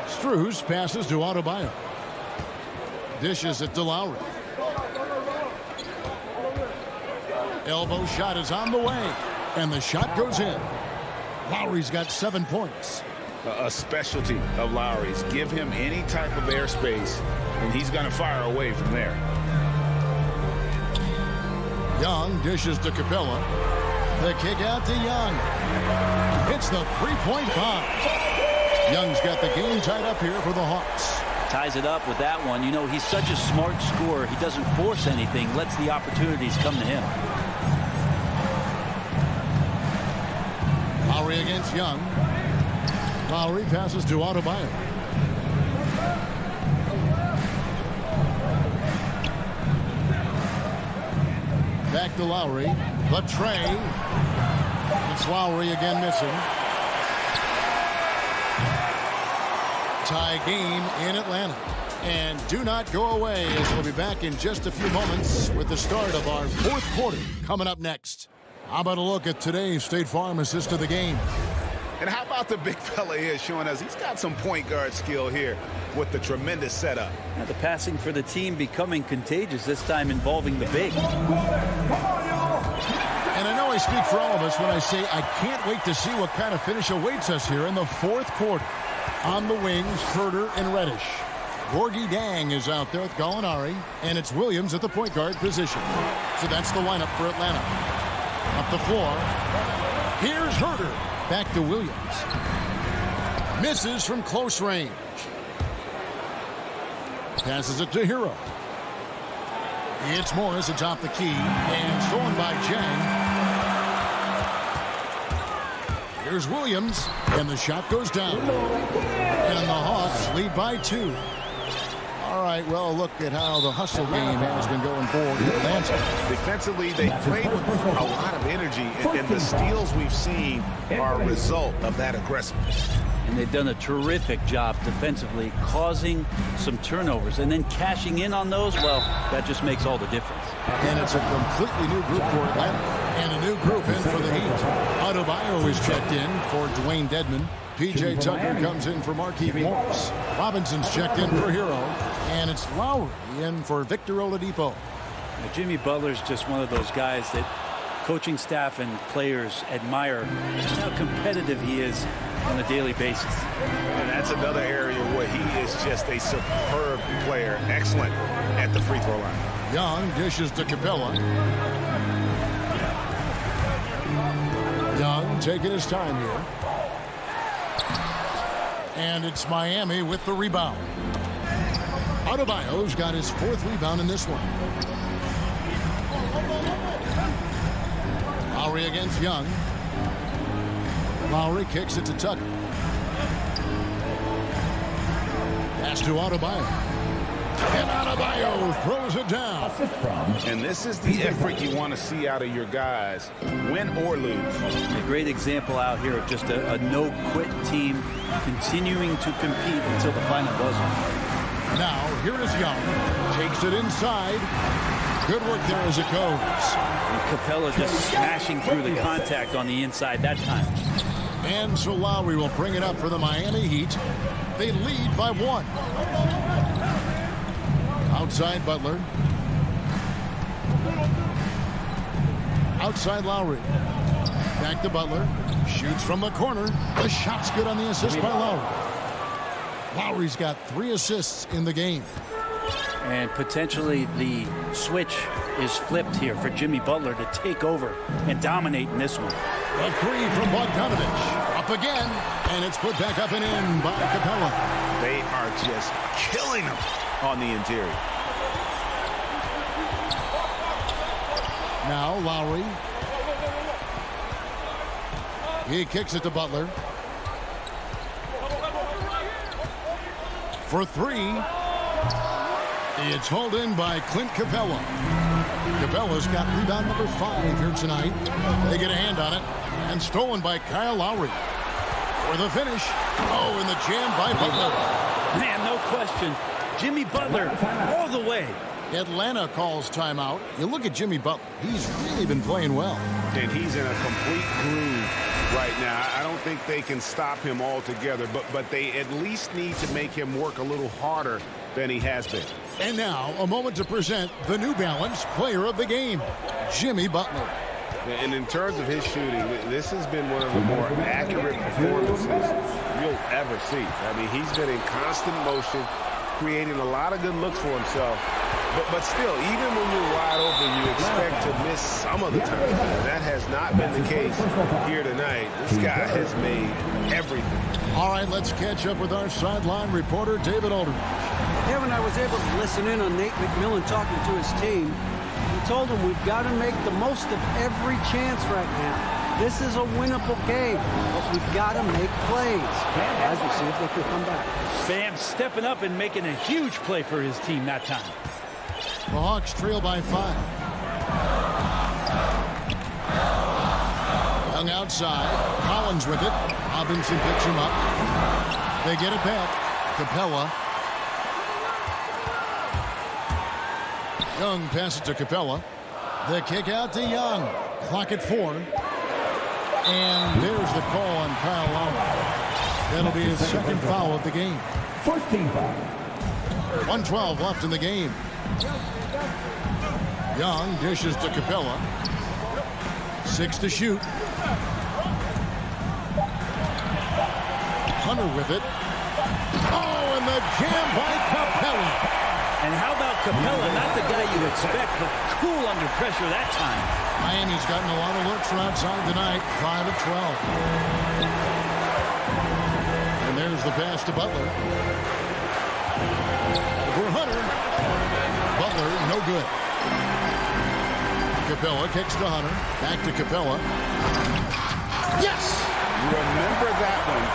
Strus passes to Adebayo. Dishes it to Lowry. Elbow shot is on the way, and the shot goes in. Lowry's got 7 points. A specialty of Lowry's. Give him any type of airspace, and he's going to fire away from there. Young dishes to Capella. The kick out to Young. It's the 3-point bomb. Young's got the game tied up here for the Hawks. Ties it up with that one. You know, he's such a smart scorer. He doesn't force anything, lets the opportunities come to him. Lowry against Young. Lowry passes to Adebayo. Back to Lowry. The tray. It's Lowry again missing. Tie game in Atlanta. And do not go away, as we'll be back in just a few moments with the start of our 4th quarter coming up next. How about a look at today's State Farm assist of the game? And how about the big fella here showing us he's got some point guard skill here with the tremendous setup. Now the passing for the team becoming contagious, this time involving the big. And I know I speak for all of us when I say I can't wait to see what kind of finish awaits us here in the 4th quarter. On the wings, Herter and Reddish. Gorgie Dang is out there with Gallinari, and it's Williams at the point guard position. So that's the lineup for Atlanta. Up the floor. Here's Herter. Back to Williams. Misses from close range. Passes it to Hero. It's Morris atop the key, and stolen by Jang. Here's Williams, and the shot goes down. And the Hawks lead by 2. All right, well, look at how the hustle game has been going for Atlanta. Defensively, they played with a lot of energy, and the steals we've seen are a result of that aggressiveness. And they've done a terrific job defensively, causing some turnovers, and then cashing in on those. Well, that just makes all the difference. And it's a completely new group for Atlanta, and a new group in for the Heat. Adebayo is checked in for Dwayne Dedmon. P.J. Tucker comes in for Markieff Morris. Robinson's checked in for Hero, and it's Lowry in for Victor Oladipo. Now, Jimmy Butler's just one of those guys that coaching staff and players admire just how competitive he is on a daily basis. And that's another area where he is just a superb player, excellent at the free throw line. Young dishes to Capella. Young taking his time here. And it's Miami with the rebound. Adebayo's got his 4th rebound in this one. Lowry against Young. Lowry kicks it to Tucker. Pass to Adebayo. And Adebayo throws it down. And this is the effort you want to see out of your guys, win or lose. A great example out here of just a no-quit team continuing to compete until the final buzzer. Now, here is Young. Takes it inside. Good work there as it goes. And Capella just smashing through the contact on the inside that time. And so Lowry will bring it up for the Miami Heat. They lead by 1. Outside Butler. Outside Lowry. Back to Butler. Shoots from the corner. The shot's good on the assist by Lowry. Lowry's got 3 assists in the game. And potentially the switch is flipped here for Jimmy Butler to take over and dominate in this one. A 3 from Bogdanovich. Up again. And it's put back up and in by Capella. They are just killing them on the interior. Now Lowry. He kicks it to Butler. For 3. It's hauled in by Clint Capella. Capella's got rebound number 5 here tonight. They get a hand on it. And stolen by Kyle Lowry. For the finish. Oh, and the jam by Butler. Man, no question. Jimmy Butler all the way. Atlanta calls timeout. You look at Jimmy Butler. He's really been playing well. And he's in a complete groove right now. I don't think they can stop him altogether, but they at least need to make him work a little harder than he has been. And now, a moment to present the New Balance Player of the Game, Jimmy Butler. And in terms of his shooting, this has been one of the more accurate performances you'll ever see. I mean, he's been in constant motion, creating a lot of good looks for himself. But still, even when you're wide open, you expect to miss some of the time. And that has not been the case here tonight. This guy has made everything. All right, let's catch up with our sideline reporter, David Aldridge. Kevin, I was able to listen in on Nate McMillan talking to his team. He told them we've got to make the most of every chance right now. This is a winnable game, but we've got to make plays. Guys, we'll see if they can come back. Bam stepping up and making a huge play for his team that time. The Hawks trail by 5. Young outside. Collins with it. Robinson picks him up. They get it back. Capella. Young passes to Capella. The kick out to Young. Clock at 4. And there's the call on Kyle Lowry. That'll be his second foul of the game. 14 foul. 1:12 left in the game. Young dishes to Capella. 6 to shoot. Hunter with it. Oh, and the jam by Capella. And how about Capella? Not the guy you expect, but cool under pressure that time. Miami's gotten a lot of looks from outside tonight. 5 of 12. And there's the pass to Butler. For Hunter. Butler, no good. Capella kicks to Hunter. Back to Capella. Yes! Remember that one.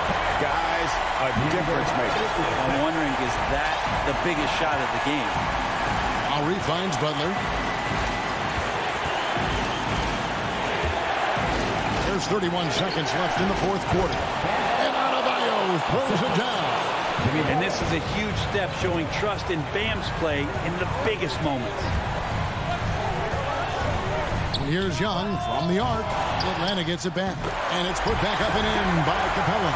Guys, a difference maker. I'm wondering, is that the biggest shot of the game? Lowry finds Butler. There's 31 seconds left in the fourth quarter. And Adebayo throws it down. And this is a huge step showing trust in Bam's play in the biggest moments. And here's Young from the arc. Atlanta gets it back. And it's put back up and in by Capella.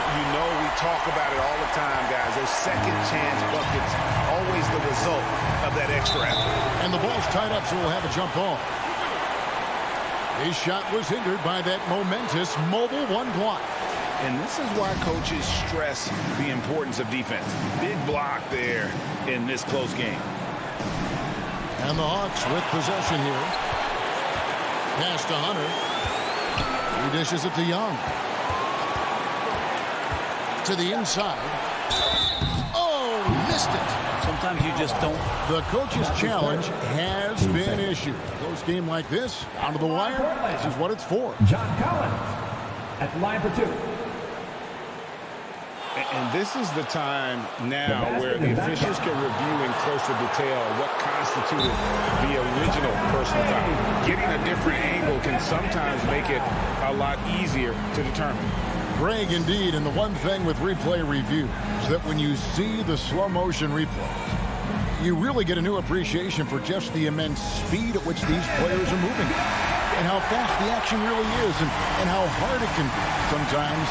You know we talk about it all the time, guys. Those second chance buckets, always the result of that extra effort. And the ball's tied up, so we'll have a jump ball. His shot was hindered by that momentous mobile one block. And this is why coaches stress the importance of defense. Big block there in this close game. And the Hawks with possession here. Pass to Hunter. He dishes it to Young. To the inside. Oh, missed it. Sometimes you just don't. The coach's challenge has been issued. Close game like this, down to the wire, this is what it's for. John Collins at the line for two. And this is the time now where the officials can review in closer detail what constituted the original personal foul. Getting a different angle can sometimes make it a lot easier to determine. Greg, indeed, and the one thing with replay review is that when you see the slow motion replays, you really get a new appreciation for just the immense speed at which these players are moving and how fast the action really is and how hard it can be sometimes,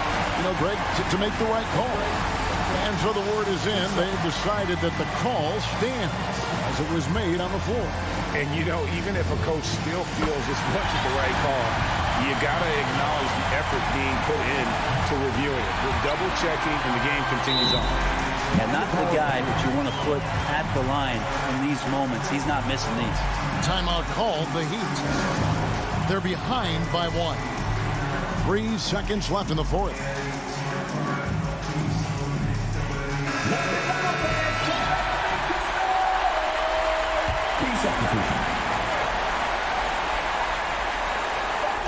Greg, to make the right call. And so the word is in. They've decided that the call stands as it was made on the floor. And, even if a coach still feels this wasn't the right call, you got to acknowledge the effort being put in to reviewing it. We're double-checking, and the game continues on. And not the guy that you want to put at the line in these moments. He's not missing these. Timeout called, the Heat. They're behind by 1. 3 seconds left in the fourth.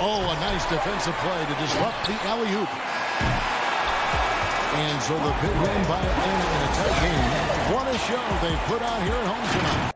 Oh, a nice defensive play to disrupt the alley-oop. And so the big win by Atlanta in a tight game. What a show they put on here at home tonight.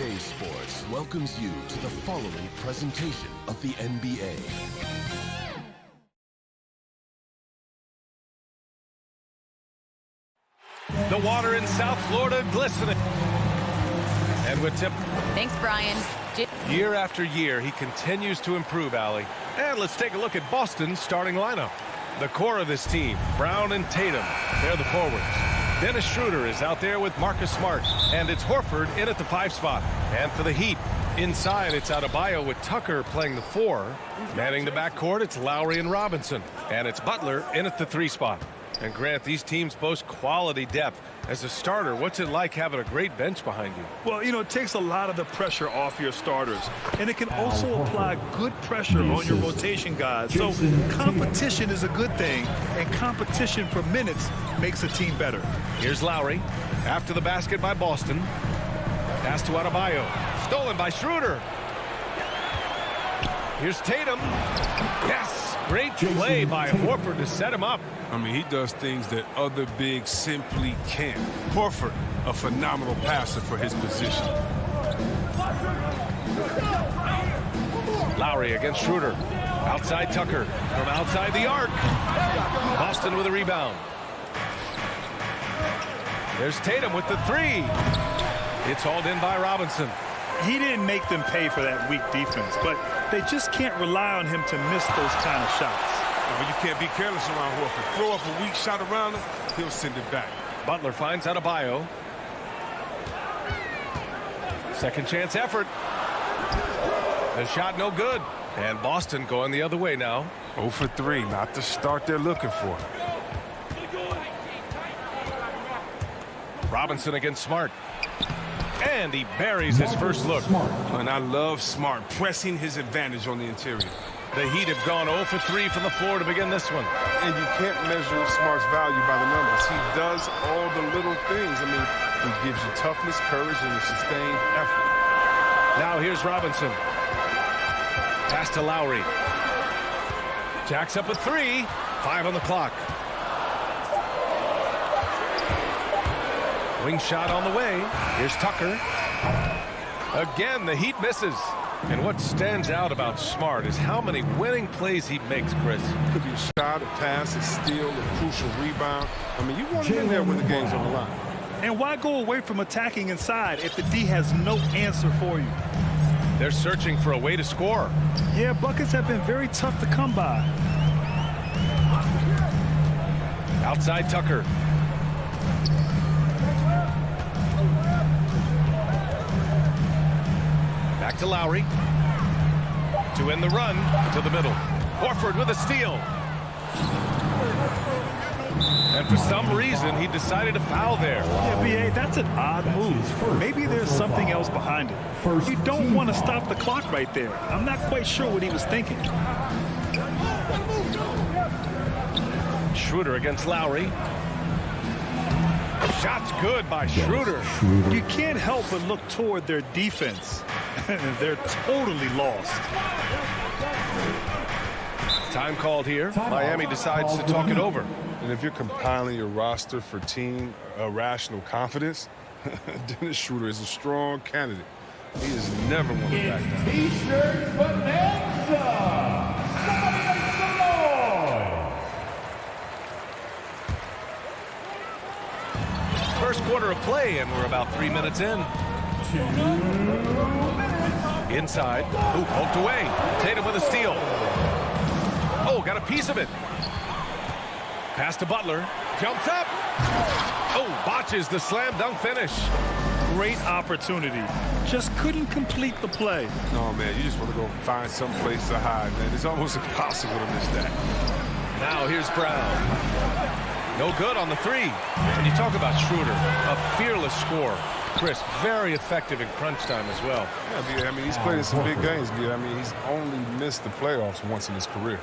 2K Sports welcomes you to the following presentation of the NBA. The water in South Florida glistening. And with tip. Thanks, Brian. Year after year, he continues to improve, Allie. And let's take a look at Boston's starting lineup. The core of this team, Brown and Tatum, they're the forwards. Dennis Schroeder is out there with Marcus Smart, and it's Horford in at the 5 spot. And for the Heat, inside it's Adebayo with Tucker playing the 4. Manning the backcourt, it's Lowry and Robinson. And it's Butler in at the 3 spot. And Grant, these teams boast quality depth. As a starter, what's it like having a great bench behind you? Well, you know, it takes a lot of the pressure off your starters. And it can also apply good pressure on your rotation guys. So competition is a good thing. And competition for minutes makes a team better. Here's Lowry. After the basket by Boston. Pass to Adebayo. Stolen by Schroeder. Here's Tatum. Yes! Great play by Horford to set him up. I mean, he does things that other bigs simply can't. Horford, a phenomenal passer for his position. Lowry against Schroeder. Outside Tucker. From outside the arc. Boston with a rebound. There's Tatum with the 3. It's hauled in by Robinson. He didn't make them pay for that weak defense, but they just can't rely on him to miss those kind of shots. But you can't be careless around Horford. Throw up a weak shot around him, he'll send it back. Butler finds Adebayo. Second chance effort. The shot no good. And Boston going the other way now. 0 for 3, not the start they're looking for. Robinson against Smart. And he buries his first look. And I love Smart pressing his advantage on the interior. The Heat have gone 0 for 3 from the floor to begin this one. And you can't measure Smart's value by the numbers. He does all the little things. I mean, he gives you toughness, courage, and a sustained effort. Now here's Robinson. Pass to Lowry. Jacks up a 3. 5 on the clock. Wing shot on the way. Here's Tucker. Again, the Heat misses. And what stands out about Smart is how many winning plays he makes, Chris. Could be a shot, a pass, a steal, a crucial rebound. I mean, you want him in there when the game's on the line. And why go away from attacking inside if the D has no answer for you? They're searching for a way to score. Yeah, buckets have been very tough to come by. Outside Tucker. Back to Lowry. To end the run to the middle. Horford with a steal. And for some reason, he decided to foul there. Yeah, B.A., that's an odd move. Maybe there's something else behind it. You don't want to stop the clock right there. I'm not quite sure what he was thinking. Schroeder against Lowry. Shot's good by Schroeder. You can't help but look toward their defense. They're totally lost. Time called here. Miami decides to talk it over. And if you're compiling your roster for team rational confidence, Dennis Schroeder is a strong candidate. He is never one to back down. T-shirt bonanza. Somebody make some noise. First quarter of play, and we're about 3 minutes in. 2 minutes. Inside. Ooh, poked away. Tatum with a steal. Oh, got a piece of it. Pass to Butler. Jumps up. Oh, botches the slam dunk finish. Great opportunity. Just couldn't complete the play. No, man, you just want to go find some place to hide, man. It's almost impossible to miss that. Now here's Brown. No good on the 3. And you talk about Schroeder, a fearless scorer. Chris, very effective in crunch time as well. Yeah, I mean, he's played in some big games, I mean, he's only missed the playoffs once in his career.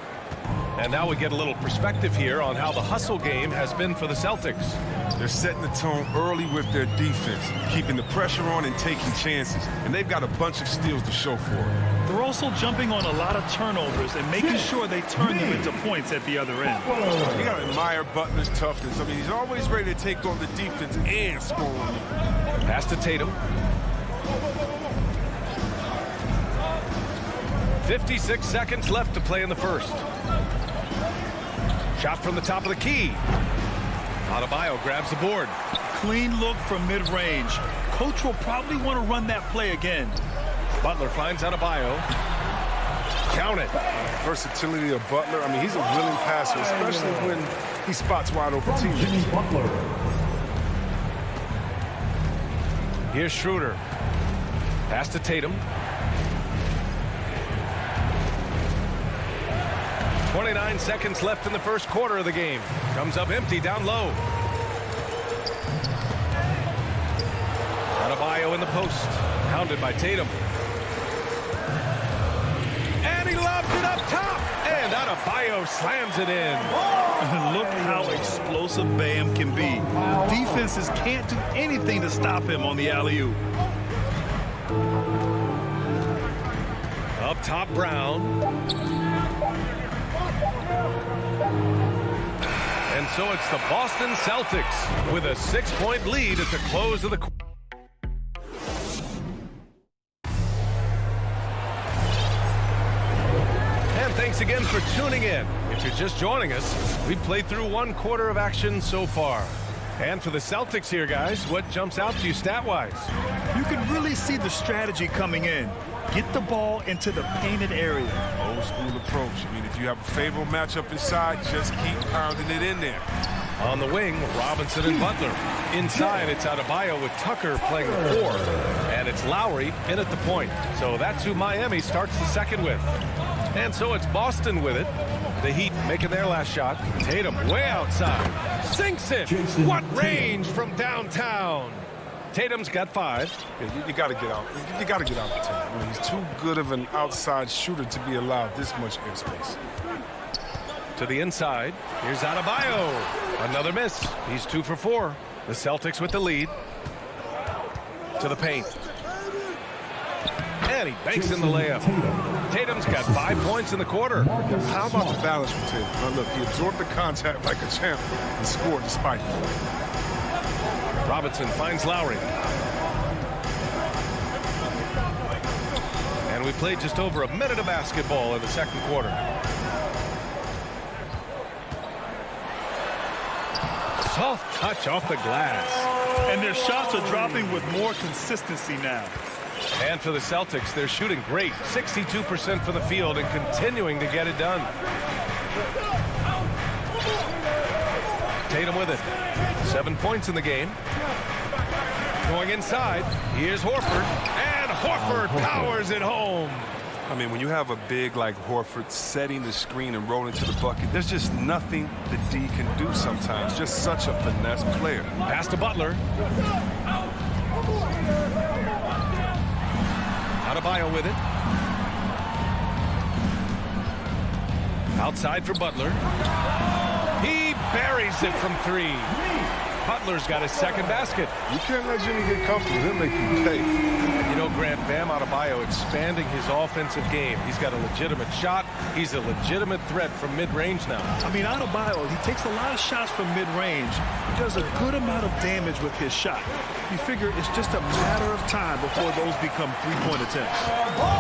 And now we get a little perspective here on how the hustle game has been for the Celtics. They're setting the tone early with their defense, keeping the pressure on and taking chances. And they've got a bunch of steals to show for it. They're also jumping on a lot of turnovers and making sure they turn them into points at the other end. You got to admire Butler's toughness. I mean, he's always ready to take on the defense and score on you. Pass to Tatum. 56 seconds left to play in the first. Shot from the top of the key. Adebayo grabs the board. Clean look from mid-range. Coach will probably want to run that play again. Butler finds Adebayo. Count it. Versatility of Butler. I mean, he's a willing passer, especially when he spots wide open teammates. Here's Schroeder. Pass to Tatum. 29 seconds left in the first quarter of the game. Comes up empty down low. Adebayo in the post. Pounded by Tatum. And he lobs it up top. And Adebayo slams it in. Look how explosive Bam can be. Defenses can't do anything to stop him on the alley-oop. Up top, Brown. And so it's the Boston Celtics with a 6-point lead at the close of the quarter. And thanks again for tuning in. If you're just joining us, we've played through one quarter of action so far. And for the Celtics here, guys, what jumps out to you stat-wise? You can really see the strategy coming in. Get the ball into the painted area. Old school approach. I mean, if you have a favorable matchup inside, just keep pounding it in there. On the wing, Robinson and Butler. Inside, it's Adebayo with Tucker playing the 4. And it's Lowry in at the point. So that's who Miami starts the second with. And so it's Boston with it. The Heat making their last shot. Tatum way outside. Sinks it. What range from downtown. Tatum's got 5. Yeah, you got to get out. You got to get out of Tatum. I mean, he's too good of an outside shooter to be allowed this much airspace. To the inside. Here's Adebayo. Another miss. He's 2 for 4. The Celtics with the lead. To the paint. And he banks in the layup. Tatum's got 5 points in the quarter. How about the balance from Tatum? Now look, he absorbed the contact like a champ and scored despite it. Robinson finds Lowry. And we played just over a minute of basketball in the second quarter. Soft touch off the glass. And their shots are dropping with more consistency now. And for the Celtics, they're shooting great. 62% for the field and continuing to get it done. Tatum with it. 7 points in the game. Going inside. Here's Horford. And Horford powers it home. I mean, when you have a big like Horford setting the screen and rolling to the bucket, there's just nothing the D can do sometimes. Just such a finesse player. Pass to Butler. Adebayo with it. Outside for Butler. He buries it from 3. Butler's got his second basket. You can't let Jimmy get comfortable. He'll make you pay. You know, Grant, Bam Adebayo expanding his offensive game. He's got a legitimate shot. He's a legitimate threat from mid-range now. I mean, Adebayo, he takes a lot of shots from mid-range. He does a good amount of damage with his shot. You figure it's just a matter of time before those become three-point attempts.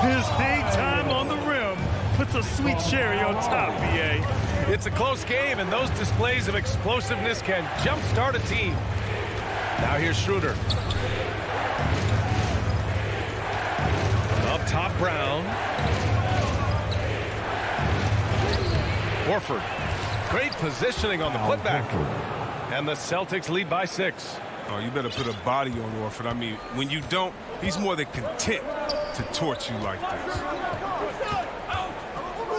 His hang time on the rim puts a sweet cherry on top, BA. It's a close game, and those displays of explosiveness can jumpstart a team. Now here's Schroeder. Up top, Brown. Horford. Great positioning on the putback. And the Celtics lead by 6. Oh, you better put a body on Horford. I mean, when you don't, he's more than content to torch you like this.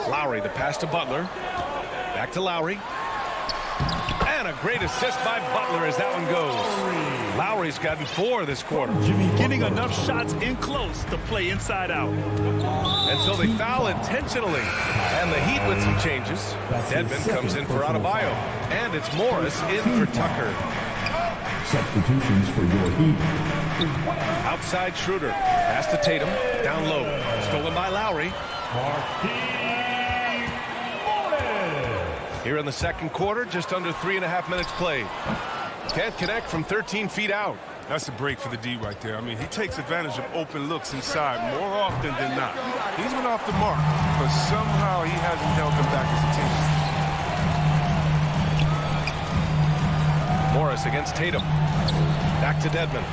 Lowry, the pass to Butler. Back to Lowry. And a great assist by Butler as that one goes. Lowry's gotten 4 this quarter. Getting enough shots in close to play inside out. And so they foul intentionally. And the Heat with some changes. Dedmon comes in for Adebayo. And it's Morris in for Tucker. Substitutions for your Heat. Outside Schroeder. Pass to Tatum. Down low. Stolen by Lowry. Here in the second quarter, just under 3.5 minutes played. Can't connect from 13 feet out. That's a break for the D right there. I mean, he takes advantage of open looks inside more often than not. He's been off the mark, but somehow he hasn't held them back as a team. Morris against Tatum. Back to Dedmon.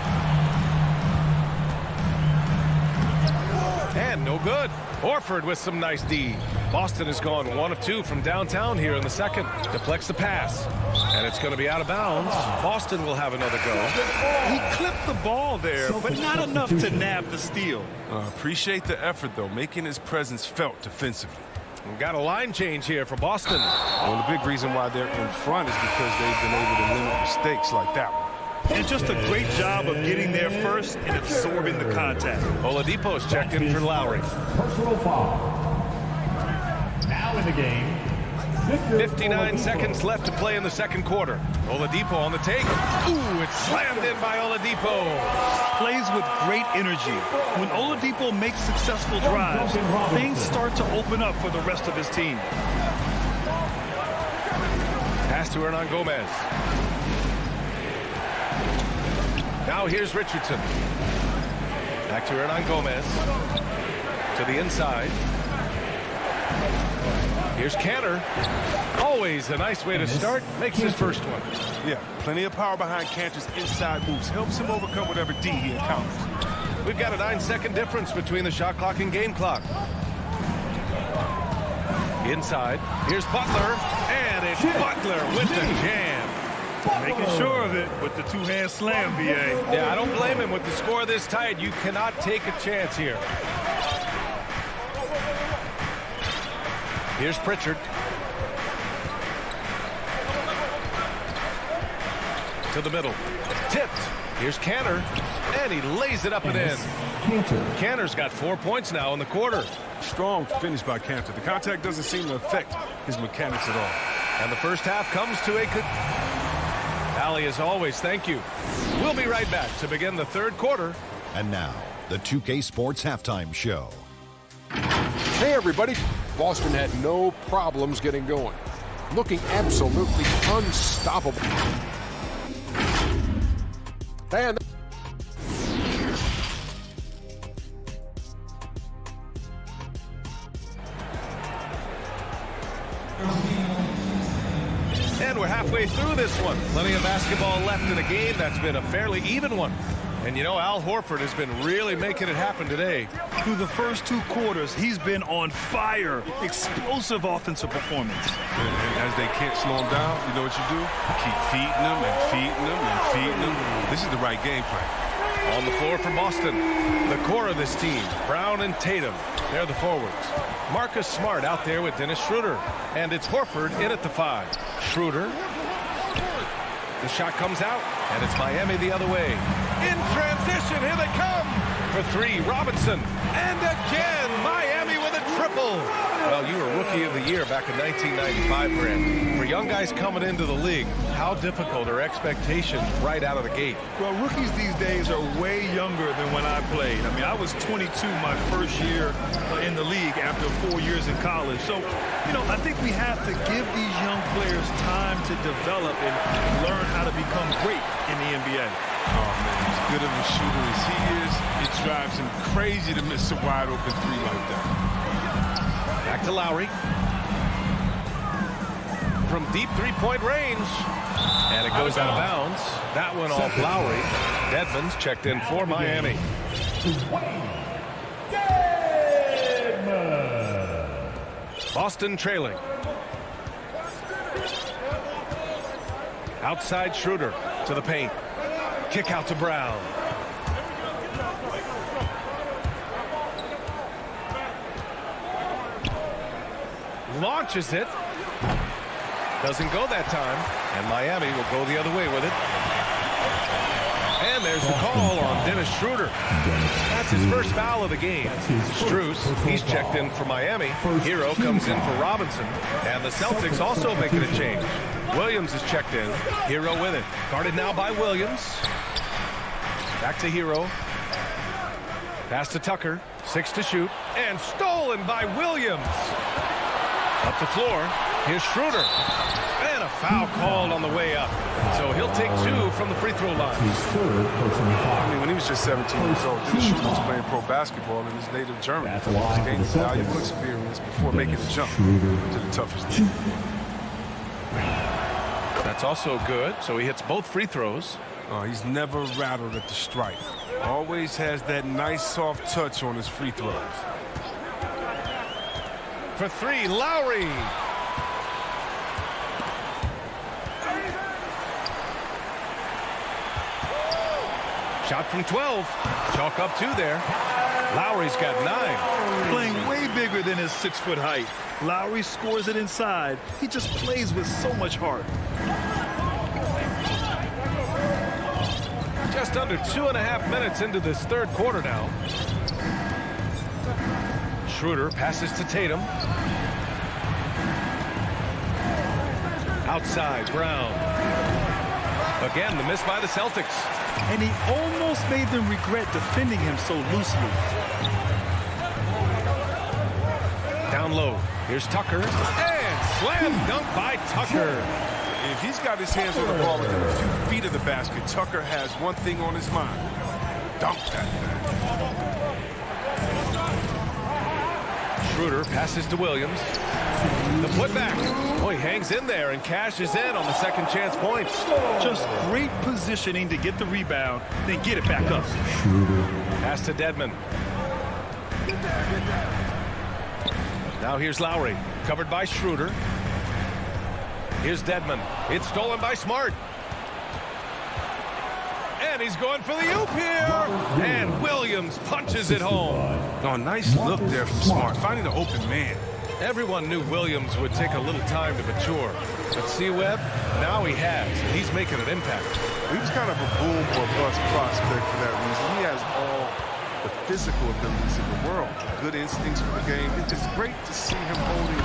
And no good. Horford with some nice D. Boston has gone 1 of 2 from downtown here in the second. Deflects the pass. And it's going to be out of bounds. Boston will have another go. He clipped the ball there, but not enough to nab the steal. Appreciate the effort, though, making his presence felt defensively. We've got a line change here for Boston. Well, the big reason why they're in front is because they've been able to limit mistakes like that one. And just a great job of getting there first and absorbing the contact. Oladipo's checked in for Lowry. Personal foul. Now in the game. 59 seconds left to play in the second quarter. Oladipo on the take. Ooh, it's slammed in by Oladipo. Plays with great energy. When Oladipo makes successful drives, things start to open up for the rest of his team. Pass to Hernan Gomez. Now here's Richardson. Back to Hernan Gomez. To the inside. Here's Cantor. Always a nice way to start. Makes his first one. Yeah, plenty of power behind Cantor's inside moves. Helps him overcome whatever D he encounters. We've got a 9-second difference between the shot clock and game clock. Inside. Here's Butler. And it's Butler with the jam. Making sure of it with the two-hand slam, B.A. Yeah, I don't blame him with the score this tight. You cannot take a chance here. Here's Pritchard. To the middle. Tipped. Here's Cantor. And he lays it up and in. Cantor's got 4 points now in the quarter. Strong finish by Cantor. The contact doesn't seem to affect his mechanics at all. And the first half comes to a good... Allie, as always, thank you. We'll be right back to begin the third quarter. And now, the 2K Sports Halftime Show. Hey, everybody. Boston had no problems getting going. Looking absolutely unstoppable. And we're halfway through this one. Plenty of basketball left in a game that's been a fairly even one. And you know, Al Horford has been really making it happen today. Through the first 2 quarters, he's been on fire. Explosive offensive performance. And as they can't slow him down, you know what you do? You keep feeding them and feeding them and feeding them. This is the right game plan. On the floor for Boston, the core of this team, Brown and Tatum. They're the forwards. Marcus Smart out there with Dennis Schroeder. And it's Horford in at the 5. Schroeder. The shot comes out, and it's Miami the other way. In transition, here they come. For 3, Robinson. And again, Miami with a triple. Well, you were Rookie of the Year back in 1995, Grant. For young guys coming into the league, how difficult are expectations right out of the gate? Well, rookies these days are way younger than when I played. I mean, I was 22 my first year in the league after 4 years in college. So, you know, I think we have to give these young players time to develop and learn how to become great in the NBA. Oh, man, as good of a shooter as he is, it drives him crazy to miss a wide-open 3 like that. Back to Lowry. From deep three-point range. And it goes out of bounds. That one off Lowry. Dedmon's checked in for Miami. Boston trailing. Outside Schroeder to the paint. Kick out to Brown. Launches it. Doesn't go that time. And Miami will go the other way with it. And there's the call on Dennis Schroeder. That's his first foul of the game. Strus, he's checked in for Miami. Hero comes in for Robinson. And the Celtics also making a change. Williams is checked in. Hero with it. Guarded now by Williams. Back to Hero. Pass to Tucker. 6 to shoot. And stolen by Williams. Up the floor. Here's Schroeder. And a foul called on the way up. So he'll take 2 from the free throw line. I mean, when he was just 17 years old, Dennis Schroeder was playing pro basketball in his native Germany. He gained valuable experience before making the jump to the toughest league. That's also good. So he hits both free throws. Oh, he's never rattled at the stripe. Always has that nice soft touch on his free throws. For 3, Lowry. Shot from 12. Chalk up 2 there. Lowry's got 9. Playing way bigger than his 6-foot height. Lowry scores it inside. He just plays with so much heart. Just under 2.5 minutes into this third quarter now. Schroeder passes to Tatum. Outside, Brown. Again, the miss by the Celtics. And he almost made them regret defending him so loosely. Down low. Here's Tucker. And slam dunk by Tucker. If he's got his hands on the ball within a few feet of the basket, Tucker has one thing on his mind. Dunk that thing. Schroeder passes to Williams. The putback. Oh, he hangs in there and cashes in on the second chance points. Just great positioning to get the rebound, then get it back up. Pass to Dedmon. Now here's Lowry, covered by Schroeder. Here's Dedmon. It's stolen by Smart. And he's going for the oop here. And Williams punches it home. Oh, nice look there from Smart, finding the open man. Everyone knew Williams would take a little time to mature. But see, Webb, now he has, and he's making an impact. He was kind of a boom or bust prospect for that reason. He has all the physical abilities in the world, good instincts for the game. It's great to see him holding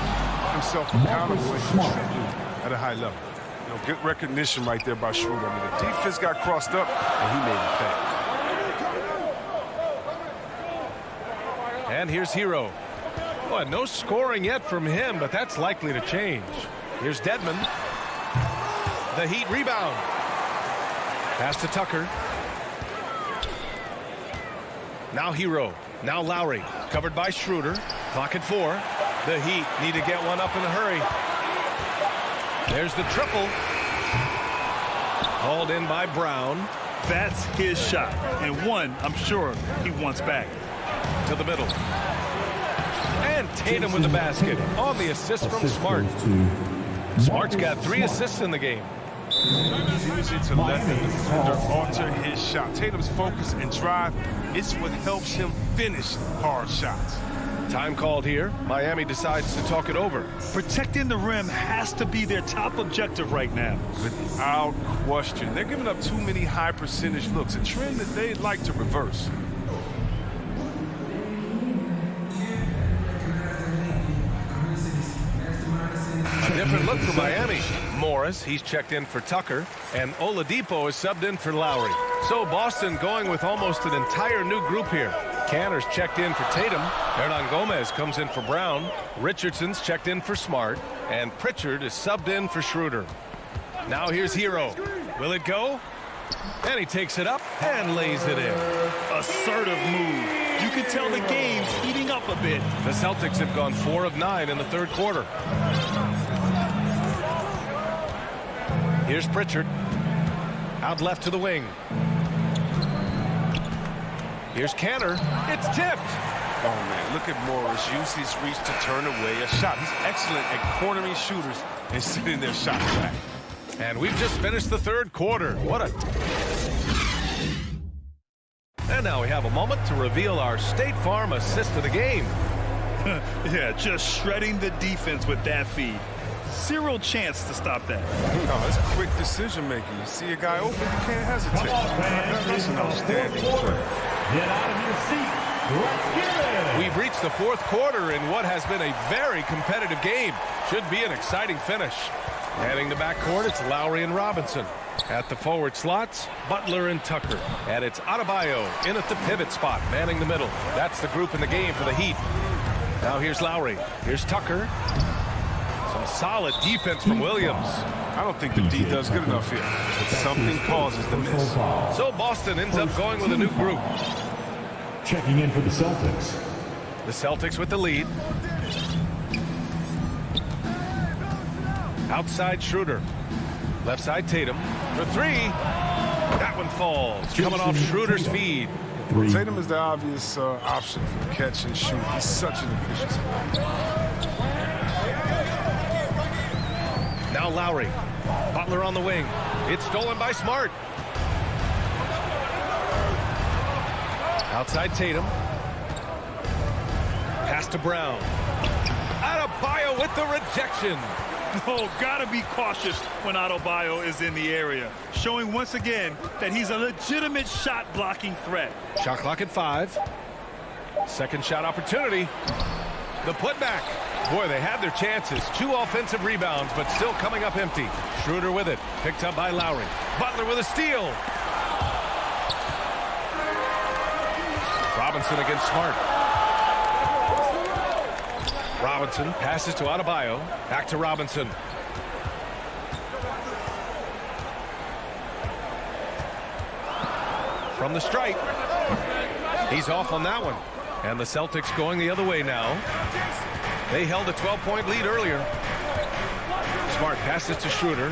himself accountable and contributing at a high level. You know, good recognition right there by Schroeder. I mean, the defense got crossed up, and he made it pay. And here's Hero. Well, no scoring yet from him, but that's likely to change. Here's Dedmon. The Heat rebound. Pass to Tucker. Now Hero. Now Lowry. Covered by Schroeder. Clock at 4. The Heat need to get one up in a hurry. There's the triple. Hauled in by Brown. That's his shot. And one, I'm sure, he wants back. To the middle. And Tatum with the basket on the assist from Smart. Smart's got 3 assists in the game. Refusing to let the defender alter his shot. Tatum's focus and drive, it's what helps him finish hard shots. Time called here. Miami decides to talk it over. Protecting the rim has to be their top objective right now. Without question. They're giving up too many high percentage looks, a trend that they'd like to reverse. A different look for Miami. Morris, he's checked in for Tucker, and Oladipo is subbed in for Lowry. So Boston going with almost an entire new group here. Canner's checked in for Tatum. Hernan Gomez comes in for Brown. Richardson's checked in for Smart, and Pritchard is subbed in for Schroeder. Now here's Hero. Will it go? And he takes it up and lays it in. Assertive move. You can tell the game's heating up a bit. The Celtics have gone 4 of 9 in the third quarter. Here's Pritchard. Out left to the wing. Here's Canner. It's tipped. Oh, man, look at Morris. Use his reach to turn away a shot. He's excellent at cornering shooters and sitting their shots back. And we've just finished the third quarter. What a... And now we have a moment to reveal our State Farm assist of the game. Yeah, just shredding the defense with that feed. Zero chance to stop that. No, it's quick decision making. You see a guy open, you can't hesitate. That's an outstanding play. Get out of your seat. Let's get it. We've reached the fourth quarter in what has been a very competitive game. Should be an exciting finish. Heading to backcourt, it's Lowry and Robinson. At the forward slots, Butler and Tucker. And it's Adebayo in at the pivot spot, manning the middle. That's the group in the game for the Heat. Now here's Lowry. Here's Tucker. Some solid defense from Williams. I don't think the D does good enough here. But something causes the miss. So Boston ends up going with a new group. Checking in for the Celtics. The Celtics with the lead. Outside Schroeder. Left side Tatum for three. That one falls. Coming off Schroeder's feed. Tatum is the obvious option for catch and shoot. He's such an efficient player. Now Lowry. Butler on the wing. It's stolen by Smart. Outside Tatum. Pass to Brown. Adebayo with the rejection. Oh, gotta be cautious when Adebayo is in the area. Showing once again that he's a legitimate shot blocking threat. Shot clock at 5. Second shot opportunity. The putback. Boy, they had their chances. 2 offensive rebounds, but still coming up empty. Schroeder with it. Picked up by Lowry. Butler with a steal. Robinson against Smart. Robinson passes to Adebayo. Back to Robinson. From the stripe. He's off on that one. And the Celtics going the other way now. They held a 12-point lead earlier. Smart passes to Schroeder.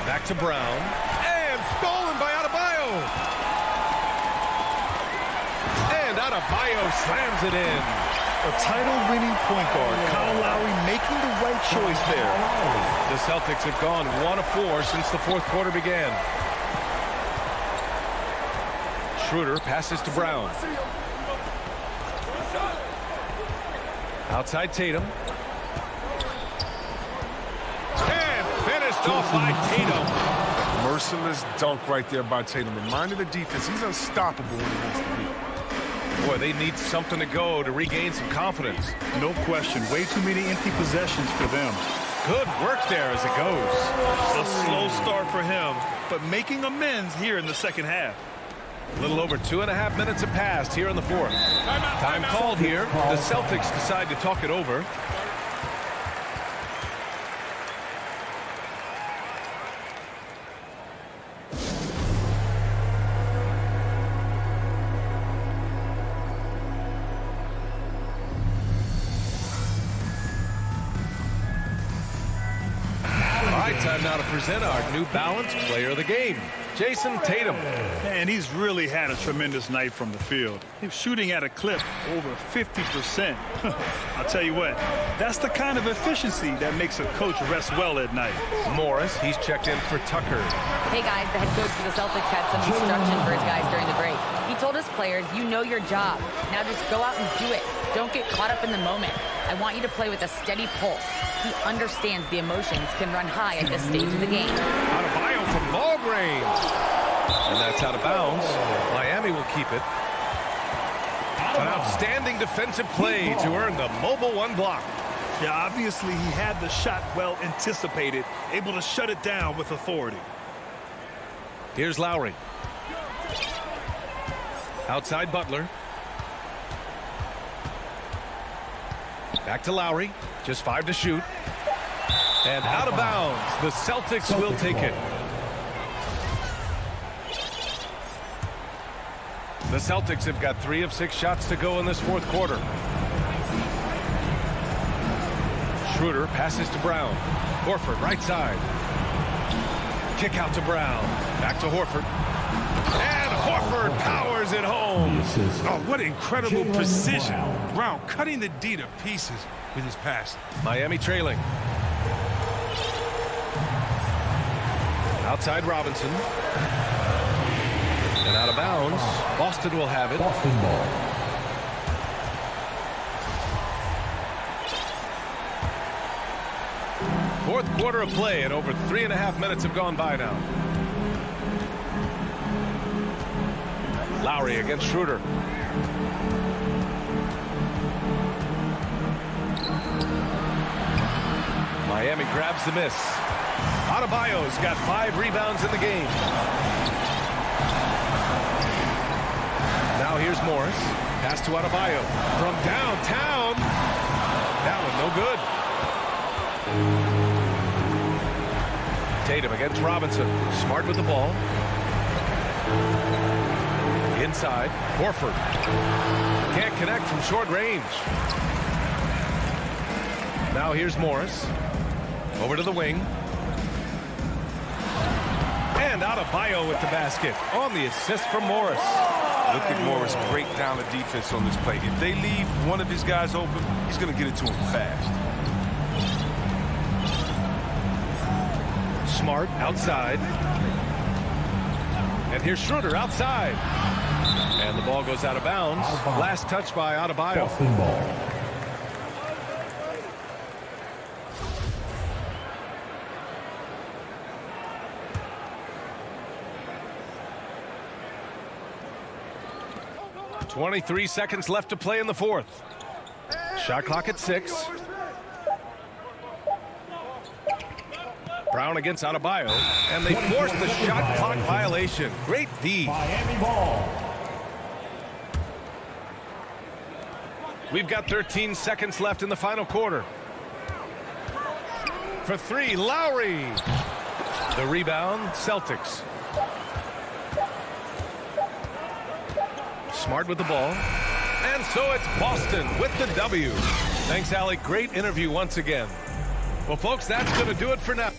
Back to Brown. And stolen by Adebayo. And Adebayo slams it in. A title-winning point guard, Kyle Lowry making the right choice there. The Celtics have gone 1 of 4 since the fourth quarter began. Schroeder passes to Brown. Outside Tatum. And finished off by Tatum. Merciless dunk right there by Tatum. Reminded the defense he's unstoppable when he wants to be. Boy, they need something to go to regain some confidence. No question. Way too many empty possessions for them. Good work there as it goes. A slow start for him, but making amends here in the second half. A little over 2.5 minutes have passed here in the fourth. Time called here. The Celtics decide to talk it over. Time now to present our New Balance Player of the Game, Jason Tatum. And he's really had a tremendous night from the field. He's shooting at a clip over 50%. I'll tell you what, that's the kind of efficiency that makes a coach rest well at night. Morris, he's checked in for Tucker. Hey guys, the head coach for the Celtics had some instruction for his guys during the break. He told his players, you know your job. Now just go out and do it. Don't get caught up in the moment. I want you to play with a steady pulse. He understands the emotions can run high at this stage of the game. Adebayo from long range. And that's out of bounds. Miami will keep it. An outstanding defensive play to earn the mobile 1 block. Yeah, obviously he had the shot well anticipated, able to shut it down with authority. Here's Lowry. Outside Butler. Back to Lowry. Just 5 to shoot. And out of bounds. The Celtics will take it. The Celtics have got 3 of 6 shots to go in this fourth quarter. Schroeder passes to Brown. Horford right side. Kick out to Brown. Back to Horford. And Horford powers it home. Oh, what incredible precision. Brown cutting the D to pieces with his pass. Miami trailing. Outside Robinson. And out of bounds. Boston will have it. Boston ball. Fourth quarter of play, and over 3.5 minutes have gone by now. Lowry against Schroeder. Miami grabs the miss. Adebayo's got 5 rebounds in the game. Now here's Morris. Pass to Adebayo. From downtown. That one no good. Tatum against Robinson. Smart with the ball. Inside. Horford. Can't connect from short range. Now here's Morris. Over to the wing. And Adebayo with the basket on the assist from Morris. Look at Morris break down the defense on this play. If they leave one of his guys open, he's going to get it to him fast. Smart outside. And here's Schroeder outside. And the ball goes out of bounds. Last touch by Adebayo. Boston ball. .23 seconds left to play in the fourth. Shot clock at 6. Brown against Adebayo, and they force the shot clock violation. Great D. Miami ball. We've got 13 seconds left in the final quarter. For 3, Lowry. The rebound, Celtics. Smart with the ball. And so it's Boston with the W. Thanks, Allie. Great interview once again. Well, folks, that's going to do it for now.